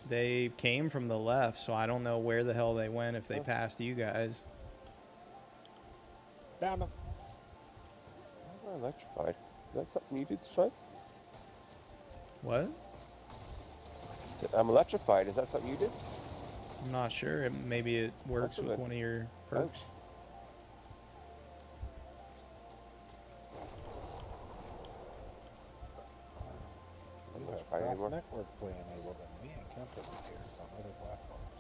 They came from the left, so I don't know where the hell they went if they Oh. passed you guys. Down them. Oh, electrified. Is that something you did, Strike? What? I'm electrified. Is that something you did? I'm not sure. Maybe it works have with been. one of your perks. I'm You have electrified cross anymore. network play enabled and we encountered it here on other platforms.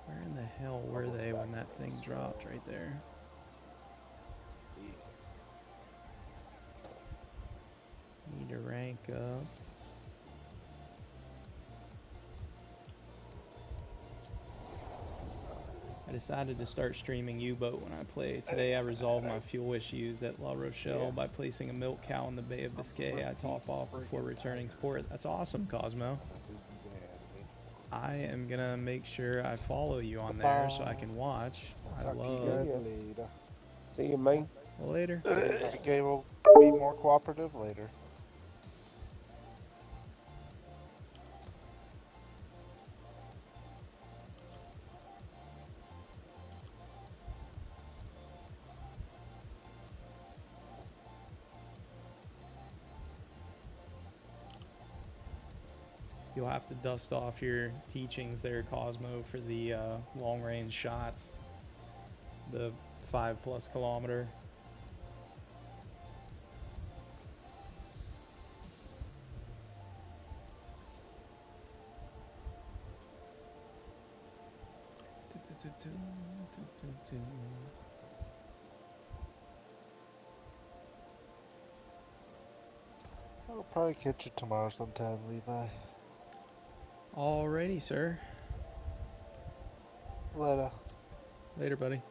Where in the hell were they when that thing dropped right there? Need to rank up. I decided to start streaming U-Boat when I play. Today I resolved my fuel issues at La Rochelle by placing a milk cow in the Bay of Biscay. I top off before returning to port. That's awesome, Cosmo. I am gonna make sure I follow you on there so I can watch. I Talk to you love. guys later. See you, man. Later. The game will be more cooperative later. You'll have to dust off your teachings there, Cosmo, for the long-range shots. The 5+ kilometer. I'll probably catch you tomorrow sometime, Levi. Alrighty, sir. Later. Later, buddy.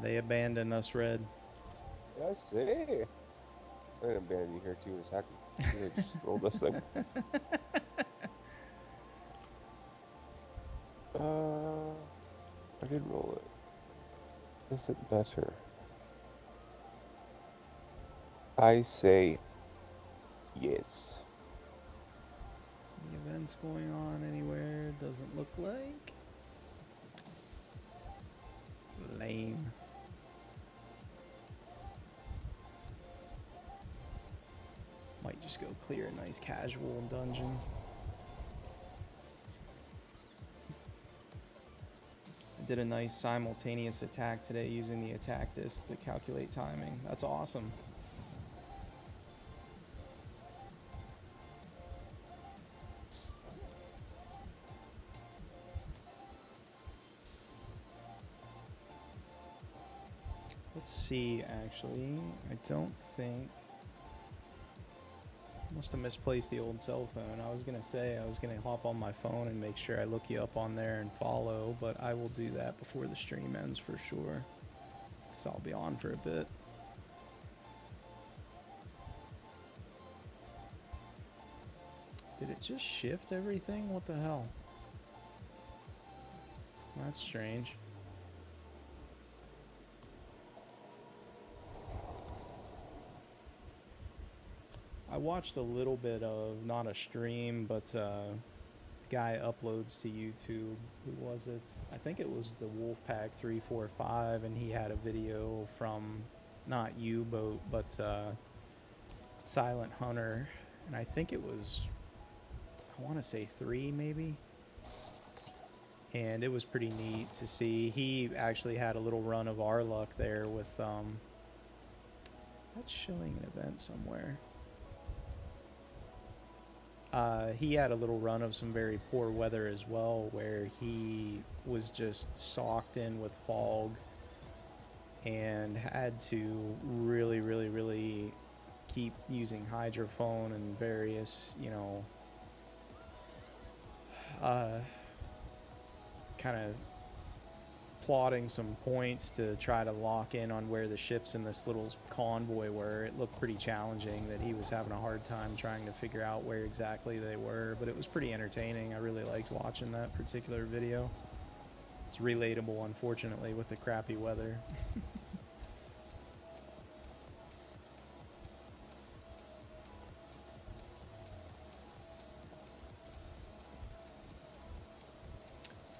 They abandoned us, Red. I see. I'm gonna abandon you here too in a second. They just roll this thing. I did roll it. Is it better? I say yes. The event's going on anywhere? Doesn't look like. Lame. Might just go clear a nice casual dungeon. I did a nice simultaneous attack today using the attack disc to calculate timing. That's awesome. Let's see, actually. I don't think... Must have misplaced the old cell phone. I was gonna say I was gonna hop on my phone and make sure I look you up on there and follow, but I will do that before the stream ends for sure. Because I'll be on for a bit. Did it just shift everything? What the hell? That's strange. I watched a little bit of, not a stream, but the guy uploads to YouTube. Who was it? I think it was the Wolfpack 345, and he had a video from, not U-Boat, but Silent Hunter, and I think it was, I want to say 3 maybe? And it was pretty neat to see. He actually had a little run of our luck there with, that's showing an event somewhere. He had a little run of some very poor weather as well, where he was just socked in with fog and had to really keep using hydrophone and various, you know, kind of plotting some points to try to lock in on where the ships in this little convoy were. It looked pretty challenging, that he was having a hard time trying to figure out where exactly they were, but it was pretty entertaining. I really liked watching that particular video. It's relatable, unfortunately, with the crappy weather.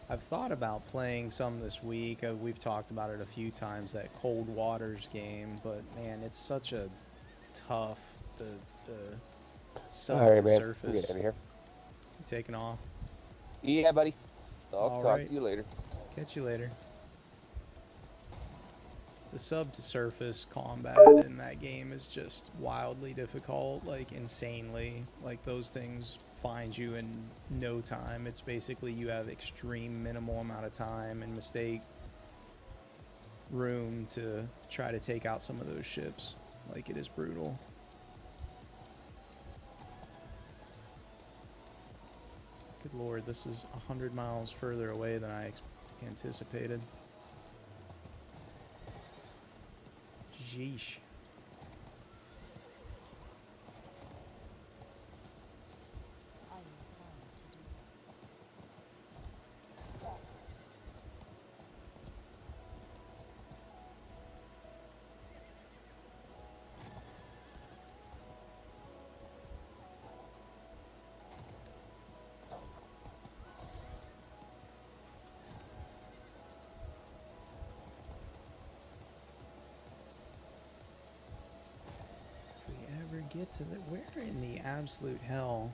I've thought about playing some this week. We've talked about it a few times, that Cold Waters game, but man, it's such a tough, the sub Alright, to man. surface. Get out of here. You taking off? Yeah, buddy. I'll All talk right. to you later. Catch you later. The sub to surface combat in that game is just wildly difficult, like insanely. Like those things find you in no time. It's basically you have extreme minimal amount of time and mistake room to try to take out some of those ships. Like, it is brutal. Good lord, this is 100 miles further away than I anticipated. Jeesh. I need time to do get to the... Where in the absolute hell?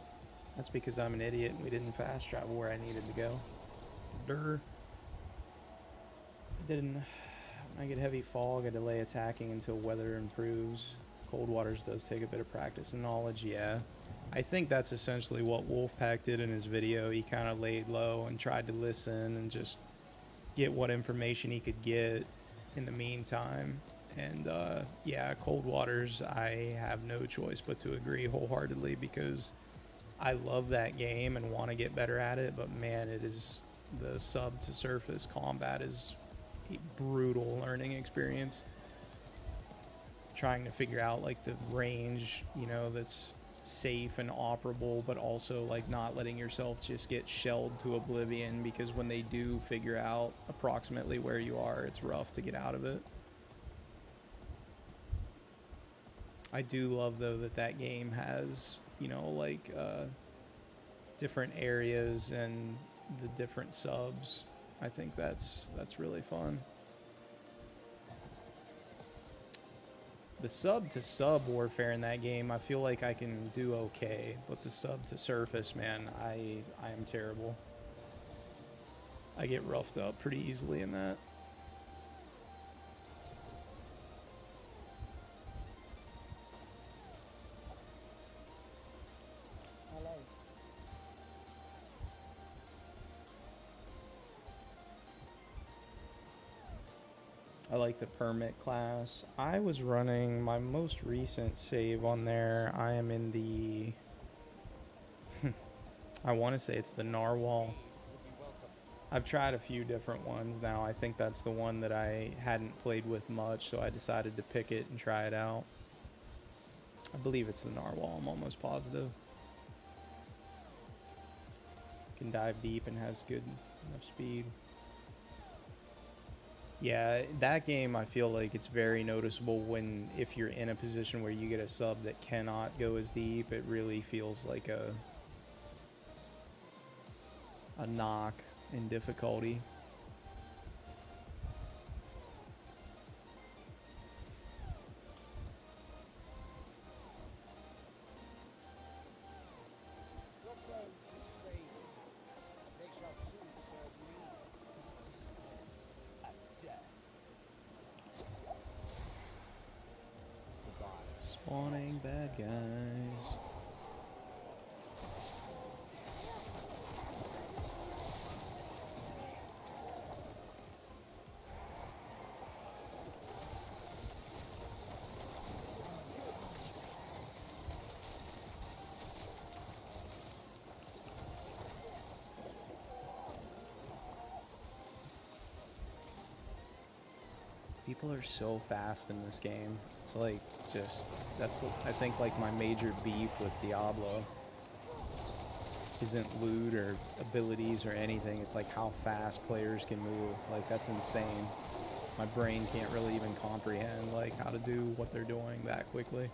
That's because I'm an idiot and we didn't fast travel where I needed to go. Durr. Didn't... When I get heavy fog, I delay attacking until weather improves. Cold Waters does take a bit of practice and knowledge, yeah. I think that's essentially what Wolfpack did in his video. He kind of laid low and tried to listen and just get what information he could get in the meantime. And yeah, Cold Waters, I have no choice but to agree wholeheartedly, because I love that game and want to get better at it, but man, it is... the sub to surface combat is a brutal learning experience. Trying to figure out like the range, you know, that's safe and operable, but also like not letting yourself just get shelled to oblivion, because when they do figure out approximately where you are, it's rough to get out of it. I do love though that that game has, you know, like different areas and the different subs. I think that's really fun. The sub to sub warfare in that game, I feel like I can do okay, but the sub to surface, man, I am terrible. I get roughed up pretty easily in that. Hello. I like the permit class. I was running my most recent save on there. I am in the... I want to say it's the Narwhal. I've tried a few different ones now. I think that's the one that I hadn't played with much, so I decided to pick it and try it out. I believe it's the Narwhal, I'm almost positive. Can dive deep and has good enough speed. Yeah, that game, I feel like it's very noticeable when, if you're in a position where you get a sub that cannot go as deep, it really feels like a knock in difficulty. Your clothes be traded. They shall soon serve me. At death. Goodbye. Spawning bad guys. People are so fast in this game. It's like, just, that's, I think, like my major beef with Diablo isn't loot or abilities or anything. It's like how fast players can move. Like, that's insane. My brain can't really even comprehend like how to do what they're doing that quickly.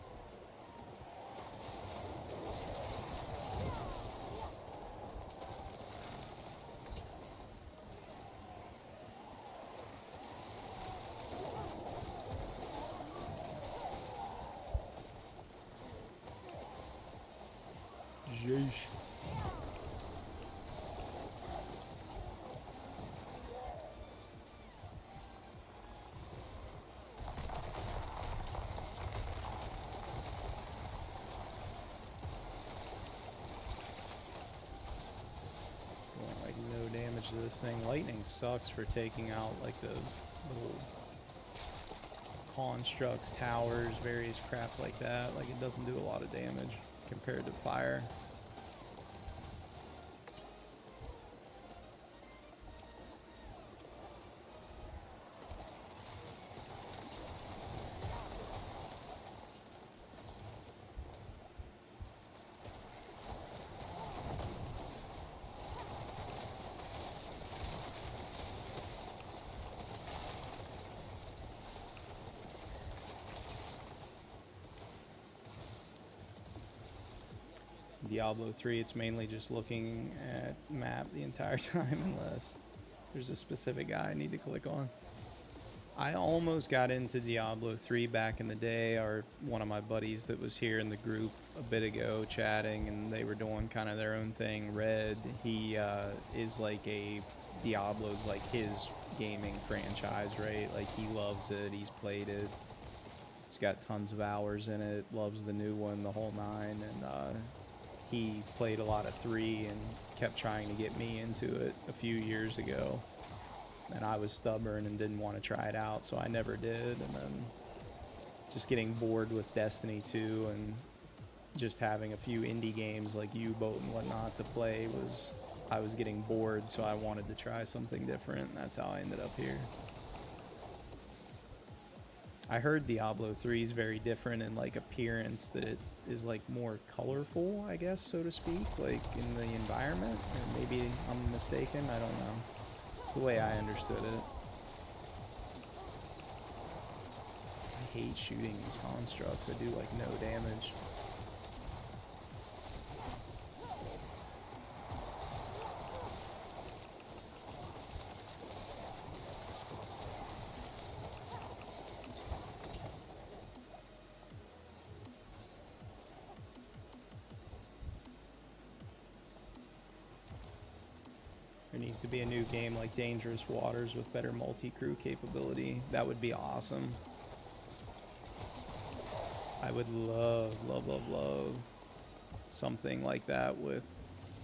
Jeez. Like no damage to this thing. Lightning sucks for taking out like the little constructs, towers, various crap like that. Like it doesn't do a lot of damage compared to fire. Diablo 3, it's mainly just looking at map the entire time unless there's a specific guy I need to click on. I almost got into Diablo 3 back in the day. One of my buddies that was here in the group a bit ago chatting, and they were doing kind of their own thing. Red, he is like Diablo's like his gaming franchise, right? Like he loves it. He's played it. He's got tons of hours in it. Loves the new one, the whole nine, and he played a lot of 3 and kept trying to get me into it a few years ago. And I was stubborn and didn't want to try it out, so I never did. And then just getting bored with Destiny 2 and just having a few indie games like U-Boat and whatnot to play I was getting bored, so I wanted to try something different, and that's how I ended up here. I heard Diablo 3 is very different in like appearance, that it is like more colorful, I guess, so to speak, like in the environment, or maybe I'm mistaken, I don't know. It's the way I understood it. I hate shooting these constructs. I do like no damage. There needs to be a new game like Dangerous Waters with better multi-crew capability. That would be awesome. I would love, love, love, love something like that with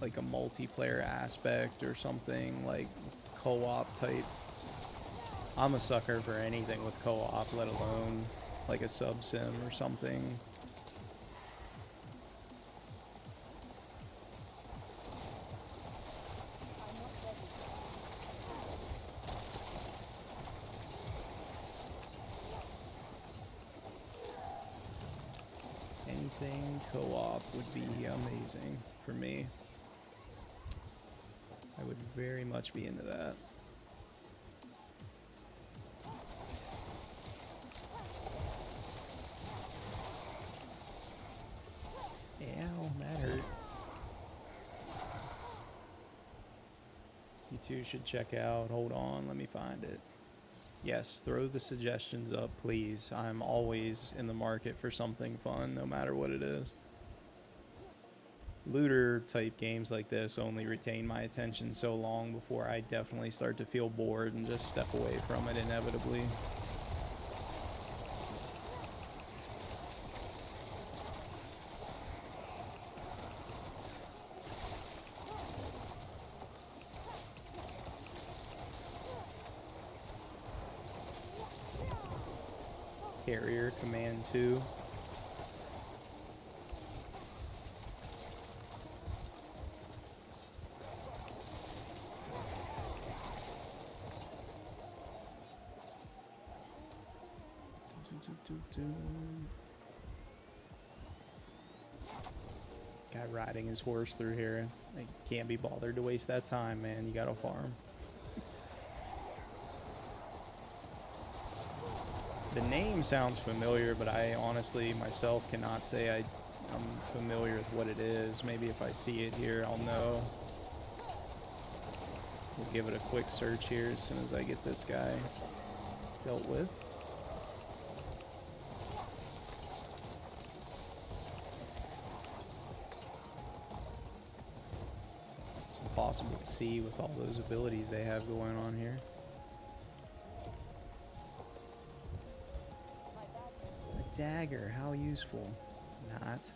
like a multiplayer aspect or something like co-op type. I'm a sucker for anything with co-op, let alone like a sub-sim or something. Anything co-op would be amazing for me. I would very much be into that. Ow, that hurt. You two should check out. Hold on, let me find it. Yes, throw the suggestions up, please. I'm always in the market for something fun, no matter what it is. Looter type games like this only retain my attention so long before I definitely start to feel bored and just step away from it inevitably. Carrier Command 2. Guy riding his horse through here. I can't be bothered to waste that time, man. You gotta farm. The name sounds familiar, but I honestly myself cannot say I'm familiar with what it is. Maybe if I see it here, I'll know. We'll give it a quick search here as soon as I get this guy dealt with. It's impossible to see with all those abilities they have going on here. Dagger, how useful? Not.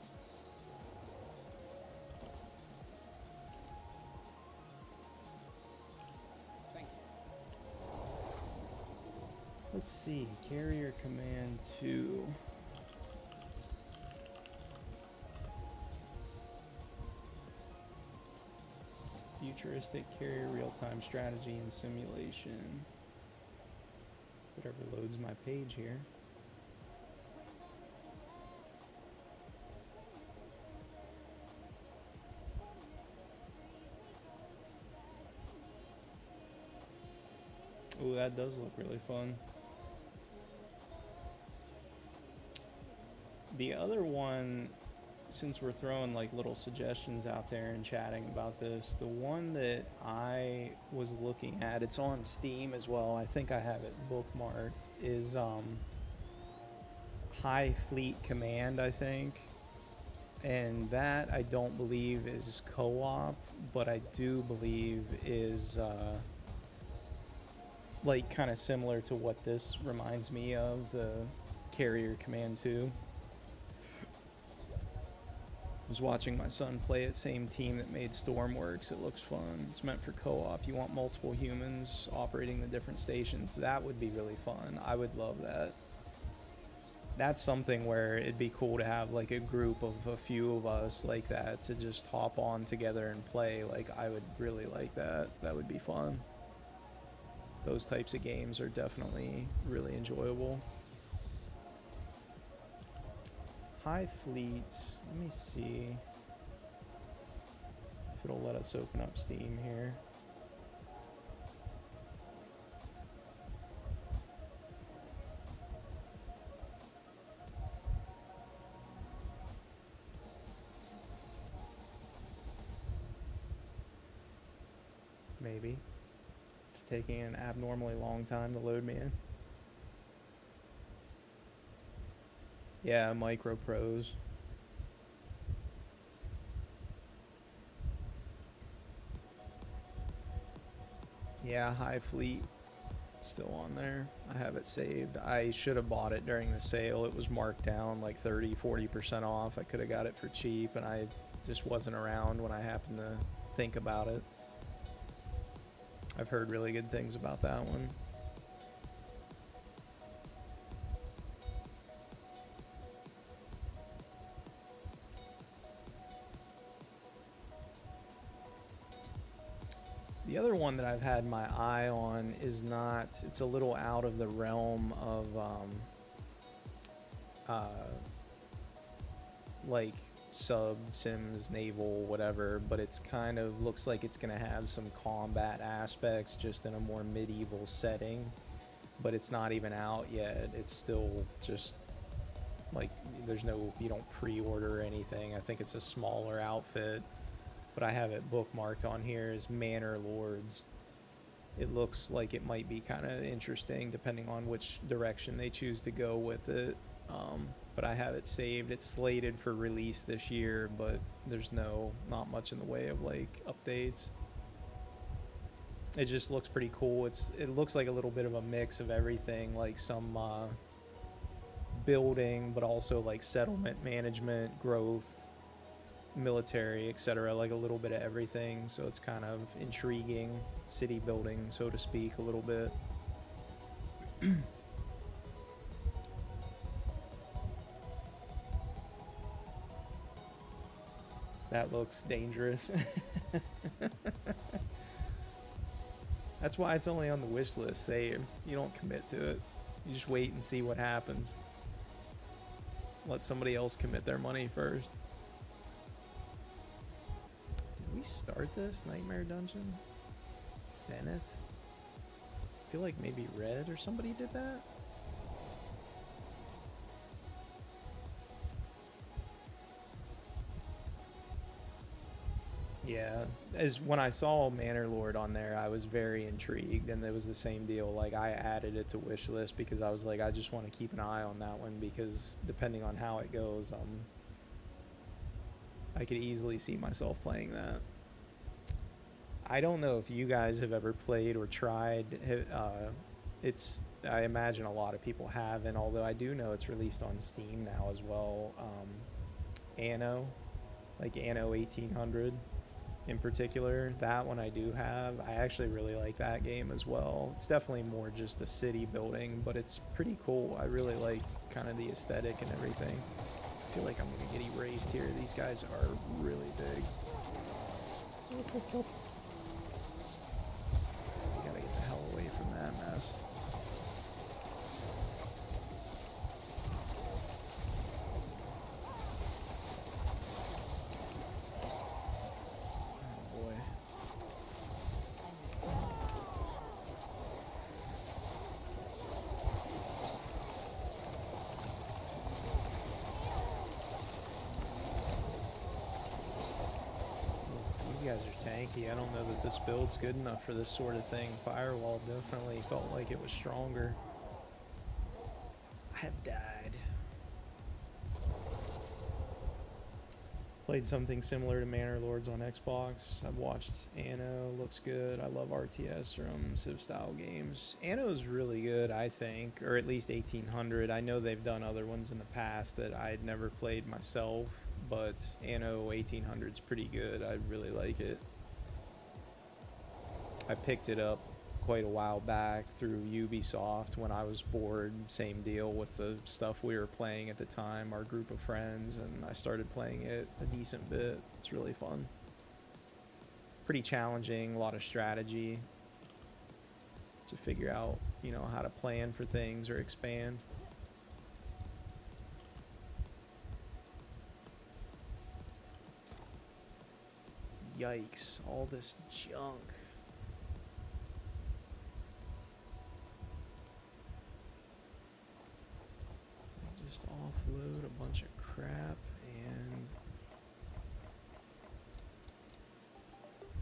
Thank you. Let's see, Carrier Command 2. Futuristic carrier real-time strategy and simulation. Whatever loads my page here. Ooh, that does look really fun. The other one since we're throwing like little suggestions out there and chatting about this, the one that I was looking at, it's on Steam as well. I think I have it bookmarked. Is High Fleet Command, I think. And that I don't believe is co-op, but I do believe is like kind of similar to what this reminds me of, the Carrier Command 2. I was watching my son play it, same team that made Stormworks. It looks fun. It's meant for co-op. You want multiple humans operating the different stations. That would be really fun. I would love that. That's something where it'd be cool to have like a group of a few of us like that to just hop on together and play. Like, I would really like that. That would be fun. Those types of games are definitely really enjoyable. High Fleet, let me see if it'll let us open up Steam here. Maybe. It's taking an abnormally long time to load me in. Yeah, Micro Pros. Yeah, High Fleet. Still on there. I have it saved. I should have bought it during the sale. It was marked down like 30-40% off. I could have got it for cheap, and I just wasn't around when I happened to think about it. I've heard really good things about that one. The other one that I've had my eye on is not, it's a little out of the realm of like sub, sims, naval, whatever, but it's kind of looks like it's going to have some combat aspects just in a more medieval setting, but it's not even out yet. It's still just like, there's no, you don't pre-order anything. I think it's a smaller outfit. But I have it bookmarked on here as Manor Lords. It looks like it might be kind of interesting depending on which direction they choose to go with it. But I have it saved. It's slated for release this year, but there's not much in the way of like updates. It just looks pretty cool. It looks like a little bit of a mix of everything, like some building, but also like settlement management, growth, military, etc., like a little bit of everything. So it's kind of intriguing, city building, so to speak, a little bit. That looks dangerous. That's why it's only on the wish list saved. You don't commit to it. You just wait and see what happens. Let somebody else commit their money first. Did we start this Nightmare Dungeon? Zenith? I feel like maybe Red or somebody did that. Yeah, as when I saw Manor Lord on there, I was very intrigued, and it was the same deal. Like, I added it to wish list because I was like, I just want to keep an eye on that one, because depending on how it goes, I could easily see myself playing that. I don't know if you guys have ever played or tried. I imagine a lot of people haven't, although I do know it's released on Steam now as well. Anno, like Anno 1800 in particular. That one I do have. I actually really like that game as well. It's definitely more just the city building, but it's pretty cool. I really like kind of the aesthetic and everything. I feel like I'm gonna get erased here. These guys are really big. Gotta get the hell away from that mess. Oh boy. These guys are tanky. I don't know that this build's good enough for this sort of thing. Firewall definitely felt like it was stronger. I have died. Played something similar to Manor Lords on Xbox. I've watched Anno, looks good. I love RTS from Civ style games. Anno's really good, I think, or at least 1800. I know they've done other ones in the past that I'd never played myself, but Anno 1800's pretty good. I really like it. I picked it up quite a while back through Ubisoft when I was bored. Same deal with the stuff we were playing at the time, our group of friends, and I started playing it a decent bit. It's really fun. Pretty challenging, a lot of strategy to figure out, you know, how to plan for things or expand. Yikes, all this junk. Just offload a bunch of crap and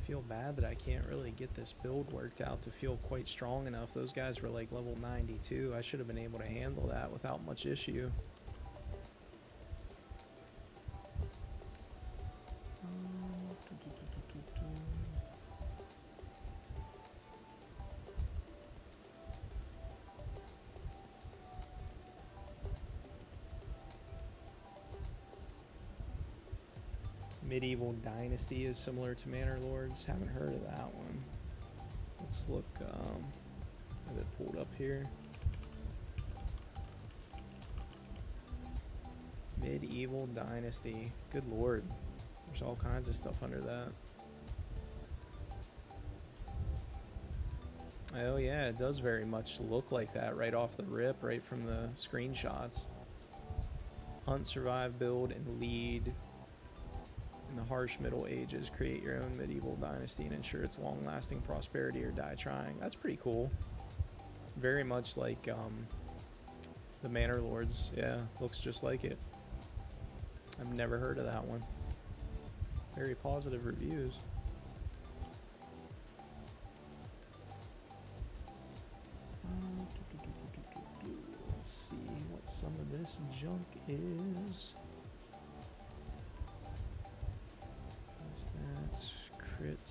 feel bad that I can't really get this build worked out to feel quite strong enough. Those guys were like level 92. I should have been able to handle that without much issue. Medieval Dynasty is similar to Manor Lords. Haven't heard of that one. Let's look. Have it pulled up here. Medieval Dynasty. Good lord. There's all kinds of stuff under that. Oh yeah, it does very much look like that right off the rip, right from the screenshots. Hunt, survive, build, and lead. In the harsh Middle Ages, create your own medieval dynasty and ensure its long-lasting prosperity or die trying. That's pretty cool. Very much like the Manor Lords. Yeah, looks just like it. I've never heard of that one. Very positive reviews. Let's see what some of this junk is. That's crit.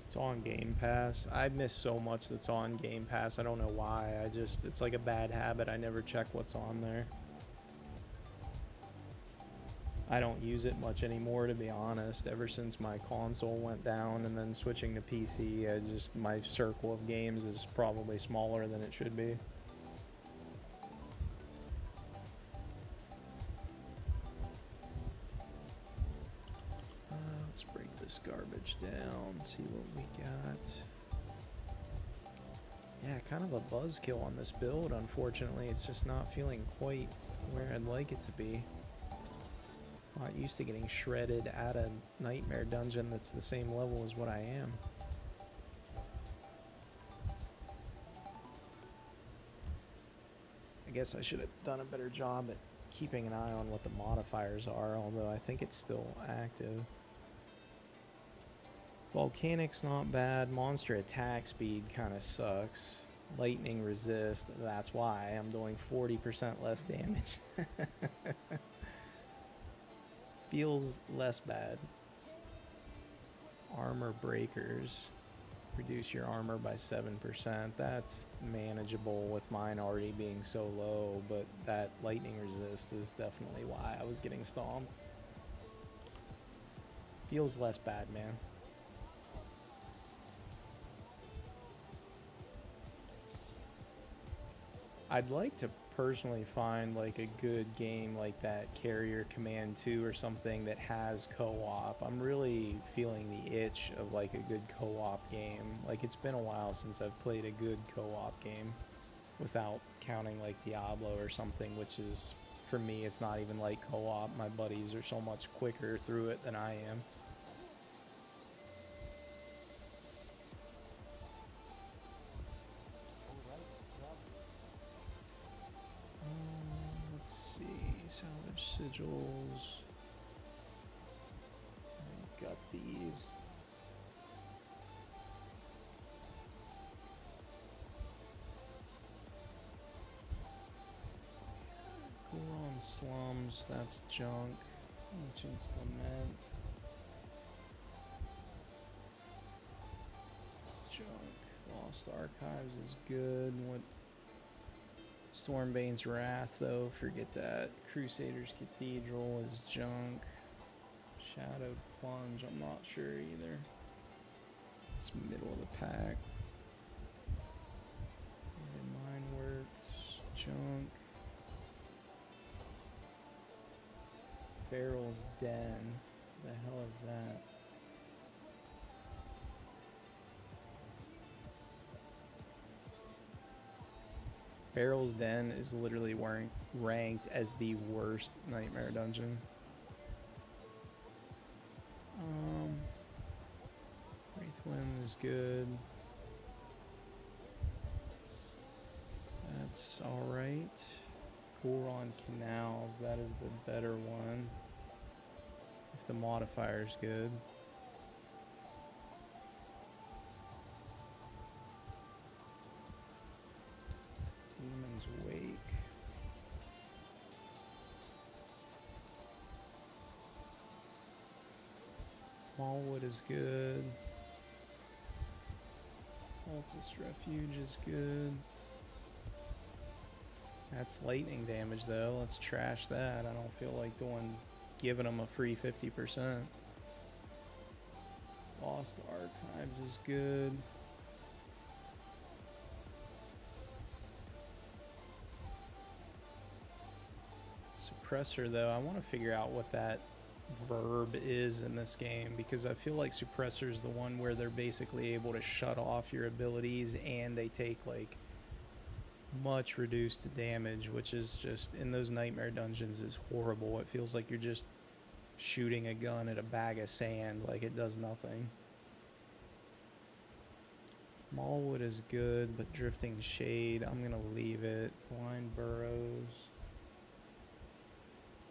It's on Game Pass. I miss so much that's on Game Pass. I don't know why. It's like a bad habit. I never check what's on there. I don't use it much anymore, to be honest. Ever since my console went down and then switching to PC, my circle of games is probably smaller than it should be. Let's break this garbage down, see what we got. Yeah, kind of a buzzkill on this build, unfortunately. It's just not feeling quite where I'd like it to be. Not used to getting shredded at a nightmare dungeon that's the same level as what I am. I guess I should have done a better job at keeping an eye on what the modifiers are, although I think it's still active. Volcanic's not bad. Monster attack speed kind of sucks. Lightning resist, that's why I'm doing 40% less damage. Feels less bad. Armor breakers. Reduce your armor by 7%. That's manageable with mine already being so low, but that lightning resist is definitely why I was getting stomped. Feels less bad, man. I'd like to personally find like a good game like that, Carrier Command 2 or something that has co-op. I'm really feeling the itch of like a good co-op game. Like it's been a while since I've played a good co-op game. without counting like Diablo or something, which is, for me, it's not even like co-op. My buddies are so much quicker through it than I am. Let's see, salvage sigils. I got these. Goron slums, that's junk. Ancient's lament. It's junk. Lost Archives is good. What? Stormbane's Wrath, though, forget that. Crusader's Cathedral is junk. Shadowed Plunge, I'm not sure either. It's middle of the pack. Mineworks, junk. Pharaoh's Den, the hell is that? Pharaoh's Den is literally ranked as the worst nightmare dungeon. Wraithwind is good. That's alright. Goron Canals, that is the better one. If the modifier's good. Demon's Wake. Smallwood is good. Altus Refuge is good. That's lightning damage though. Let's trash that. I don't feel like giving them a free 50%. Lost Archives is good. Suppressor though, I want to figure out what that verb is in this game, because I feel like Suppressor is the one where they're basically able to shut off your abilities and they take like much reduced damage, which is just, in those nightmare dungeons, is horrible. It feels like you're just shooting a gun at a bag of sand, like it does nothing. Mallwood is good, but Drifting Shade, I'm gonna leave it. Blind Burrows,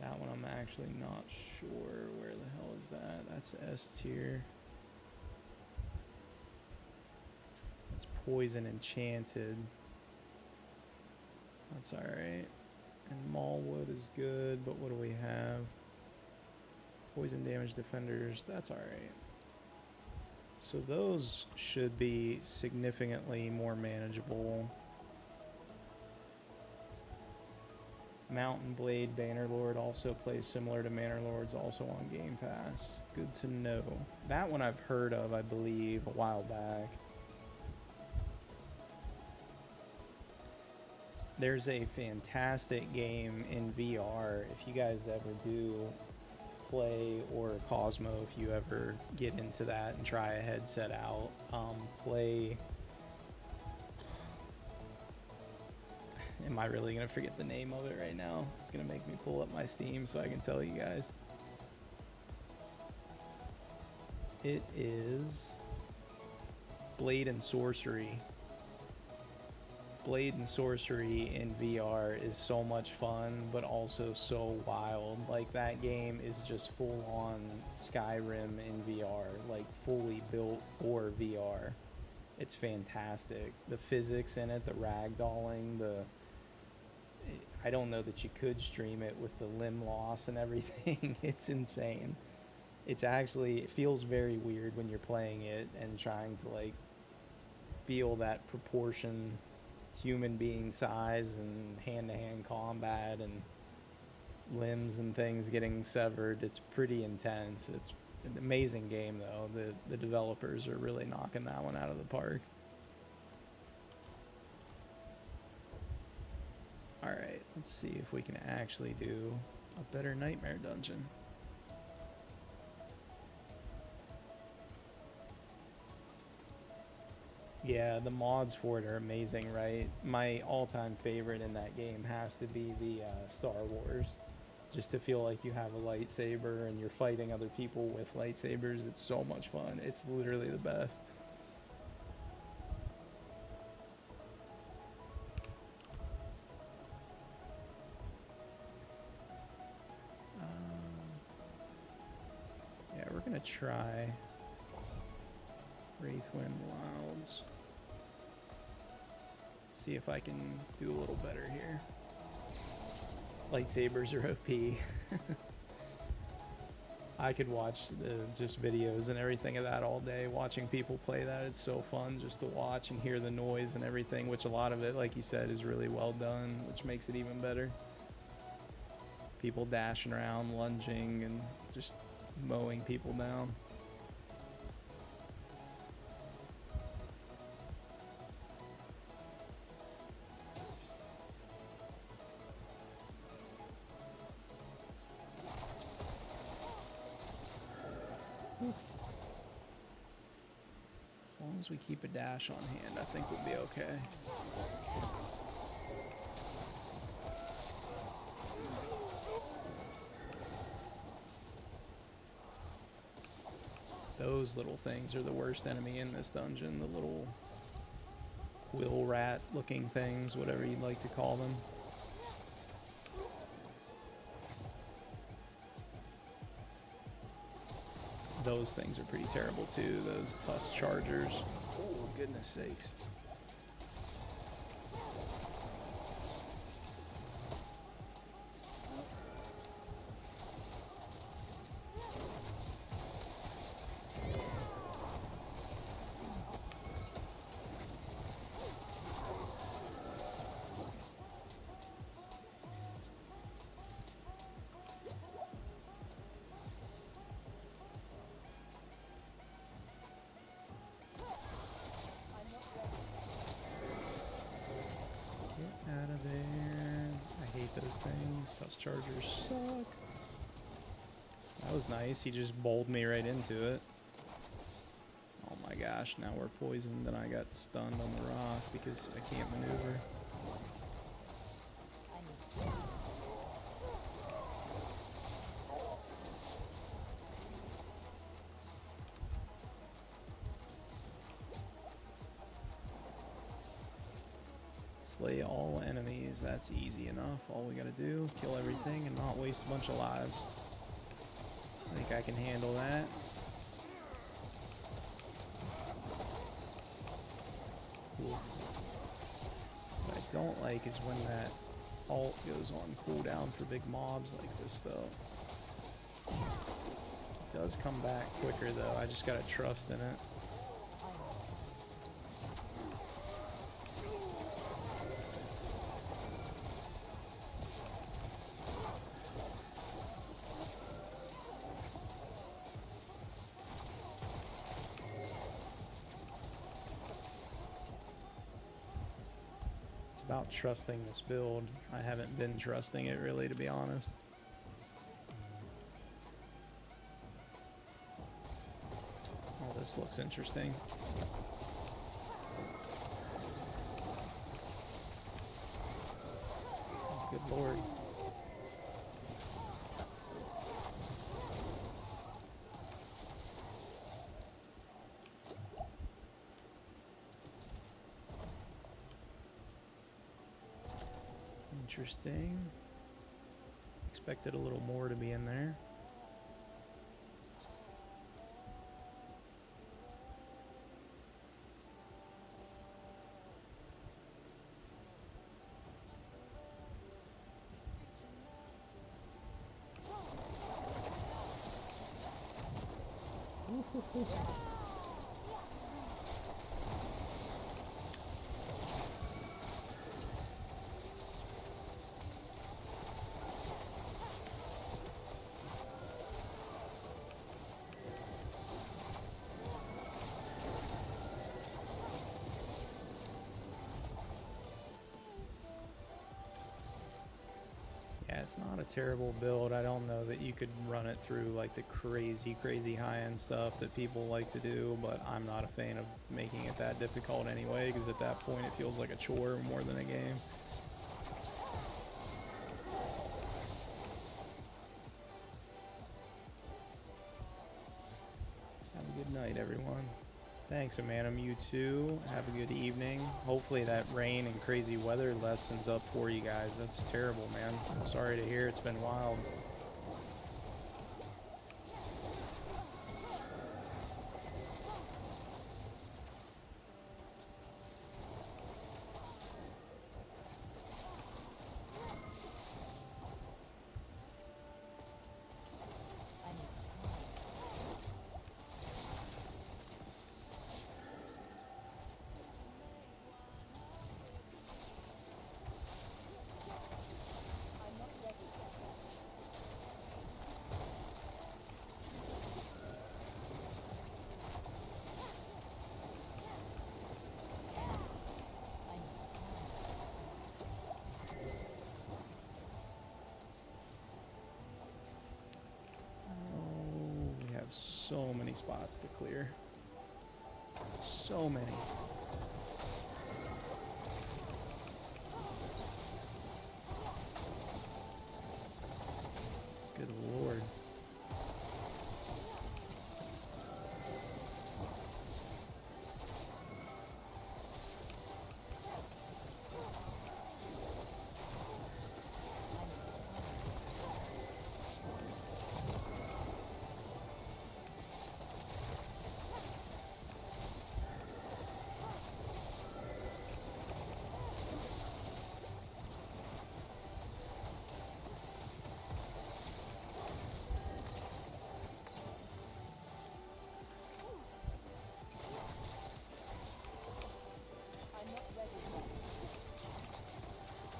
that one I'm actually not sure. Where the hell is that? That's S tier. That's Poison Enchanted. That's alright. And Mallwood is good, but what do we have? Poison Damage Defenders, that's alright. So those should be significantly more manageable. Mountain Blade Bannerlord also plays similar to Bannerlord's, also on Game Pass. Good to know. That one I've heard of, I believe, a while back. There's a fantastic game in VR, if you guys ever do play, or Cosmo, if you ever get into that and try a headset out, play... Am I really going to forget the name of it right now? It's going to make me pull up my Steam so I can tell you guys. It is Blade and Sorcery. Blade and Sorcery in VR is so much fun, but also so wild. Like, that game is just full on Skyrim in VR, like fully built for VR. It's fantastic. The physics in it, the ragdolling, I don't know that you could stream it with the limb loss and everything. It's insane. It's actually, it feels very weird when you're playing it and trying to like feel that proportion, human being size and hand-to-hand combat and limbs and things getting severed. It's pretty intense. It's an amazing game though. The developers are really knocking that one out of the park. Alright, let's see if we can actually do a better nightmare dungeon. Yeah, the mods for it are amazing, right? My all-time favorite in that game has to be the Star Wars. Just to feel like you have a lightsaber and you're fighting other people with lightsabers, it's so much fun. It's literally the best. Yeah, we're gonna try Wraithwind Wilds. See if I can do a little better here. Lightsabers are OP. I could watch just videos and everything of that all day. Watching people play that, it's so fun just to watch and hear the noise and everything, which a lot of it, like you said, is really well done, which makes it even better. People dashing around, lunging, and just mowing people down. As long as we keep a dash on hand, I think we'll be okay. Those little things are the worst enemy in this dungeon, the little quill rat looking things, whatever you'd like to call them. Those things are pretty terrible too, those tusk chargers. Oh, goodness sakes. Out of there. I hate those things. Those chargers suck. That was nice. He just bowled me right into it. Oh my gosh, now we're poisoned and I got stunned on the rock because I can't maneuver. Slay all enemies, that's easy enough. All we gotta do, kill everything and not waste a bunch of lives. I think I can handle that. Cool. What I don't like is when that ult goes on cooldown for big mobs like this though. It does come back quicker though, I just gotta trust in it. About trusting this build. I haven't been trusting it really, to be honest. Oh, this looks interesting. Oh, good lord. Interesting. Expected a little more to be in there. it's not a terrible build. I don't know that you could run it through like the crazy high-end stuff that people like to do, but I'm not a fan of making it that difficult anyway, because at that point it feels like a chore more than a game. Have a good night, everyone. Thanks, Amanum. You too. Have a good evening. Hopefully that rain and crazy weather lessens up for you guys. That's terrible, man. I'm sorry to hear. It's been wild. So many spots to clear. So many. Good lord.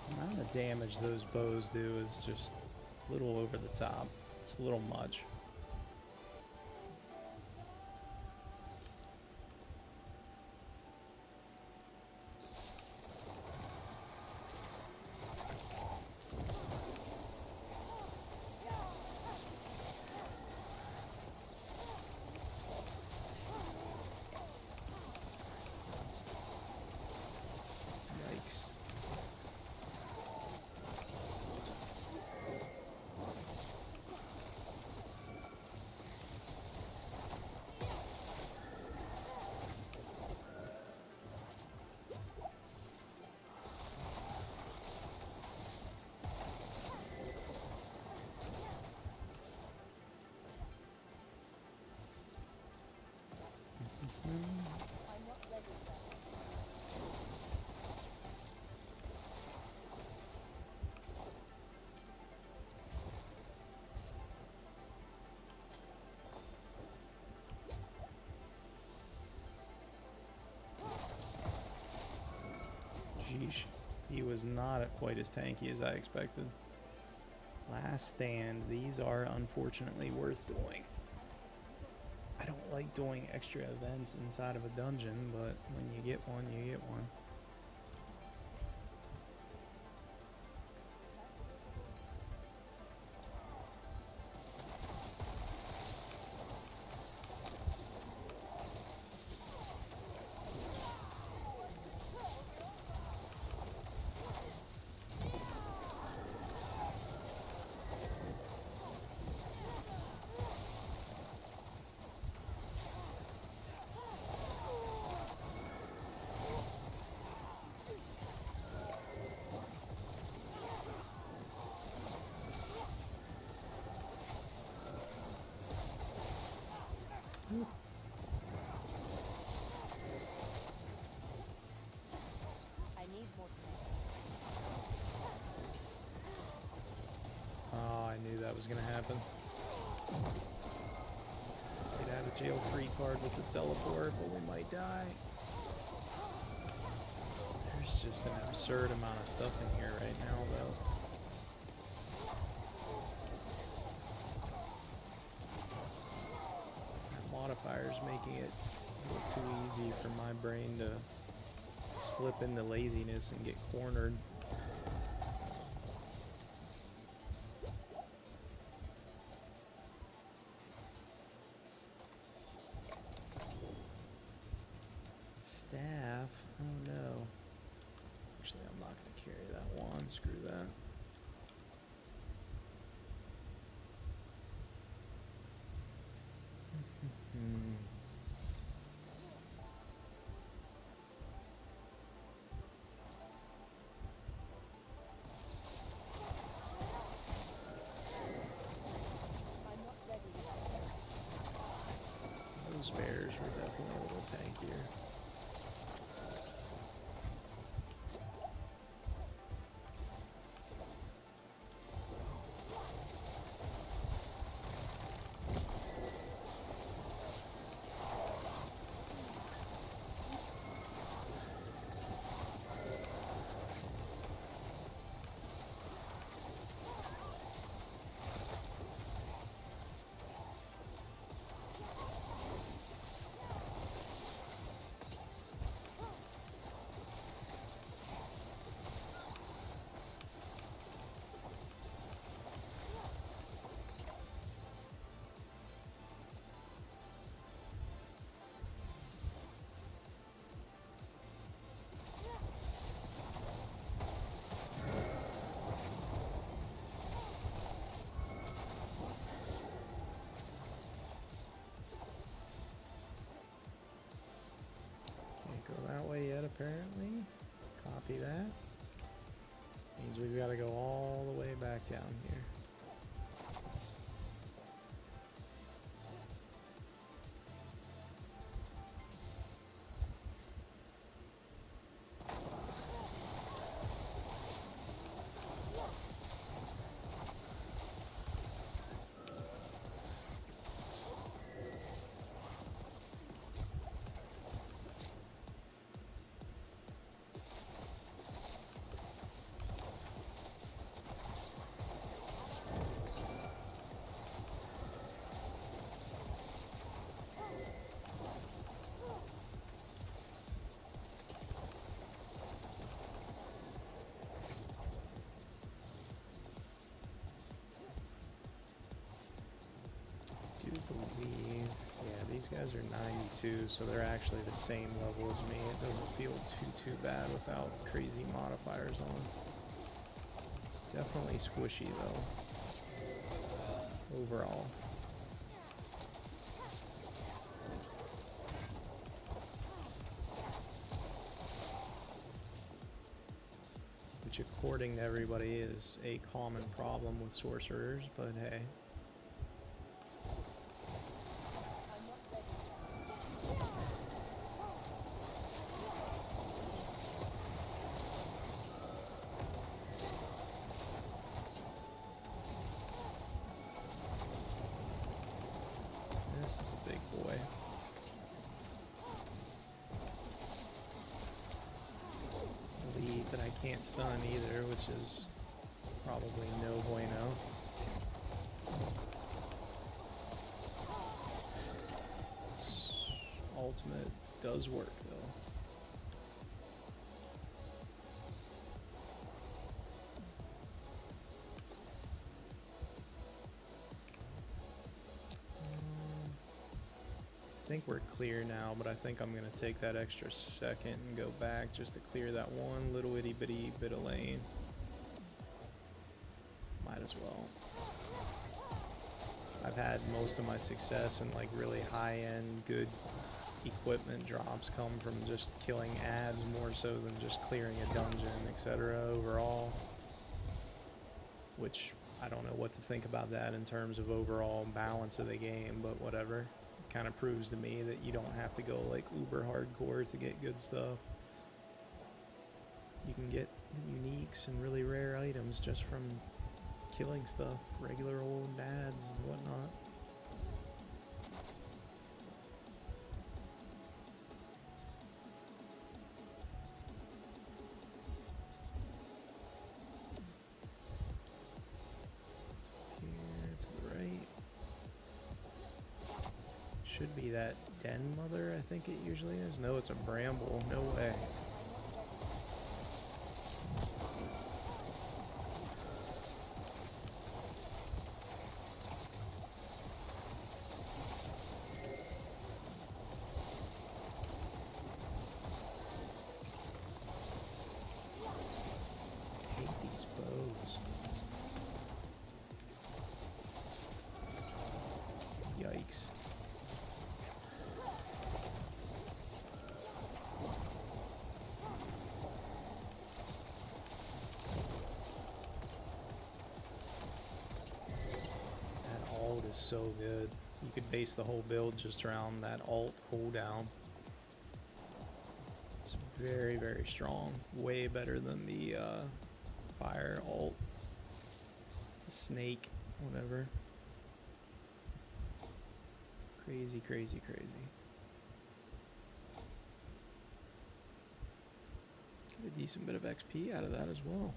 The amount of damage those bows do is just a little over the top. It's a little much. Yikes. Sheesh. He was not quite as tanky as I expected. Last stand. These are unfortunately worth doing. I don't like doing extra events inside of a dungeon, but when you get one, you get one. Oh, I knew that was gonna happen. We'd have a jail-free card with the teleport, but we might die. There's just an absurd amount of stuff in here right now, though. That modifier's making it a little too easy for my brain to slip into laziness and get cornered. staff. Oh no. Actually, I'm not going to carry that wand. Screw that. Hmm. I'm not ready yet. Those bears were definitely a little tankier. Can't go that way yet, apparently. Copy that. Means we've got to go all the way back down here. Do believe, yeah, these guys are 92, so they're actually the same level as me. It doesn't feel too bad without crazy modifiers on. Definitely squishy though, overall. Which, according to everybody, is a common problem with sorcerers, but hey. I'm not ready yet. This is a big boy. Elite that I can't stun either, which is probably no bueno. Ultimate does work though. I think we're clear now, but I think I'm gonna take that extra second and go back just to clear that one little itty bitty bit of lane. Might as well. I've had most of my success and like really high-end good equipment drops come from just killing ads more so than just clearing a dungeon, etc. overall. Which I don't know what to think about that in terms of overall balance of the game, but whatever. It kind of proves to me that you don't have to go like uber hardcore to get good stuff. You can get uniques and really rare items just from killing stuff, regular old ads and whatnot. It's up here to the right. Should be that den mother, I think it usually is. No, it's a bramble. No way. so good. You could base the whole build just around that alt cooldown. It's very, very strong. Way better than the fire alt. The snake, whatever. Crazy, crazy, crazy. Get a decent bit of XP out of that as well.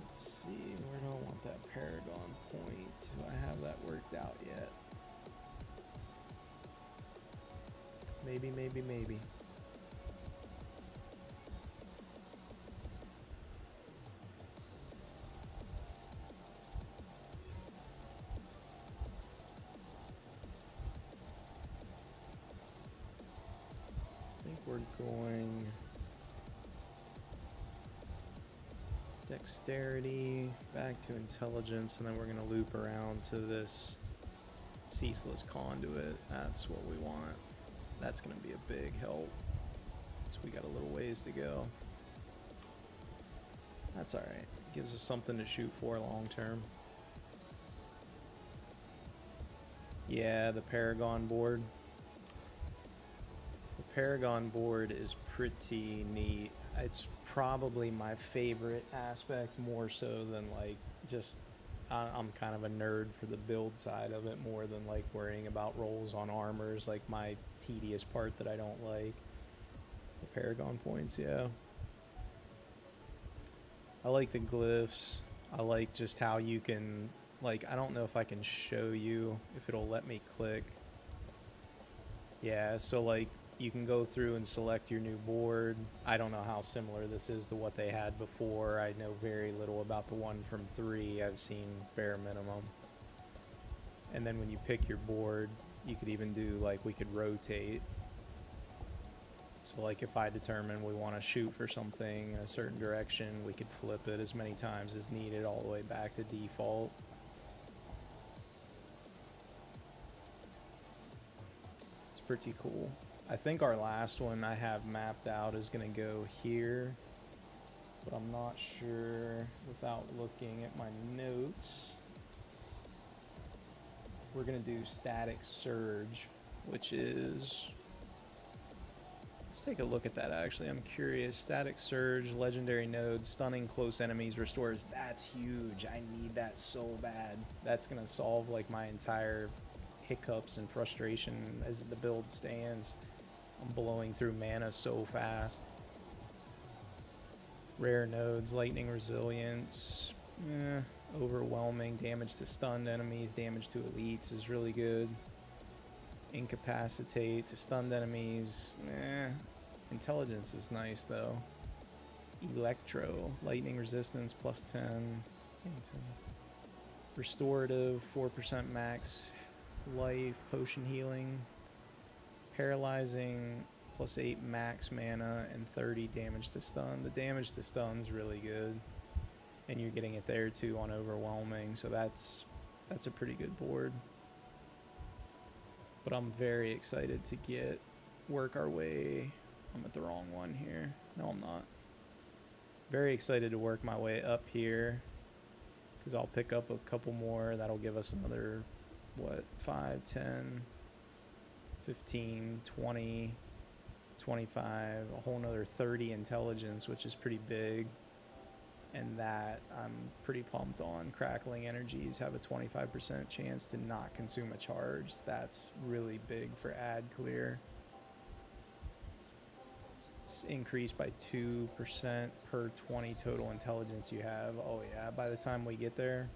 Let's see, where do I want that Paragon point? Do I have that worked out yet? Maybe, maybe, maybe. I think we're going dexterity, back to intelligence, and then we're going to loop around to this ceaseless conduit. That's what we want. That's going to be a big help. So we got a little ways to go. That's alright. Gives us something to shoot for long term. Yeah, the Paragon board. The Paragon board is pretty neat. It's probably my favorite aspect, more so than like just I'm kind of a nerd for the build side of it more than like worrying about rolls on armors, like my tedious part that I don't like. The Paragon points, yeah. I like the glyphs. I like just how you can, like, I don't know if I can show you, if it'll let me click. Yeah, so like you can go through and select your new board. I don't know how similar this is to what they had before. I know very little about the one from 3. I've seen bare minimum. And then when you pick your board, you could even do, like, we could rotate. So like if I determine we want to shoot for something in a certain direction, we could flip it as many times as needed all the way back to default. It's pretty cool. I think our last one I have mapped out is going to go here, but I'm not sure without looking at my notes. We're going to do static surge, which is... Let's take a look at that actually. I'm curious. Static surge, legendary node, stunning close enemies, restores. That's huge. I need that so bad. That's going to solve like my entire hiccups and frustration as the build stands. I'm blowing through mana so fast. Rare nodes, lightning resilience, overwhelming, damage to stunned enemies, damage to elites is really good. Incapacitate to stunned enemies, intelligence is nice though. Electro, lightning resistance plus 10. Restorative, 4% max life, potion healing. Paralyzing, plus 8 max mana and 30 damage to stun. The damage to stun's really good. And you're getting it there too on overwhelming, so that's a pretty good board. But I'm very excited to work our way. I'm at the wrong one here. No, I'm not. Very excited to work my way up here, because I'll pick up a couple more. That'll give us another, what, 5, 10, 15, 20, 25, a whole nother 30 intelligence, which is pretty big. And that I'm pretty pumped on. Crackling energies have a 25% chance to not consume a charge. That's really big for ad clear. It's increased by 2% per 20 total intelligence you have. Oh yeah, by the time we get there,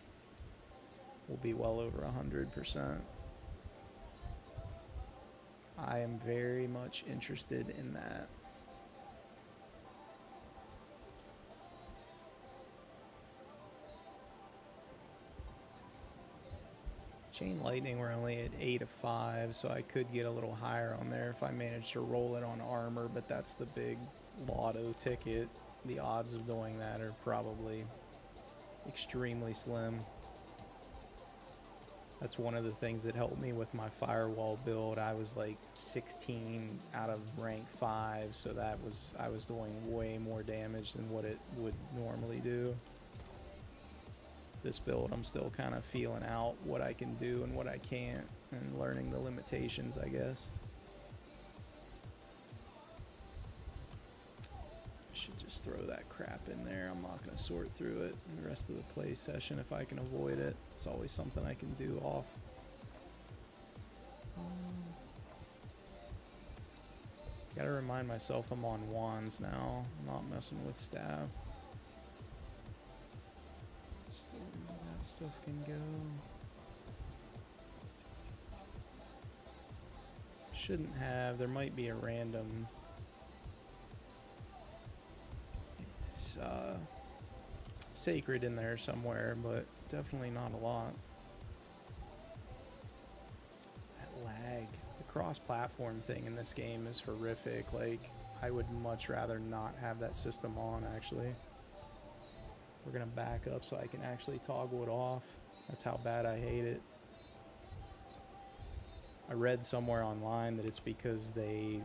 we'll be well over 100%. I am very much interested in that. Chain lightning, we're only at 8 of 5, so I could get a little higher on there if I manage to roll it on armor, but that's the big lotto ticket, the odds of doing that are probably extremely slim. That's one of the things that helped me with my firewall build. I was like 16 out of rank 5, so that was, I was doing way more damage than what it would normally do. This build, I'm still kind of feeling out what I can do and what I can't, and learning the limitations, I guess. Should just throw that crap in there. I'm not going to sort through it in the rest of the play session if I can avoid it. It's always something I can do off. Gotta remind myself I'm on wands now. I'm not messing with staff. Still, that stuff can go. Shouldn't have. There might be a random sacred in there somewhere, but definitely not a lot. That lag. The cross-platform thing in this game is horrific. Like, I would much rather not have that system on, actually. We're gonna back up so I can actually toggle it off. That's how bad I hate it. I read somewhere online that it's because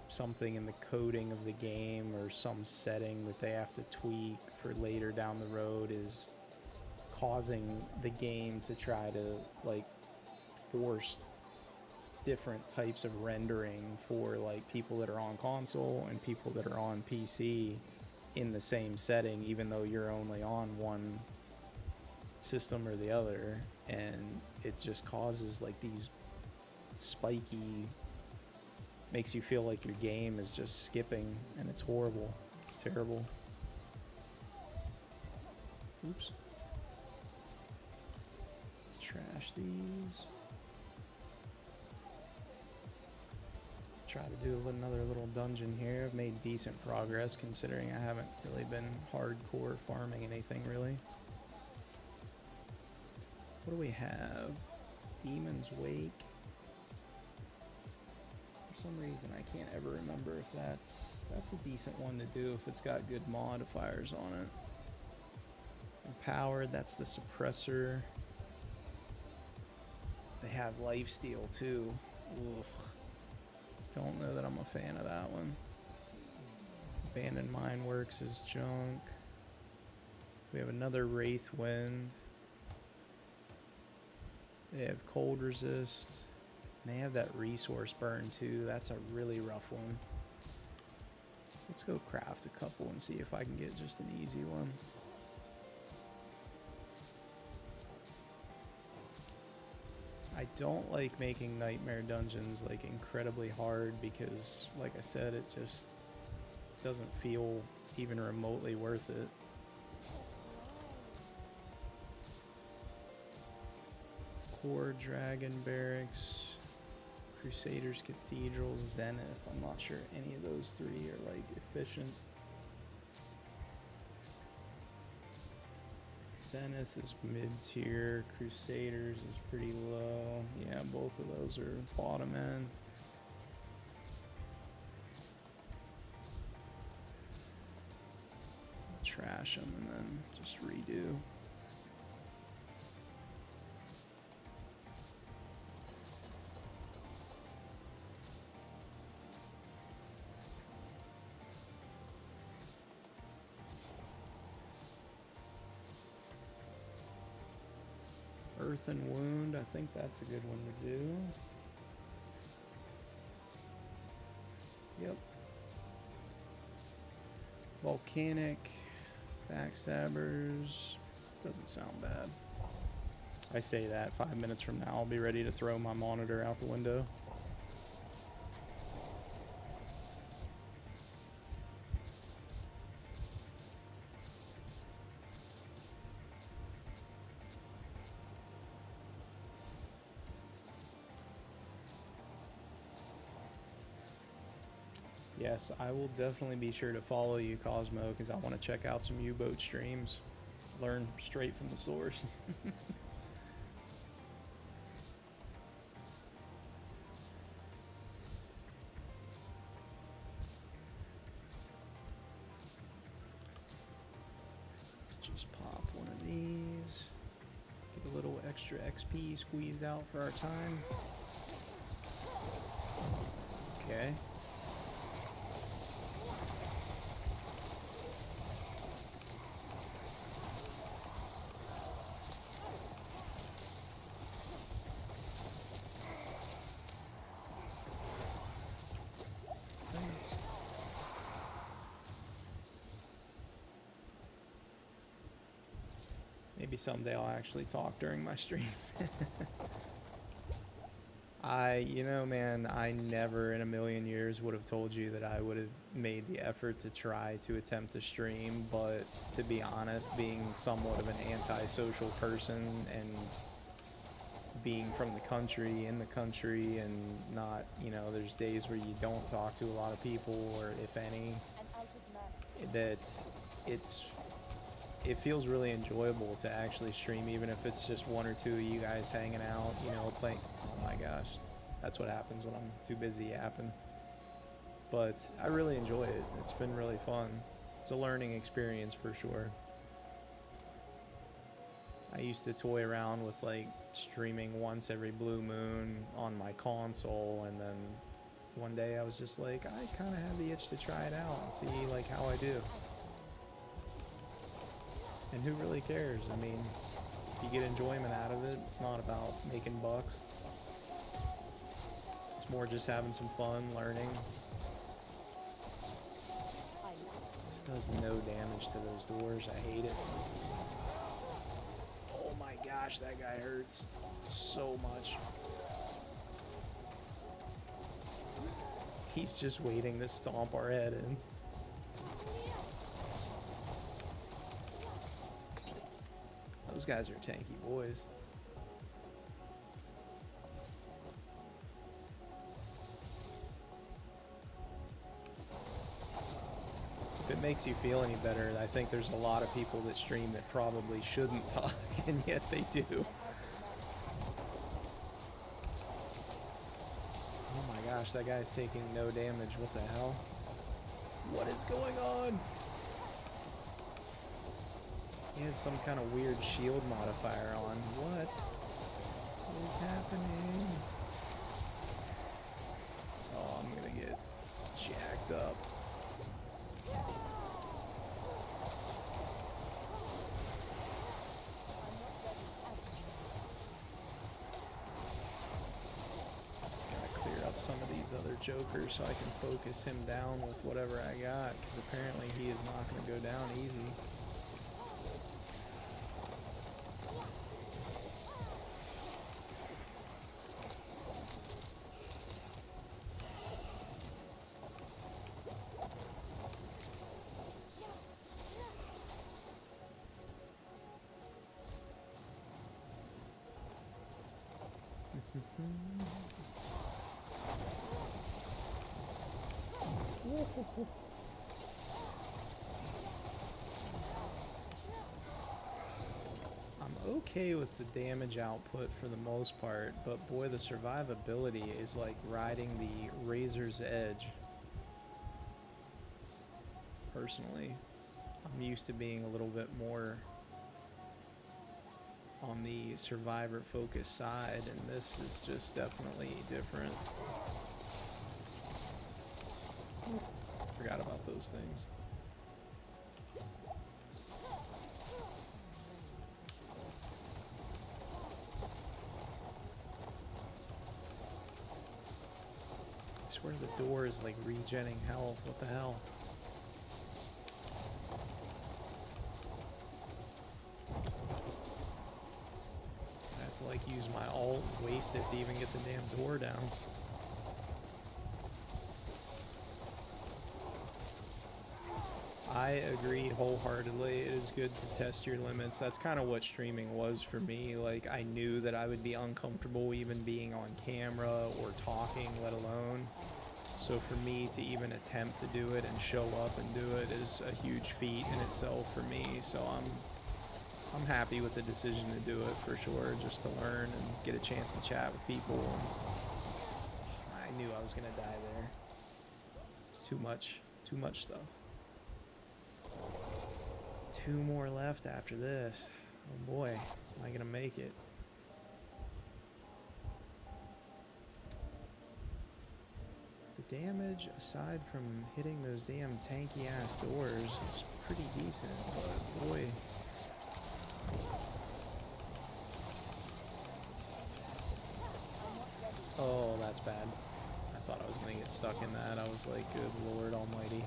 something in the coding of the game or some setting that they have to tweak for later down the road is causing the game to try to like force different types of rendering for like people that are on console and people that are on PC in the same setting, even though you're only on one system or the other, and it just causes like these spiky, makes you feel like your game is just skipping, and it's horrible. It's terrible. Oops. Let's trash these. Try to do another little dungeon here. I've made decent progress considering I haven't really been hardcore farming anything really. What do we have? Demon's Wake. For some reason I can't ever remember if that's a decent one to do if it's got good modifiers on it. Empowered, that's the suppressor. They have lifesteal too. Ugh. Don't know that I'm a fan of that one. Abandoned Mine Works is junk. We have another Wraith Wind. They have Cold Resist. And they have that Resource Burn too. That's a really rough one. Let's go craft a couple and see if I can get just an easy one. I don't like making nightmare dungeons like incredibly hard because, like I said, it just doesn't feel even remotely worth it. Core Dragon Barracks, Crusaders Cathedral, Zenith. I'm not sure any of those three are like efficient. Zenith is mid-tier, Crusaders is pretty low. Yeah, both of those are bottom end. Trash them and then just redo. Earth and Wound, I think that's a good one to do. Yep. Volcanic, Backstabbers, doesn't sound bad. I say that 5 minutes from now I'll be ready to throw my monitor out the window. Yes, I will definitely be sure to follow you, Cosmo, because I want to check out some U-boat streams. Learn straight from the source. Let's just pop one of these. Get a little extra XP squeezed out for our time. Okay. Nice. Maybe someday I'll actually talk during my streams. You know, man, I never in a million years would have told you that I would have made the effort to try to attempt to stream, but to be honest, being somewhat of an antisocial person and being from the country, in the country, and not, you know, there's days where you don't talk to a lot of people, or if any, that it feels really enjoyable to actually stream, even if it's just one or two of you guys hanging out, you know, playing. Oh my gosh, that's what happens when I'm too busy yapping. But I really enjoy it. It's been really fun. It's a learning experience for sure. I used to toy around with like streaming once every blue moon on my console, and then one day I was just like, I kind of have the itch to try it out and see like how I do. And who really cares? I mean, if you get enjoyment out of it, it's not about making bucks. It's more just having some fun, learning. This does no damage to those doors. I hate it. Oh my gosh, that guy hurts so much. He's just waiting to stomp our head in. Those guys are tanky boys. If it makes you feel any better, I think there's a lot of people that stream that probably shouldn't talk, and yet they do. Oh my gosh, that guy's taking no damage. What the hell? What is going on? He has some kind of weird shield modifier on. What is happening? Oh, I'm gonna get jacked up. Gotta clear up some of these other jokers so I can focus him down with whatever I got, because apparently he is not gonna go down easy. I'm okay with the damage output for the most part, but boy, the survivability is like riding the razor's edge. Personally, I'm used to being a little bit more on the survivor focused side, and this is just definitely different. Forgot about those things. I swear the door is like regenning health. What the hell? I have to like use my ult, waste it to even get the damn door down. I agree wholeheartedly. It is good to test your limits. That's kind of what streaming was for me. Like, I knew that I would be uncomfortable even being on camera or talking, let alone. So for me to even attempt to do it and show up and do it is a huge feat in itself for me. So I'm happy with the decision to do it for sure, just to learn and get a chance to chat with people. And I knew I was gonna die there. It's too much stuff. 2 more left after this. Oh boy, am I gonna make it? The damage, aside from hitting those damn tanky ass doors, is pretty decent, but boy. Oh, that's bad. I thought I was gonna get stuck in that. I was like, good Lord Almighty.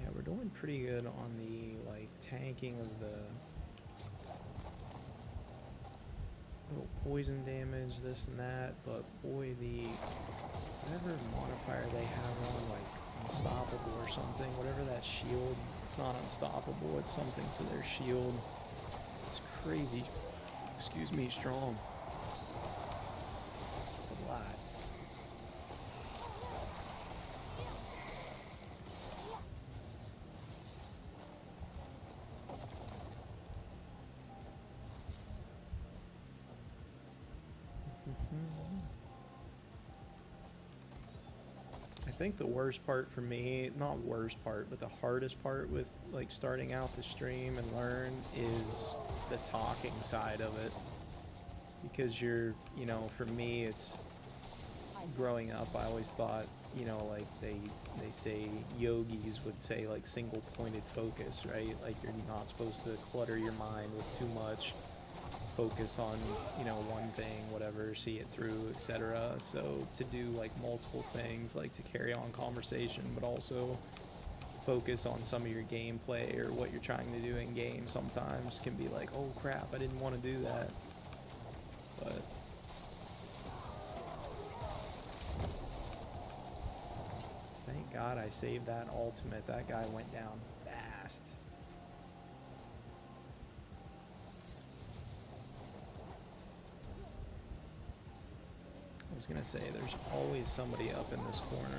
Yeah, we're doing pretty good on the like tanking of the little poison damage, this and that, but boy, the whatever modifier they have on, like unstoppable or something, whatever that shield, it's not unstoppable, it's something for their shield. It's crazy, excuse me, strong. It's a lot. I think the worst part for me, not worst part, but the hardest part with like starting out the stream and learn is the talking side of it. Because you're, you know, for me it's growing up, I always thought, you know, like they say yogis would say like single pointed focus, right? Like you're not supposed to clutter your mind with too much. Focus on, you know, one thing, whatever, see it through, etc. So to do like multiple things, like to carry on conversation, but also focus on some of your gameplay or what you're trying to do in game sometimes can be like, oh crap, I didn't want to do that. But thank God I saved that ultimate. That guy went down fast. I was gonna say, there's always somebody up in this corner.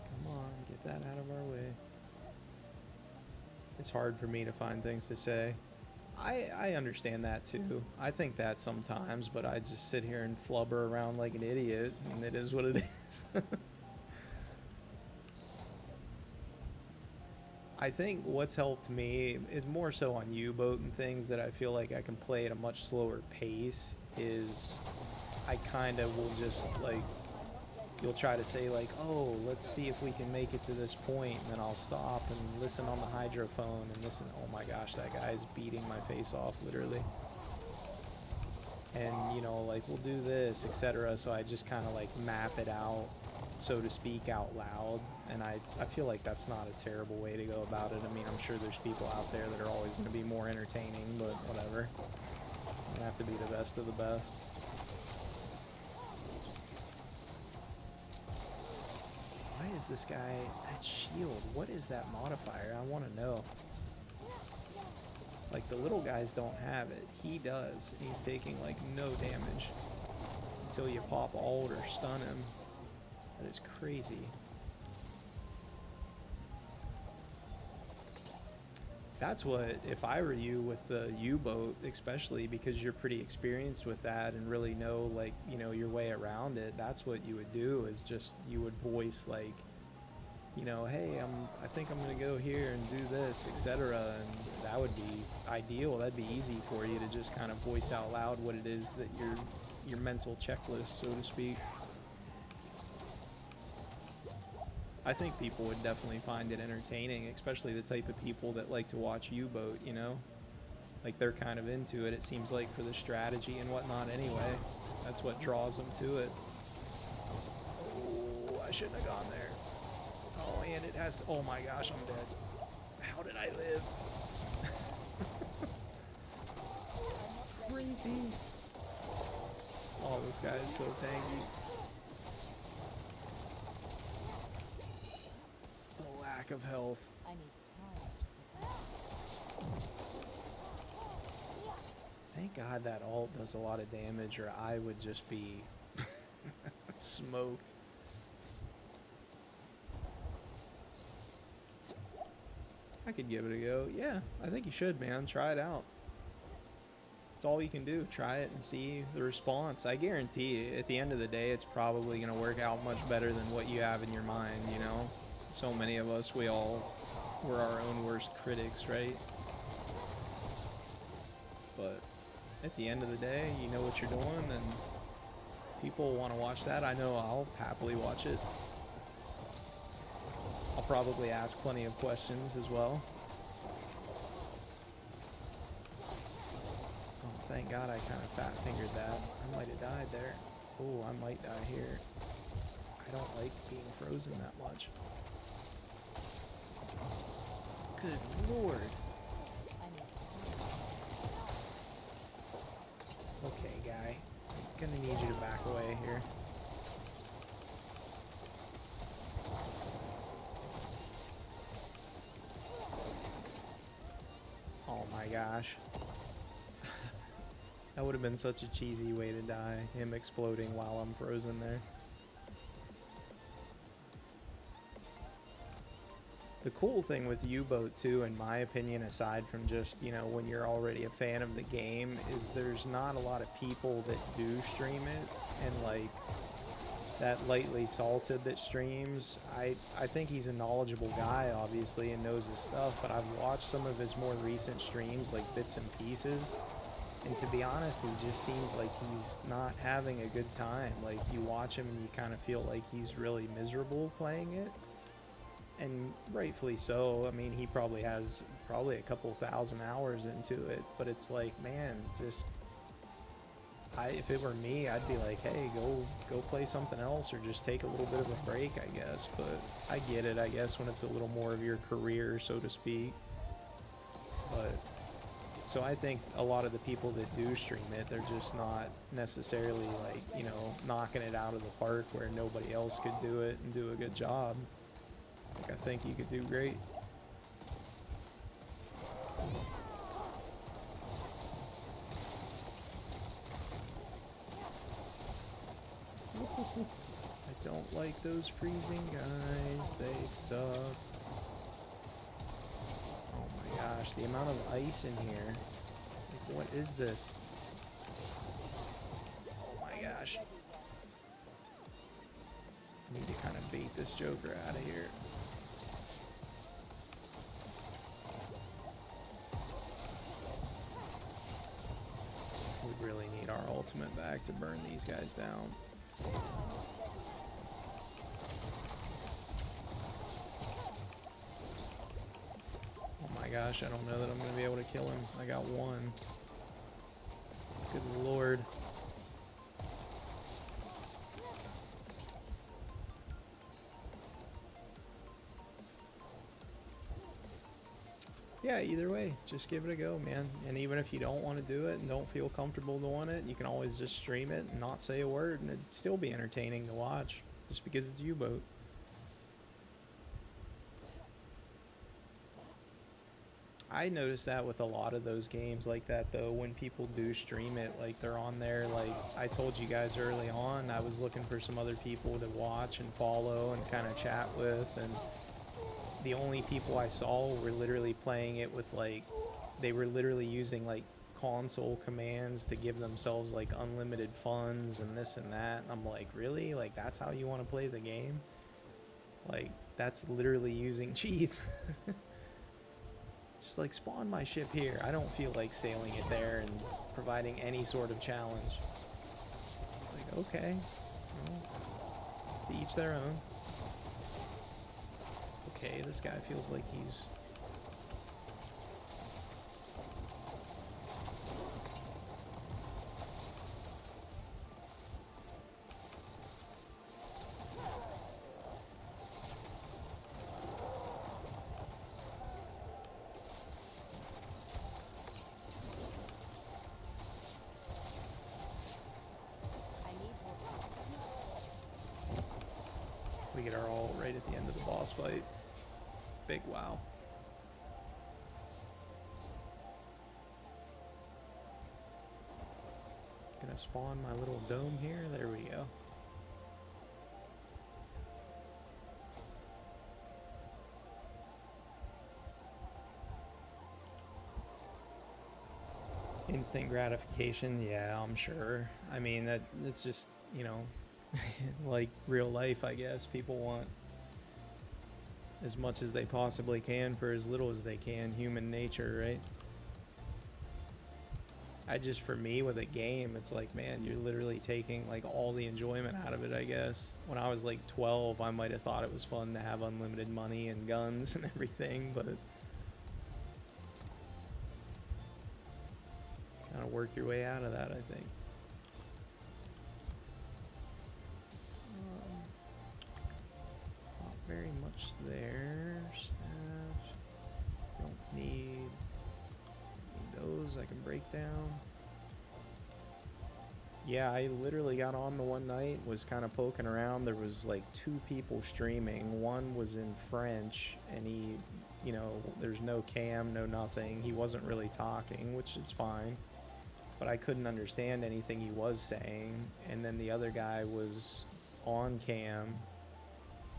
Come on, get that out of our way. It's hard for me to find things to say. I understand that too. I think that sometimes, but I just sit here and flubber around like an idiot, and it is what it is. I think what's helped me is more so on U-Boat and things that I feel like I can play at a much slower pace is I kind of will just like, you'll try to say like, oh, let's see if we can make it to this point, and then I'll stop and listen on the hydrophone and listen. Oh my gosh, that guy's beating my face off literally. And you know, like we'll do this, etc. So I just kind of like map it out, so to speak, out loud, and I feel like that's not a terrible way to go about it. I mean, I'm sure there's people out there that are always going to be more entertaining, but whatever. You have to be the best of the best. Why is this guy, that shield, what is that modifier? I want to know. Like, the little guys don't have it. He does. He's taking, like, no damage until you pop ult or stun him. That is crazy. That's what, if I were you with the U-Boat, especially because you're pretty experienced with that and really know, like, you know, your way around it, that's what you would do, is just, you would voice, like, you know, hey, I think I'm gonna go here and do this, etc. And that would be ideal. That'd be easy for you to just kind of voice out loud what it is that your mental checklist, so to speak. I think people would definitely find it entertaining, especially the type of people that like to watch U-Boat, you know? Like, they're kind of into it, it seems like, for the strategy and whatnot anyway. That's what draws them to it. Oh, I shouldn't have gone there. Oh, and it has to, oh my gosh, I'm dead. How did I live? Crazy. Oh, this guy is so tanky. The lack of health. I need time. Thank God that ult does a lot of damage, or I would just be Smoked. I could give it a go. Yeah, I think you should, man. Try it out. It's all you can do. Try it and see the response. I guarantee you, at the end of the day, it's probably going to work out much better than what you have in your mind, you know? So many of us, we're our own worst critics, right? But at the end of the day, you know what you're doing, and people want to watch that. I know I'll happily watch it. I'll probably ask plenty of questions as well. Oh, thank God I kind of fat-fingered that. I might have died there. Oh, I might die here. I don't like being frozen that much. Good Lord. Okay, guy. Gonna need you to back away here. Oh my gosh. That would have been such a cheesy way to die, him exploding while I'm frozen there. The cool thing with U-Boat 2, in my opinion, aside from just, you know, when you're already a fan of the game, is there's not a lot of people that do stream it, and like that Lightly Salted that streams, I think he's a knowledgeable guy, obviously, and knows his stuff, but I've watched some of his more recent streams, like bits and pieces, and to be honest, he just seems like he's not having a good time. Like, you watch him and you kind of feel like he's really miserable playing it. And rightfully so. I mean, he probably has a couple thousand hours into it, but it's like, man, just if it were me, I'd be like, hey, go play something else, or just take a little bit of a break, I guess. But I get it, I guess, when it's a little more of your career, so to speak. But so I think a lot of the people that do stream it, they're just not necessarily like, you know, knocking it out of the park where nobody else could do it and do a good job. Like, I think you could do great. I don't like those freezing guys. They suck. Oh my gosh, the amount of ice in here. Like, what is this? Oh my gosh. I need to kind of bait this Joker out of here. We really need our ultimate back to burn these guys down. Oh my gosh, I don't know that I'm going to be able to kill him. I got one. Good Lord. Yeah, either way, just give it a go, man. And even if you don't want to do it and don't feel comfortable doing it, you can always just stream it and not say a word, and it'd still be entertaining to watch, just because it's U-Boat. I notice that with a lot of those games like that, though, when people do stream it, like, they're on there, like, I told you guys early on, I was looking for some other people to watch and follow and kind of chat with, and the only people I saw were literally playing it with, like, they were literally using, like, console commands to give themselves, like, unlimited funds and this and that. And I'm like, really? Like, that's how you want to play the game? Like, that's literally using cheats. Just, like, spawn my ship here. I don't feel like sailing it there and providing any sort of challenge. It's like, okay. Well, to each their own. Okay, this guy feels like he's... We get our ult right at the end of the boss fight. Big wow. Gonna spawn my little dome here. There we go. Instant gratification, yeah, I'm sure. I mean, it's just, you know, like real life, I guess. People want as much as they possibly can for as little as they can. Human nature, right? For me, with a game, it's like, man, you're literally taking like all the enjoyment out of it, I guess. When I was like 12, I might have thought it was fun to have unlimited money and guns and everything, but kind of work your way out of that, I think. Not very much there. Staff. Don't need those. I can break down. Yeah, I literally got on the one night, was kind of poking around. There was like 2 people streaming. One was in French, and he, you know, there's no cam, no nothing. He wasn't really talking, which is fine. But I couldn't understand anything he was saying. And then the other guy was on cam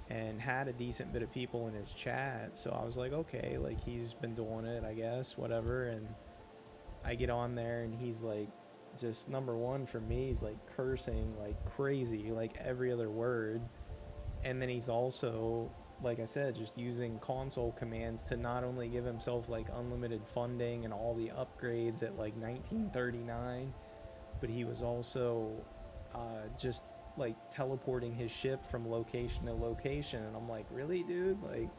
and had a decent bit of people in his chat. So I was like, okay, like he's been doing it, I guess, whatever. And I get on there and he's like, just number one for me, he's like cursing like crazy, like every other word. And then he's also, like I said, just using console commands to not only give himself like unlimited funding and all the upgrades at like 1939, but he was also just like teleporting his ship from location to location. And I'm like, really, dude? Like,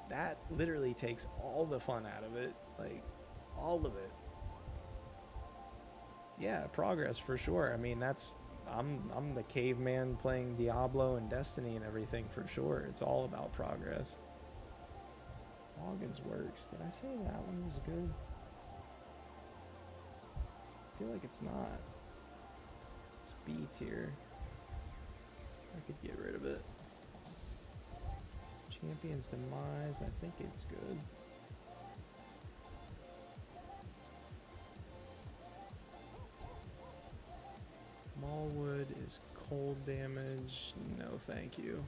that literally takes all the fun out of it. Like, all of it. Yeah, progress for sure. I mean, I'm the caveman playing Diablo and Destiny and everything for sure. It's all about progress. Loggins works. Did I say that one was good? I feel like it's not. It's B tier. I could get rid of it. Champion's Demise. I think it's good. Smallwood is cold damage. No, thank you.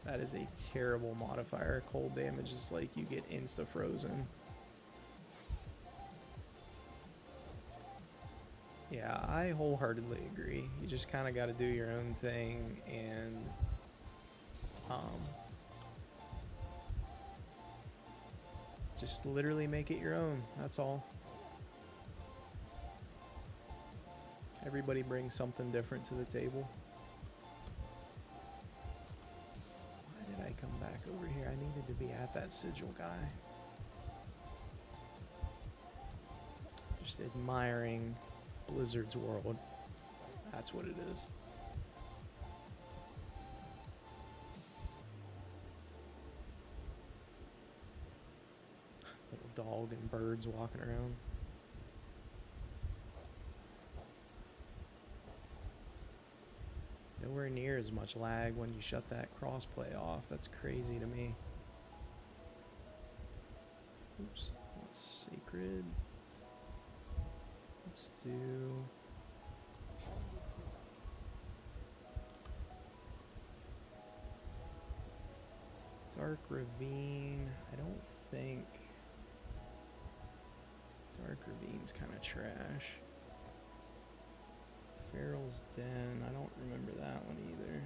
That is a terrible modifier. Cold damage is like you get insta-frozen. Yeah, I wholeheartedly agree. You just kind of got to do your own thing and just literally make it your own. That's all. Everybody brings something different to the table. Why did I come back over here? I needed to be at that sigil guy. Just admiring Blizzard's world. That's what it is. Little dog and birds walking around. Nowhere near as much lag when you shut that crossplay off. That's crazy to me. Oops. That's sacred. Let's do... Dark Ravine. I don't think... Dark Ravine's kind of trash. Farrell's Den, I don't remember that one either.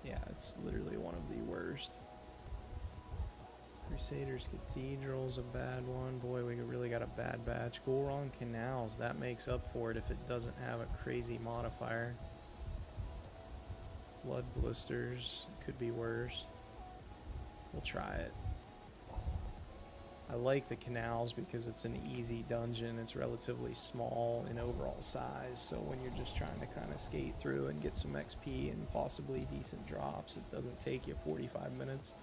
Yeah, it's literally one of the worst. Crusaders Cathedral's a bad one. Boy, we really got a bad batch. Goron Canals, that makes up for it if it doesn't have a crazy modifier. Blood Blisters, could be worse. We'll try it. I like the canals because it's an easy dungeon. It's relatively small in overall size, so when you're just trying to kind of skate through and get some XP and possibly decent drops, it doesn't take you 45 minutes.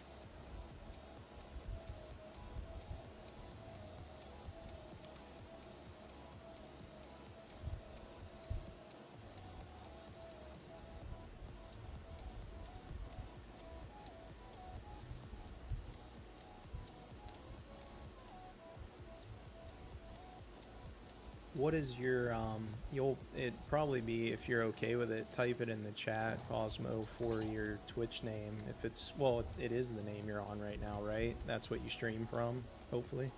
What is your it probably be, if you're okay with it, type it in the chat, Cosmo, for your Twitch name. If it's, well, it is the name you're on right now, right? That's what you stream from, hopefully.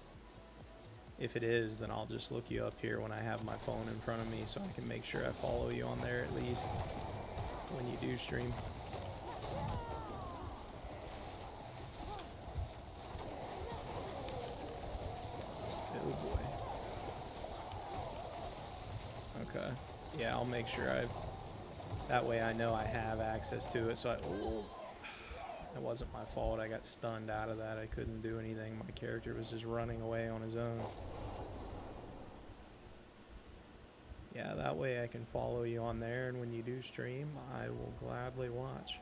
If it is, then I'll just look you up here when I have my phone in front of me so I can make sure I follow you on there at least when you do stream. Oh boy. Okay. Yeah, I'll make sure that way I know I have access to it. So that wasn't my fault. I got stunned out of that. I couldn't do anything. My character was just running away on his own. Yeah, that way I can follow you on there, and when you do stream, I will gladly watch.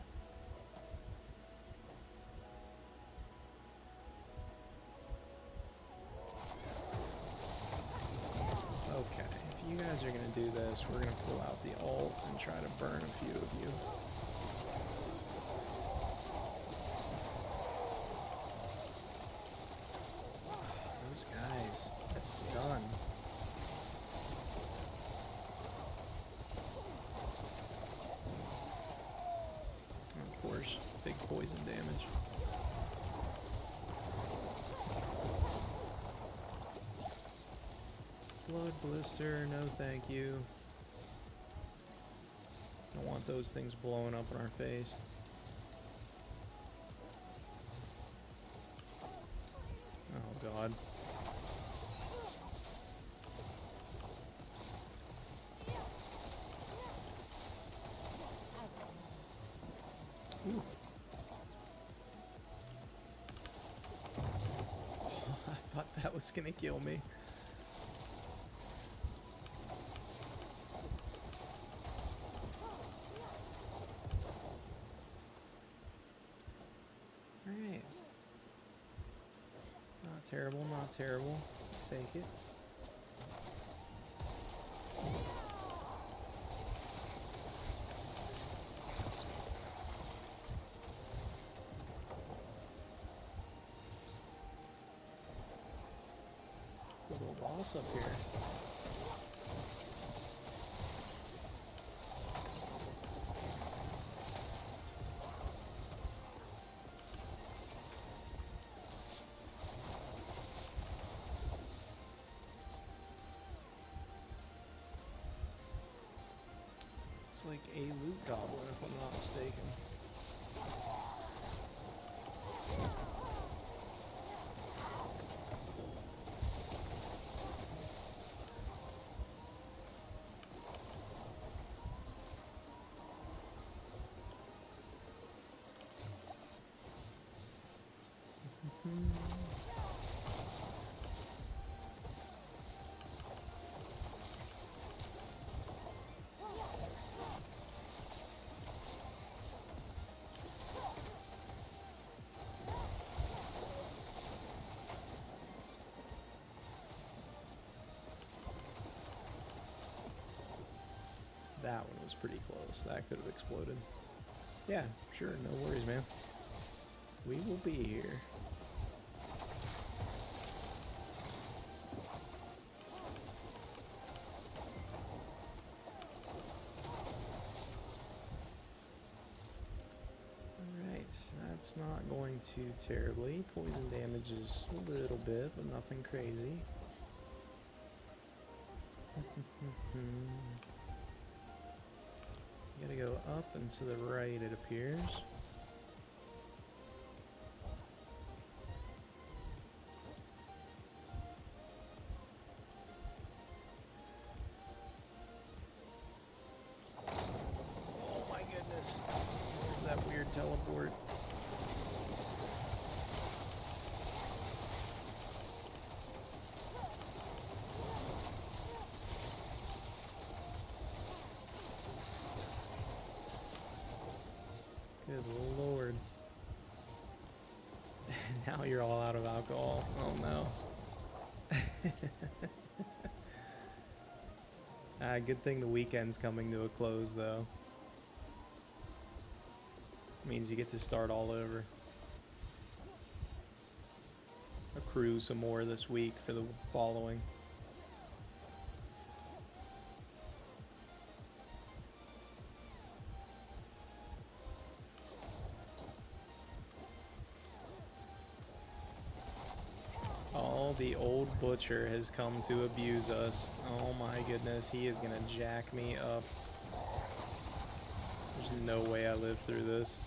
Okay, if you guys are going to do this, we're going to pull out the ult and try to burn a few of you. Those guys, that stun. Of course, big poison damage. Blood blister, no thank you. Don't want those things blowing up in our face. Oh god. Ooh. I thought that was gonna kill me. Alright. Not terrible, not terrible. Take it. Little boss up here. It's like a loot goblin, if I'm not mistaken. That one was pretty close. That could have exploded. Yeah, sure, no worries, man. We will be here. Alright, that's not going too terribly. Poison damage is a little bit, but nothing crazy. You gotta go up and to the right, it appears. Oh my goodness. What is that weird teleport? Good lord. Now you're all out of alcohol. Oh no. Good thing the weekend's coming to a close though. Means you get to start all over. Accrue some more this week for the following. the old butcher has come to abuse us. Oh my goodness, he is gonna jack me up. There's no way I live through this.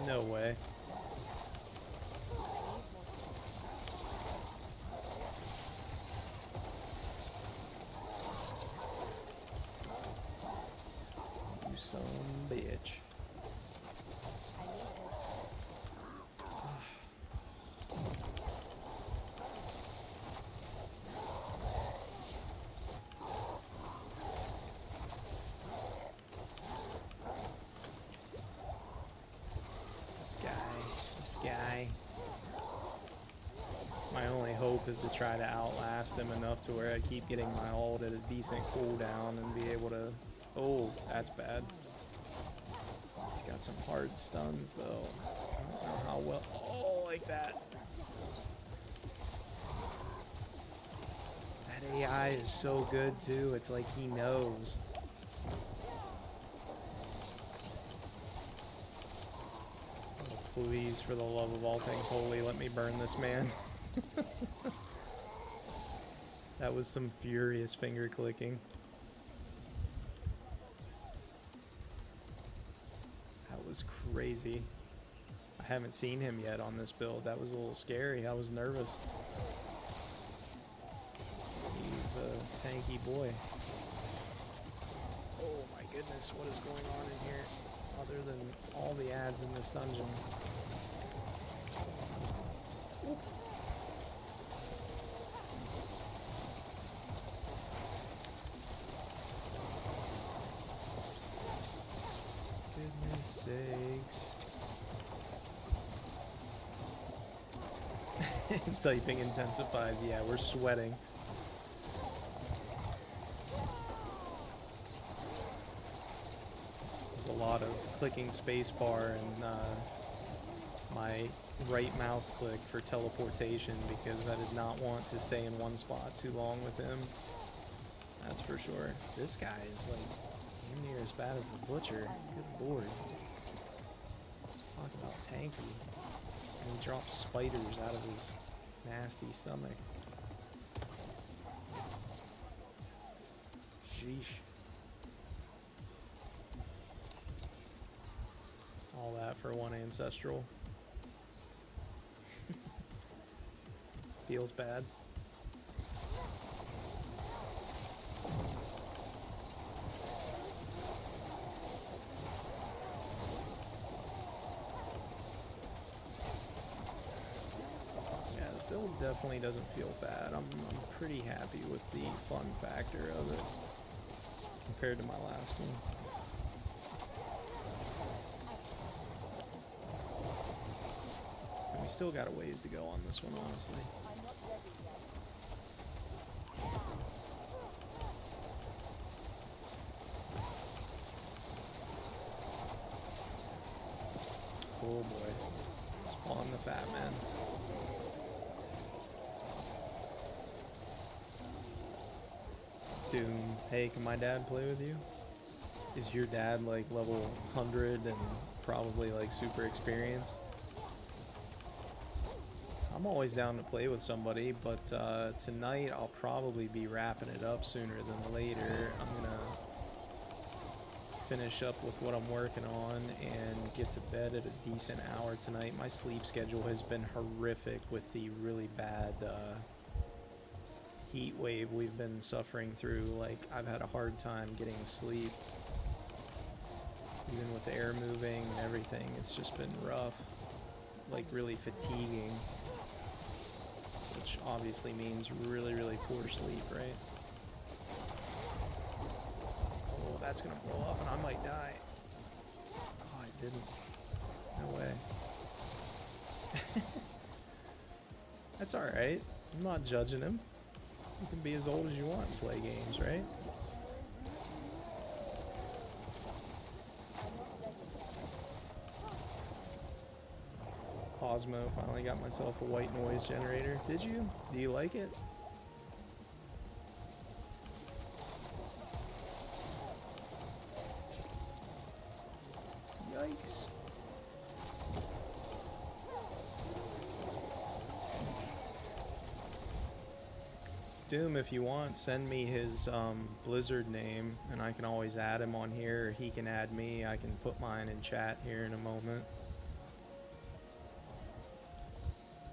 No way. You son of a bitch. This guy. My only hope is to try to outlast him enough to where I keep getting my ult at a decent cooldown and be able to... Oh, that's bad. He's got some hard stuns though. I don't know how well... Oh, like that. That AI is so good too. It's like he knows. Please, for the love of all things holy, let me burn this man. That was some furious finger clicking. That was crazy. I haven't seen him yet on this build. That was a little scary. I was nervous. He's a tanky boy. Oh my goodness, what is going on in here? Other than all the ads in this dungeon. Ooh. Goodness sakes. Typing intensifies. Yeah, we're sweating. A lot of clicking spacebar and my right mouse click for teleportation because I did not want to stay in one spot too long with him. That's for sure. This guy is like damn near as bad as the butcher. Good lord. Talk about tanky. And he drops spiders out of his nasty stomach. Sheesh. All that for one ancestral. Feels bad. Yeah, the build definitely doesn't feel bad. I'm pretty happy with the fun factor of it compared to my last one. We still got a ways to go on this one, honestly. Oh boy. Spawn the fat man. Doom. Hey, can my dad play with you? Is your dad like level 100 and probably like super experienced? I'm always down to play with somebody, but tonight I'll probably be wrapping it up sooner than later. I'm gonna finish up with what I'm working on and get to bed at a decent hour tonight. My sleep schedule has been horrific with the really bad heat wave we've been suffering through. Like, I've had a hard time getting sleep. Even with air moving and everything, it's just been rough. Like, really fatiguing. Which obviously means really, really poor sleep, right? Oh, that's gonna blow up and I might die. Oh, I didn't. No way. That's alright. I'm not judging him. You can be as old as you want and play games, right? Cosmo, finally got myself a white noise generator. Did you? Do you like it? Yikes. Doom, if you want, send me his Blizzard name, and I can always add him on here, or he can add me. I can put mine in chat here in a moment.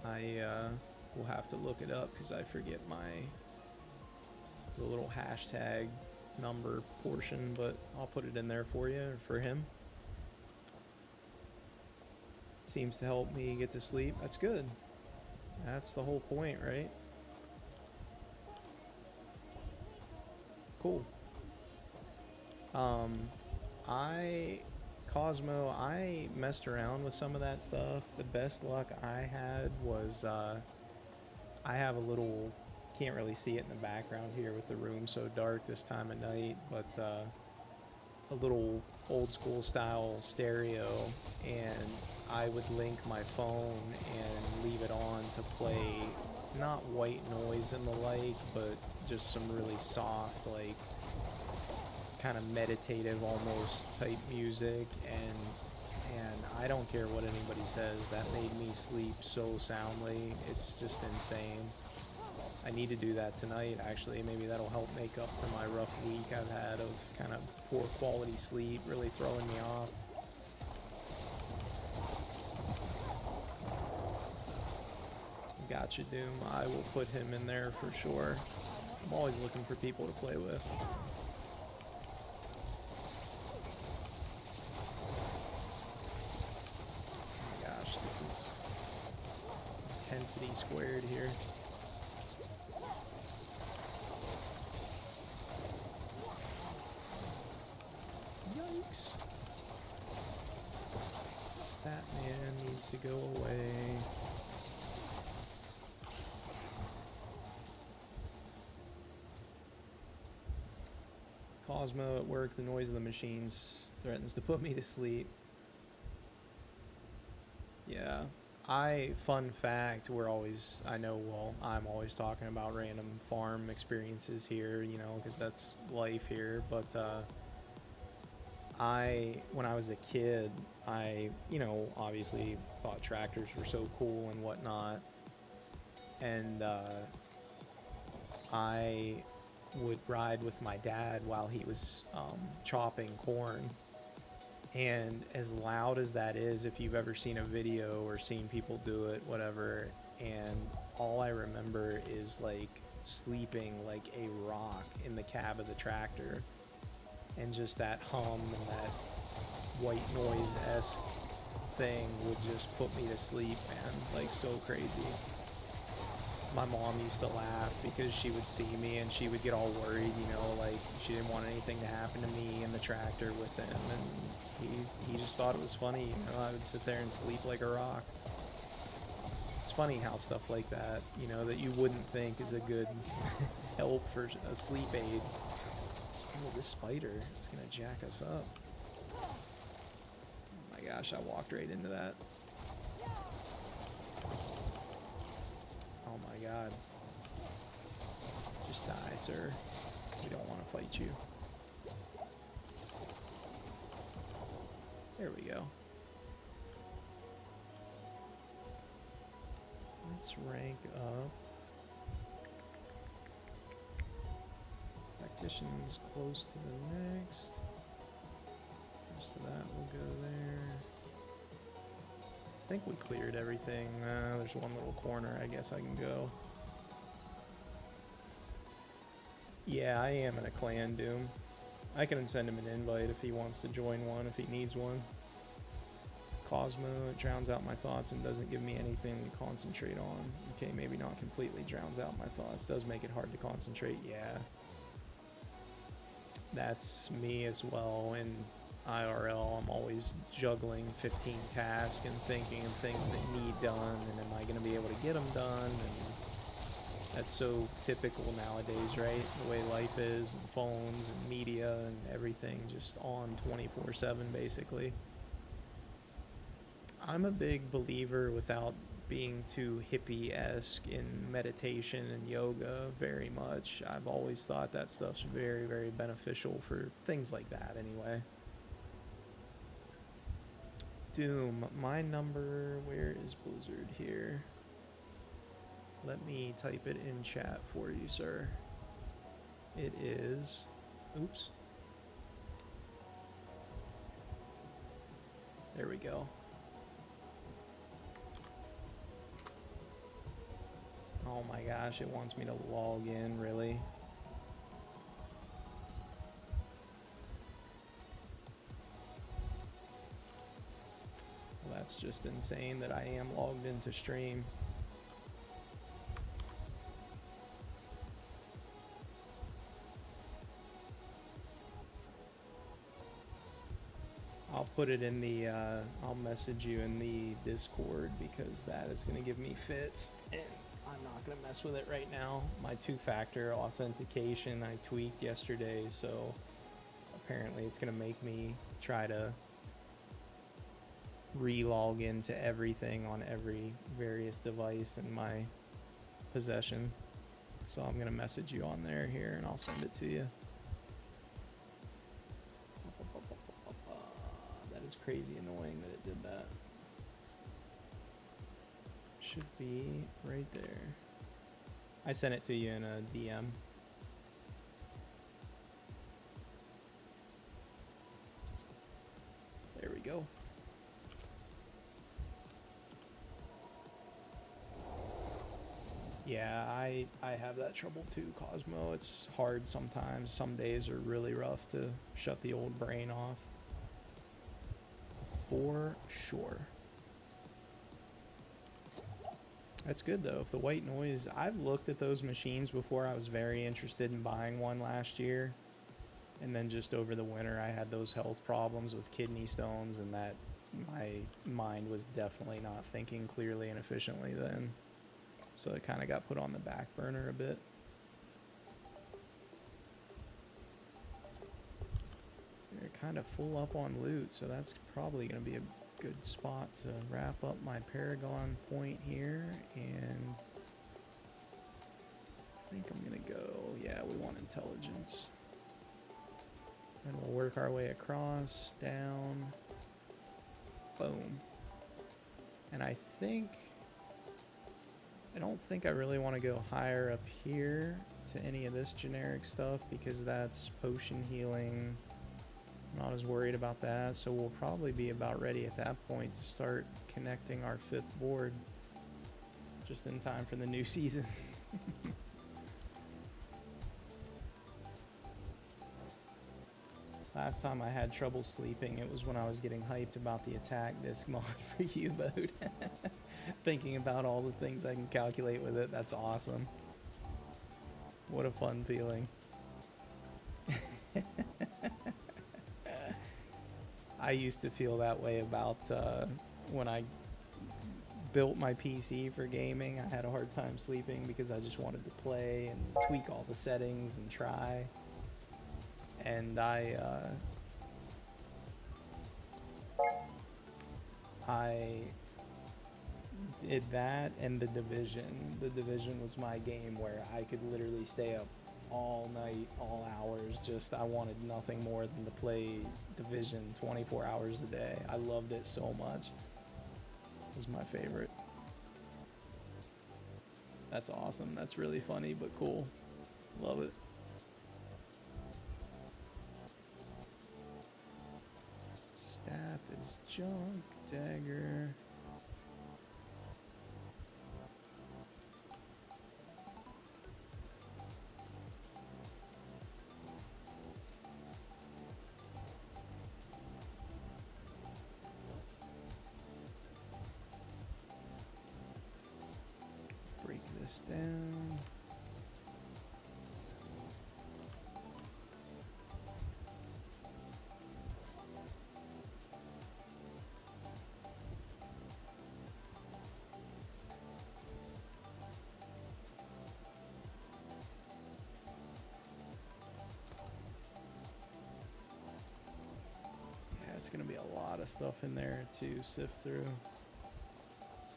I will have to look it up because I forget the little hashtag number portion, but I'll put it in there for you, or for him. Seems to help me get to sleep. That's good. That's the whole point, right? Cool. Cosmo, I messed around with some of that stuff. The best luck I had was, I have a little, can't really see it in the background here with the room so dark this time of night, but a little old school style stereo, and I would link my phone and leave it on to play not white noise and the like, but just some really soft, like kind of meditative almost type music, and I don't care what anybody says, that made me sleep so soundly. It's just insane. I need to do that tonight, actually. Maybe that'll help make up for my rough week I've had of kind of poor quality sleep, really throwing me off. Gotcha, Doom. I will put him in there for sure. I'm always looking for people to play with. Oh my gosh, this is intensity squared here. Yikes. That man needs to go away. Cosmo at work, the noise of the machines threatens to put me to sleep. Yeah. Fun fact, I'm always talking about random farm experiences here, you know, because that's life here, but, when I was a kid, obviously thought tractors were so cool and whatnot, and, I would ride with my dad while he was chopping corn, and as loud as that is, if you've ever seen a video or seen people do it, whatever, and all I remember is like sleeping like a rock in the cab of the tractor, and just that hum and that white noise-esque thing would just put me to sleep, man, like so crazy. My mom used to laugh because she would see me and she would get all worried, you know, like she didn't want anything to happen to me in the tractor with him, and he just thought it was funny, you know. I would sit there and sleep like a rock. It's funny how stuff like that, you know, that you wouldn't think is a good help for a sleep aid. Oh, this spider is gonna jack us up. Oh my gosh, I walked right into that. Oh my god. Just die, sir. We don't want to fight you. There we go. Let's rank up. Tactician's close to the next. Rest of that will go there. I think we cleared everything. There's one little corner I guess I can go. Yeah, I am in a clan, Doom. I can send him an invite if he wants to join one, if he needs one. Cosmo, it drowns out my thoughts and doesn't give me anything to concentrate on. Okay, maybe not completely drowns out my thoughts. Does make it hard to concentrate, yeah. That's me as well. In IRL, I'm always juggling 15 tasks and thinking of things that need done, and am I going to be able to get them done? And that's so typical nowadays, right? The way life is, and phones and media and everything just on 24/7 basically. I'm a big believer, without being too hippie-esque, in meditation and yoga very much. I've always thought that stuff's very, very beneficial for things like that anyway. Doom, my number, where is Blizzard here? Let me type it in chat for you, sir. It is... Oops. There we go. Oh my gosh, it wants me to log in, really? Well, that's just insane that I am logged into stream. I'll put it in the, I'll message you in the Discord because that is going to give me fits. And I'm not going to mess with it right now. My two-factor authentication I tweaked yesterday, so apparently it's going to make me try to re-log into everything on every various device in my possession. So I'm going to message you on there here and I'll send it to you. That is crazy annoying that it did that. Should be right there. I sent it to you in a DM. There we go. Yeah, I have that trouble too, Cosmo. It's hard sometimes. Some days are really rough to shut the old brain off. For sure. That's good though. If the white noise, I've looked at those machines before. I was very interested in buying one last year. And then just over the winter, I had those health problems with kidney stones, and that my mind was definitely not thinking clearly and efficiently then. So it kind of got put on the back burner a bit. They're kind of full up on loot, so that's probably going to be a good spot to wrap up my Paragon point here. And I think I'm going to go, yeah, we want intelligence. And we'll work our way across, down, boom. And I don't think I really want to go higher up here to any of this generic stuff because that's potion healing. I'm not as worried about that, so we'll probably be about ready at that point to start connecting our 5th board just in time for the new season. Last time I had trouble sleeping, it was when I was getting hyped about the attack disc mod for U-Boat. Thinking about all the things I can calculate with it, that's awesome. What a fun feeling. I used to feel that way about when I built my PC for gaming. I had a hard time sleeping because I just wanted to play and tweak all the settings and try. And I did that and The Division. The Division was my game where I could literally stay up all night, all hours. Just I wanted nothing more than to play Division 24 hours a day. I loved it so much. It was my favorite. That's awesome. That's really funny but cool. Love it. Staff is junk, dagger. Break this down. It's gonna be a lot of stuff in there to sift through.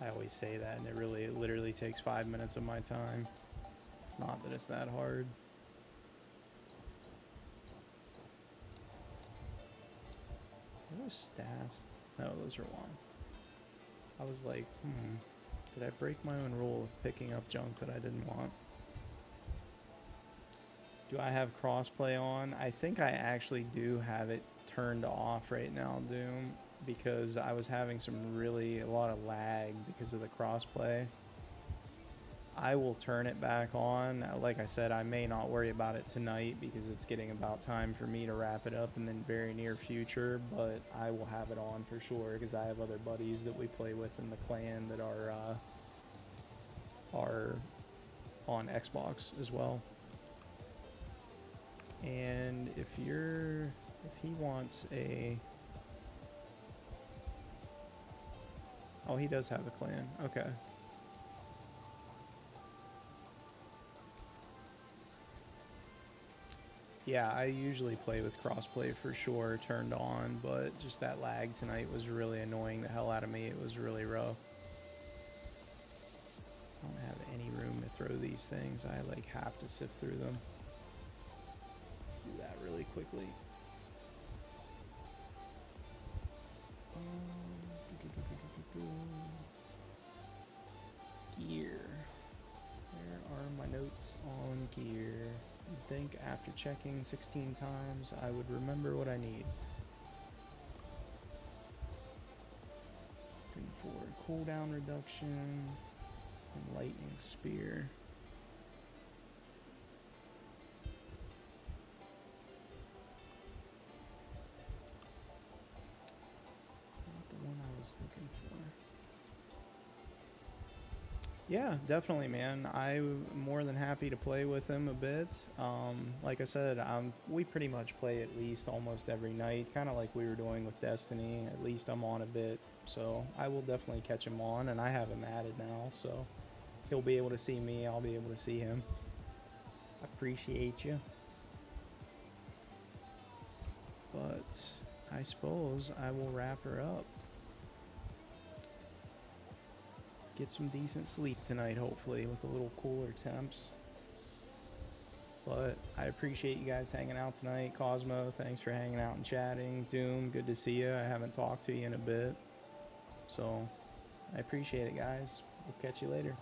I always say that, and it literally takes 5 minutes of my time. It's not that it's that hard. Are those staffs? No, those are wands. I was like, Did I break my own rule of picking up junk that I didn't want? Do I have crossplay on? I think I actually do have it turned off right now, Doom, because I was having a lot of lag because of the crossplay. I will turn it back on. Like I said, I may not worry about it tonight because it's getting about time for me to wrap it up in the very near future, but I will have it on for sure because I have other buddies that we play with in the clan that are on Xbox as well. And if he wants a... Oh, he does have a clan. Okay. Yeah, I usually play with crossplay for sure, turned on, but just that lag tonight was really annoying the hell out of me. It was really rough. I don't have any room to throw these things. I like have to sift through them. Let's do that really quickly. Gear. Where are my notes on gear? You'd think after checking 16 times, I would remember what I need. Looking for cooldown reduction and lightning spear. Not the one I was looking for. Yeah, definitely, man. I'm more than happy to play with him a bit. Like I said, we pretty much play at least almost every night, kind of like we were doing with Destiny. At least I'm on a bit, so I will definitely catch him on, and I have him added now, so he'll be able to see me, I'll be able to see him. Appreciate you. But I suppose I will wrap her up. Get some decent sleep tonight, hopefully, with a little cooler temps. But I appreciate you guys hanging out tonight. Cosmo, thanks for hanging out and chatting. Doom, good to see you. I haven't talked to you in a bit. So, I appreciate it, guys. We'll catch you later.